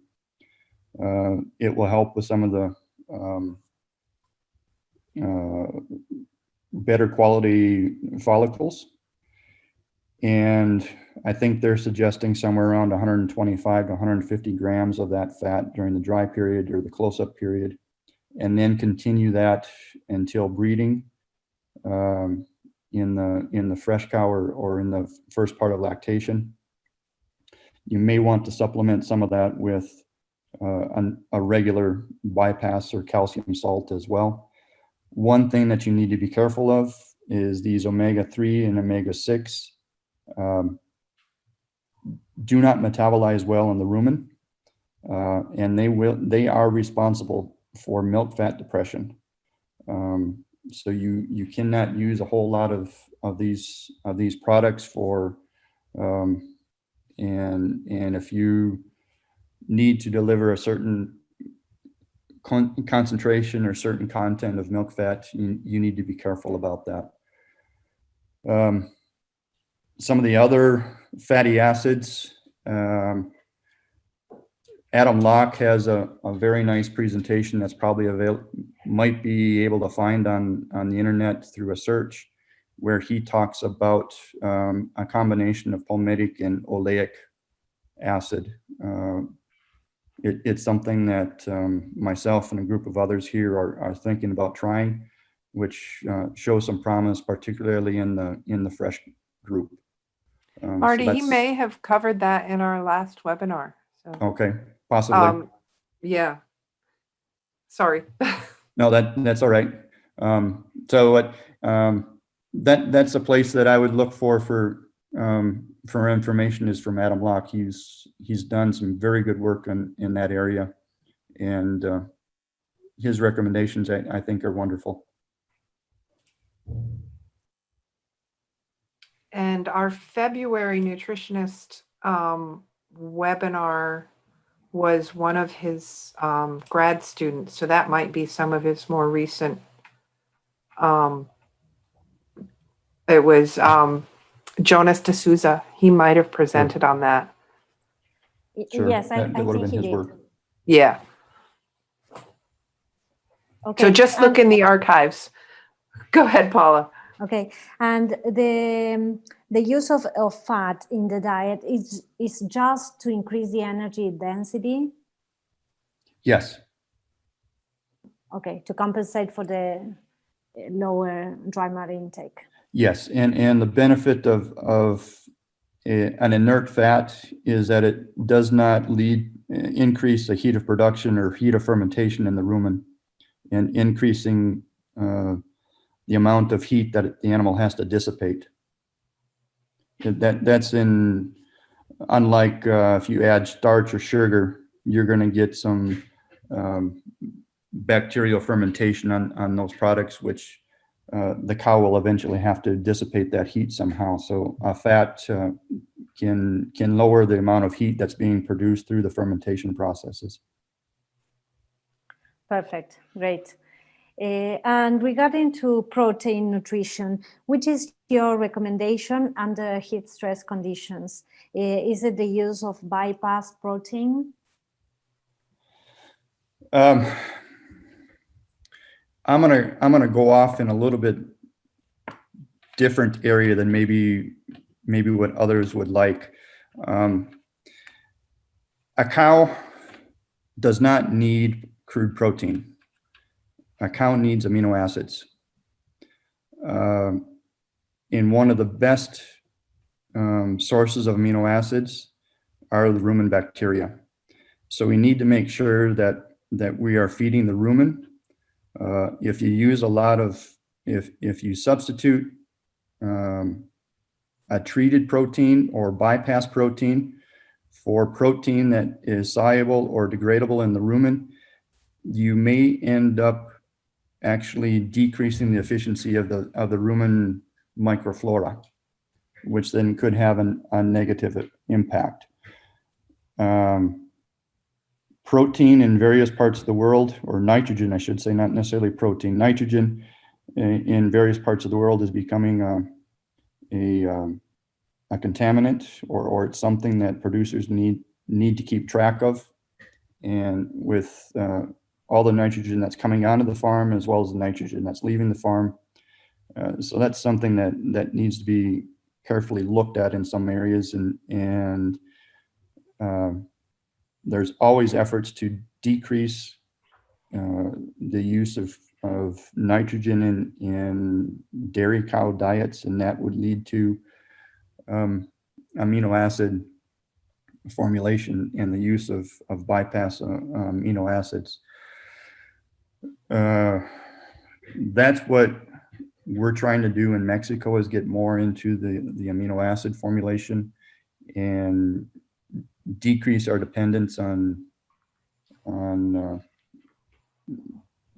It will help with some of the better quality follicles. And I think they're suggesting somewhere around 125 to 150 grams of that fat during the dry period or the close-up period, and then continue that until breeding in the fresh cow or in the first part of lactation. You may want to supplement some of that with a regular bypass or calcium salt as well. One thing that you need to be careful of is these omega-3 and omega-6 do not metabolize well in the rumen, and they are responsible for milk fat depression. So you cannot use a whole lot of these products for, and if you need to deliver a certain concentration or certain content of milk fat, you need to be careful about that. Some of the other fatty acids, Adam Locke has a very nice presentation that's probably might be able to find on the internet through a search, where he talks about a combination of palmitic and oleic acid. It's something that myself and a group of others here are thinking about trying, which shows some promise, particularly in the fresh group. Marty, he may have covered that in our last webinar. So. Okay, possibly. Yeah. Sorry. No, that's all right. That's a place that I would look for information is from Adam Locke. He's done some very good work in that area, and his recommendations I think are wonderful. And our February nutritionist webinar was one of his grad students, so that might be some of his more recent. It was Jonas D'Souza. He might have presented on that. Sure. Yes, I think he did. Work. Yeah. Okay. So just look in the archives. Go ahead, Paula. Okay, and the use of fat in the diet is just to increase the energy density? Yes. Okay, to compensate for the lower dry matter intake. Yes, and the benefit of an inert fat is that it does not increase the heat of production or heat of fermentation in the rumen, and increasing the amount of heat that the animal has to dissipate. That's unlike if you add starch or sugar, you're going to get some bacterial fermentation on those products, which the cow will eventually have to dissipate that heat somehow. So a fat can lower the amount of heat that's being produced through the fermentation processes. Perfect, great. And regarding to protein nutrition, which is your recommendation under heat stress conditions? Is it the use of bypass protein? I'm gonna go off in a little bit different area than maybe what others would like. A cow does not need crude protein. A cow needs amino acids. And one of the best sources of amino acids are the rumen bacteria. So we need to make sure that we are feeding the rumen. If you use a lot of, if you substitute a treated protein or bypass protein for protein that is soluble or degradable in the rumen, you may end up actually decreasing the efficiency of the rumen microflora, which then could have a negative impact. Protein in various parts of the world, or nitrogen, I should say, not necessarily protein, nitrogen in various parts of the world is becoming a contaminant, or it's something that producers need to keep track of. And with all the nitrogen that's coming onto the farm, as well as the nitrogen that's leaving the farm. So that's something that needs to be carefully looked at in some areas. And there's always efforts to decrease the use of nitrogen in dairy cow diets, and that would lead to amino acid formulation and the use of bypass amino acids. That's what we're trying to do in Mexico, is get more into the amino acid formulation and decrease our dependence on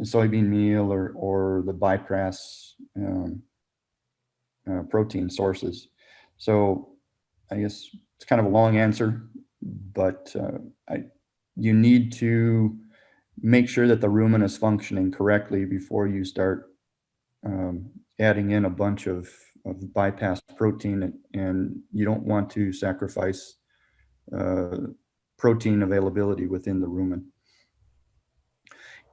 soybean meal or the bypass protein sources. So I guess it's kind of a long answer, but you need to make sure that the rumen is functioning correctly before you start adding in a bunch of bypass protein, and you don't want to sacrifice protein availability within the rumen.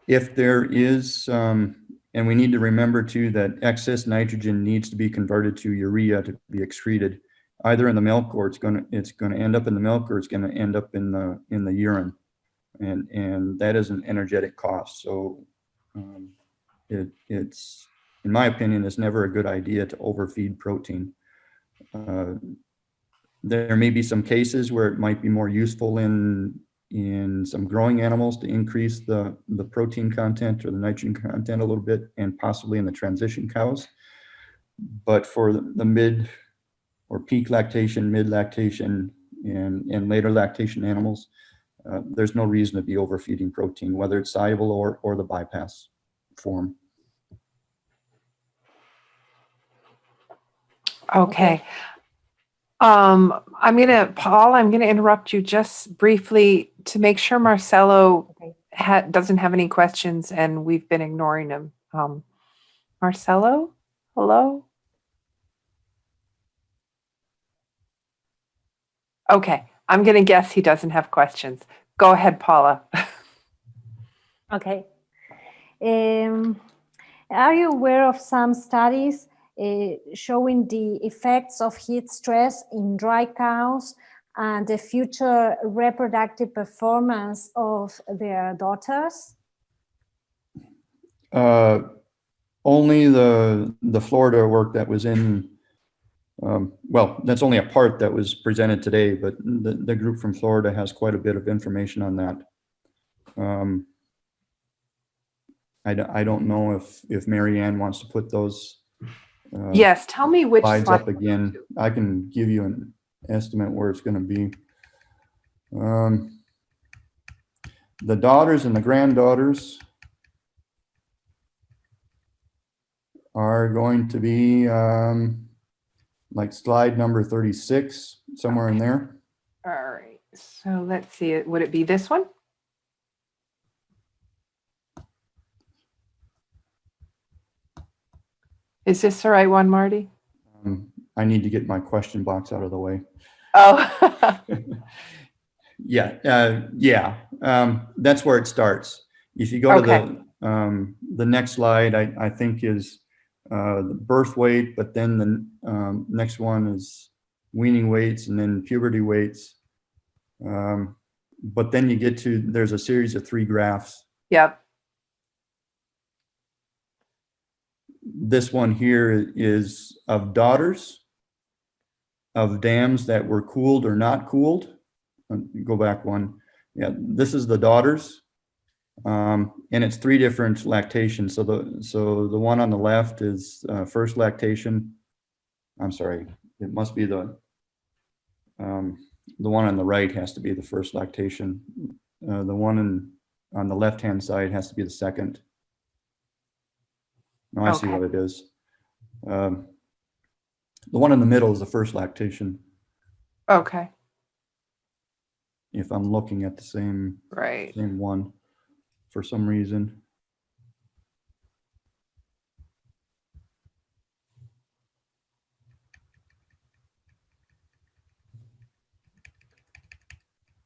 If there is, and we need to remember too that excess nitrogen needs to be converted to urea to be excreted, either in the milk, or it's going to end up in the milk, or it's going to end up in the urine, and that is an energetic cost. So it's, in my opinion, it's never a good idea to overfeed protein. There may be some cases where it might be more useful in some growing animals to increase the protein content or the nitrogen content a little bit, and possibly in the transition cows. But for the mid or peak lactation, mid lactation, and later lactation animals, there's no reason to be overfeeding protein, whether it's soluble or the bypass form. Okay. Paul, I'm going to interrupt you just briefly to make sure Marcelo doesn't have any questions, and we've been ignoring him. Marcelo, hello? Okay, I'm going to guess he doesn't have questions. Go ahead, Paula. Okay. Are you aware of some studies showing the effects of heat stress in dry cows and the future reproductive performance of their daughters? Only the Florida work that was in, well, that's only a part that was presented today, but the group from Florida has quite a bit of information on that. I don't know if Mary Ann wants to put those yes, tell me which slides slide. up again. I can give you an estimate where it's going to be. The daughters and the granddaughters are going to be like slide number 36, somewhere in there. All right, so let's see. Would it be this one? Is this the right one, Marty? I need to get my question box out of the way. Oh, Yeah, that's where it starts. If you go Okay. to the next slide, I think is the birth weight, but then the next one is weaning weights and then puberty weights. But then you get to, there's a series of 3 graphs. yep. This one here is of daughters, of dams that were cooled or not cooled. Go back one. Yeah, this is the daughters. And it's 3 different lactations. So the one on the left is first lactation. I'm sorry, it must be the one on the right has to be the first lactation. The one on the left-hand side has to be the second. No, I see Okay. what it is. The one in the middle is the first lactation, Okay. if I'm looking at the same Right. one for some reason.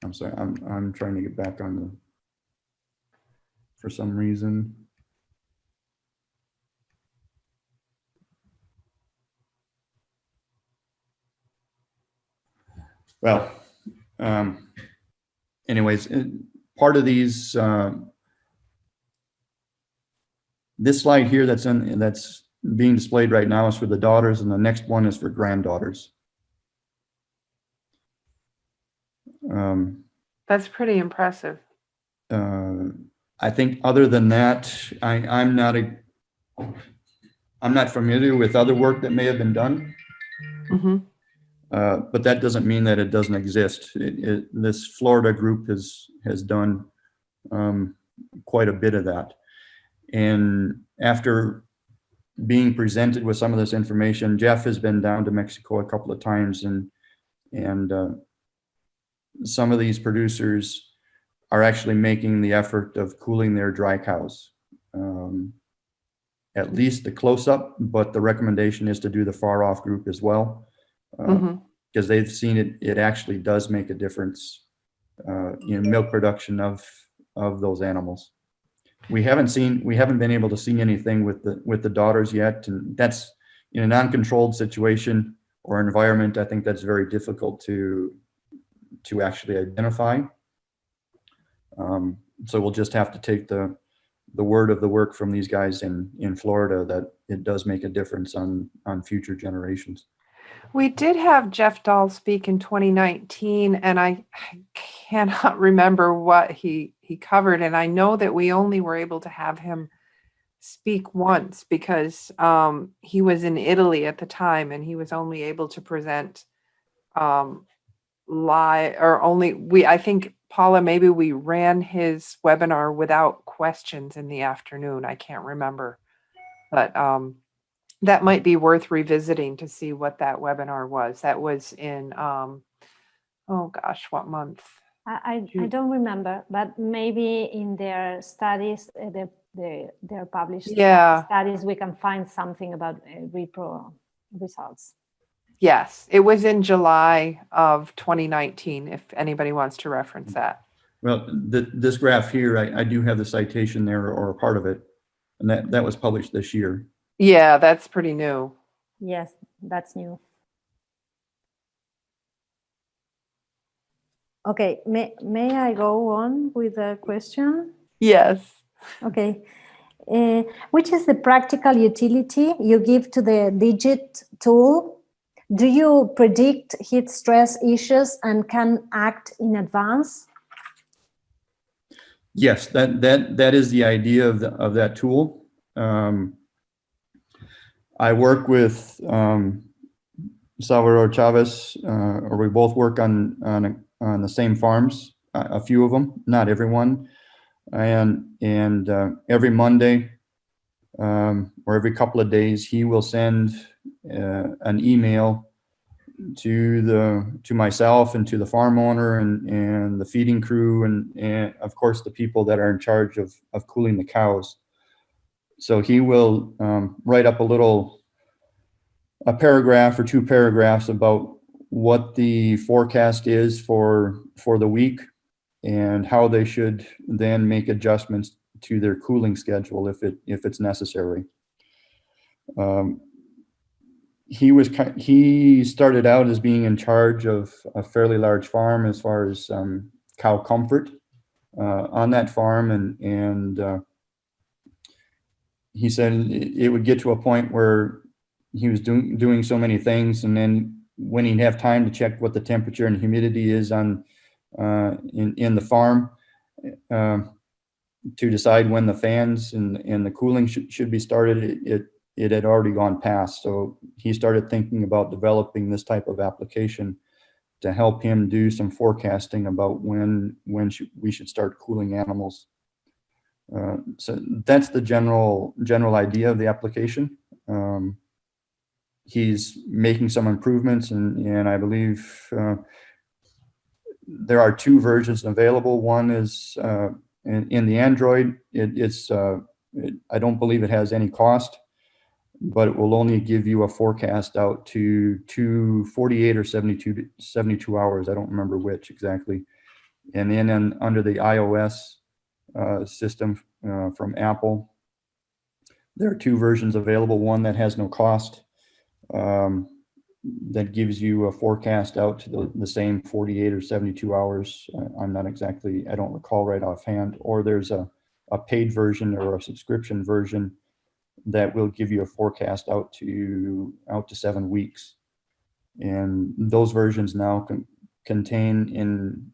I'm sorry, I'm trying to get back on the, for some reason. Well, anyways, part of these, this slide here that's being displayed right now is for the daughters, and the next one is for granddaughters. That's pretty impressive. I think other than that, I'm not familiar with other work that may have been done. Hmm. But that doesn't mean that it doesn't exist. This Florida group has done quite a bit of that. And after being presented with some of this information, Jeff has been down to Mexico a couple of times, and some of these producers are actually making the effort of cooling their dry cows. At least the close-up, but the recommendation is to do the far-off group as well. Because they've seen it actually does make a difference in milk production of those animals. We haven't been able to see anything with the daughters yet, and that's in a non-controlled situation or environment. I think that's very difficult to actually identify. So we'll just have to take the word of the work from these guys in Florida that it does make a difference on future generations. We did have Jeff Dahl speak in 2019, and I cannot remember what he covered. And I know that we only were able to have him speak once because he was in Italy at the time, and he was only able to present live, or only I think, Paula, maybe we ran his webinar without questions in the afternoon. I can't remember, but that might be worth revisiting to see what that webinar was. That was in, oh gosh, what month? I don't remember, but maybe in their studies, their published studies, we can find something about repro results. Yes, it was in July of 2019, if anybody wants to reference that. Well, this graph here, I do have the citation there, or a part of it, and that was published this year. Yeah, that's pretty new. Yes, that's new. Okay, may I go on with the question? Yes. Okay. Which is the practical utility you give to the DIGIT tool? Do you predict heat stress issues and can act in advance? Yes, that is the idea of that tool. I work with Salvador Chavez, or we both work on the same farms, a few of them, not everyone, and every Monday or every couple of days, he will send an email to myself and to the farm owner and the feeding crew and of course the people that are in charge of cooling the cows. So he will write up a little a paragraph or 2 paragraphs about what the forecast is for the week and how they should then make adjustments to their cooling schedule if it's necessary. He started out as being in charge of a fairly large farm as far as cow comfort on that farm, and he said it would get to a point where he was doing so many things, and then when he'd have time to check what the temperature and humidity is on in the farm to decide when the fans and the cooling should be started, it had already gone past. So he started thinking about developing this type of application to help him do some forecasting about when we should start cooling animals. So that's the general idea of the application. He's making some improvements, and I believe there are 2 versions available. One is in the Android. I don't believe it has any cost, but it will only give you a forecast out to 48 or 72 hours. I don't remember which exactly. And then under the iOS system from Apple, there are 2 versions available. One that has no cost, that gives you a forecast out to the same 48 or 72 hours. I don't recall right offhand. Or there's a paid version or a subscription version that will give you a forecast out to 7 weeks. And those versions now contain,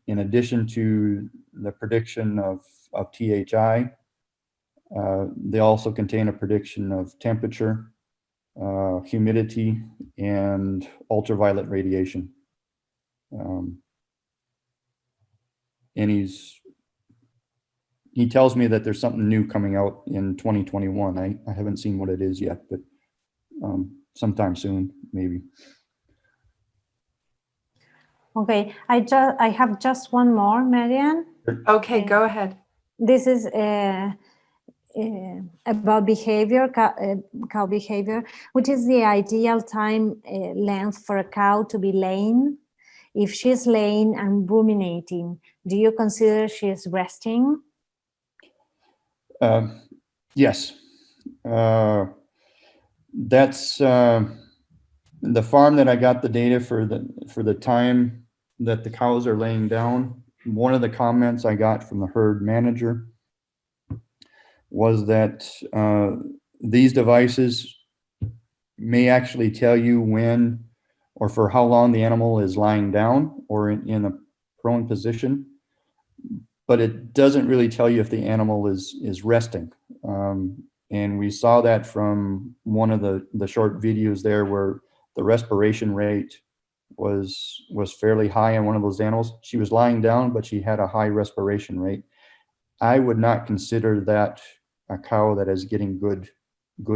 in addition to the prediction of THI, they also contain a prediction of temperature, humidity, and ultraviolet radiation. And he tells me that there's something new coming out in 2021. I haven't seen what it is yet, but sometime soon, maybe. Okay, I have just one more, Marianne. Okay, go ahead. This is about behavior, cow behavior. Which is the ideal time length for a cow to be laying? If she's laying and ruminating, do you consider she's resting? Yes. That's the farm that I got the data for the time that the cows are laying down. One of the comments I got from the herd manager was that these devices may actually tell you when or for how long the animal is lying down or in a prone position, but it doesn't really tell you if the animal is resting. And we saw that from one of the short videos there where the respiration rate was fairly high on one of those animals. She was lying down, but she had a high respiration rate. I would not consider that a cow that is getting good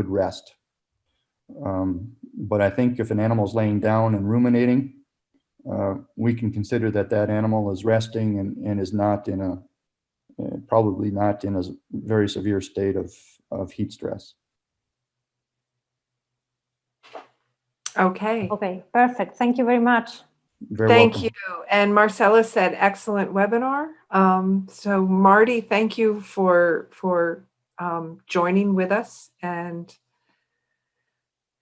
rest. But I think if an animal is laying down and ruminating, we can consider that animal is resting and is not probably not in a very severe state of heat stress. Okay. Okay, perfect. Thank you very much. Thank Welcome. you. And Marcella said, excellent webinar. So Marty, thank you for joining with us, and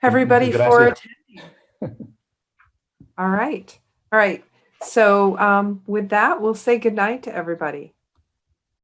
everybody for attending. All right. So with that, we'll say goodnight to everybody.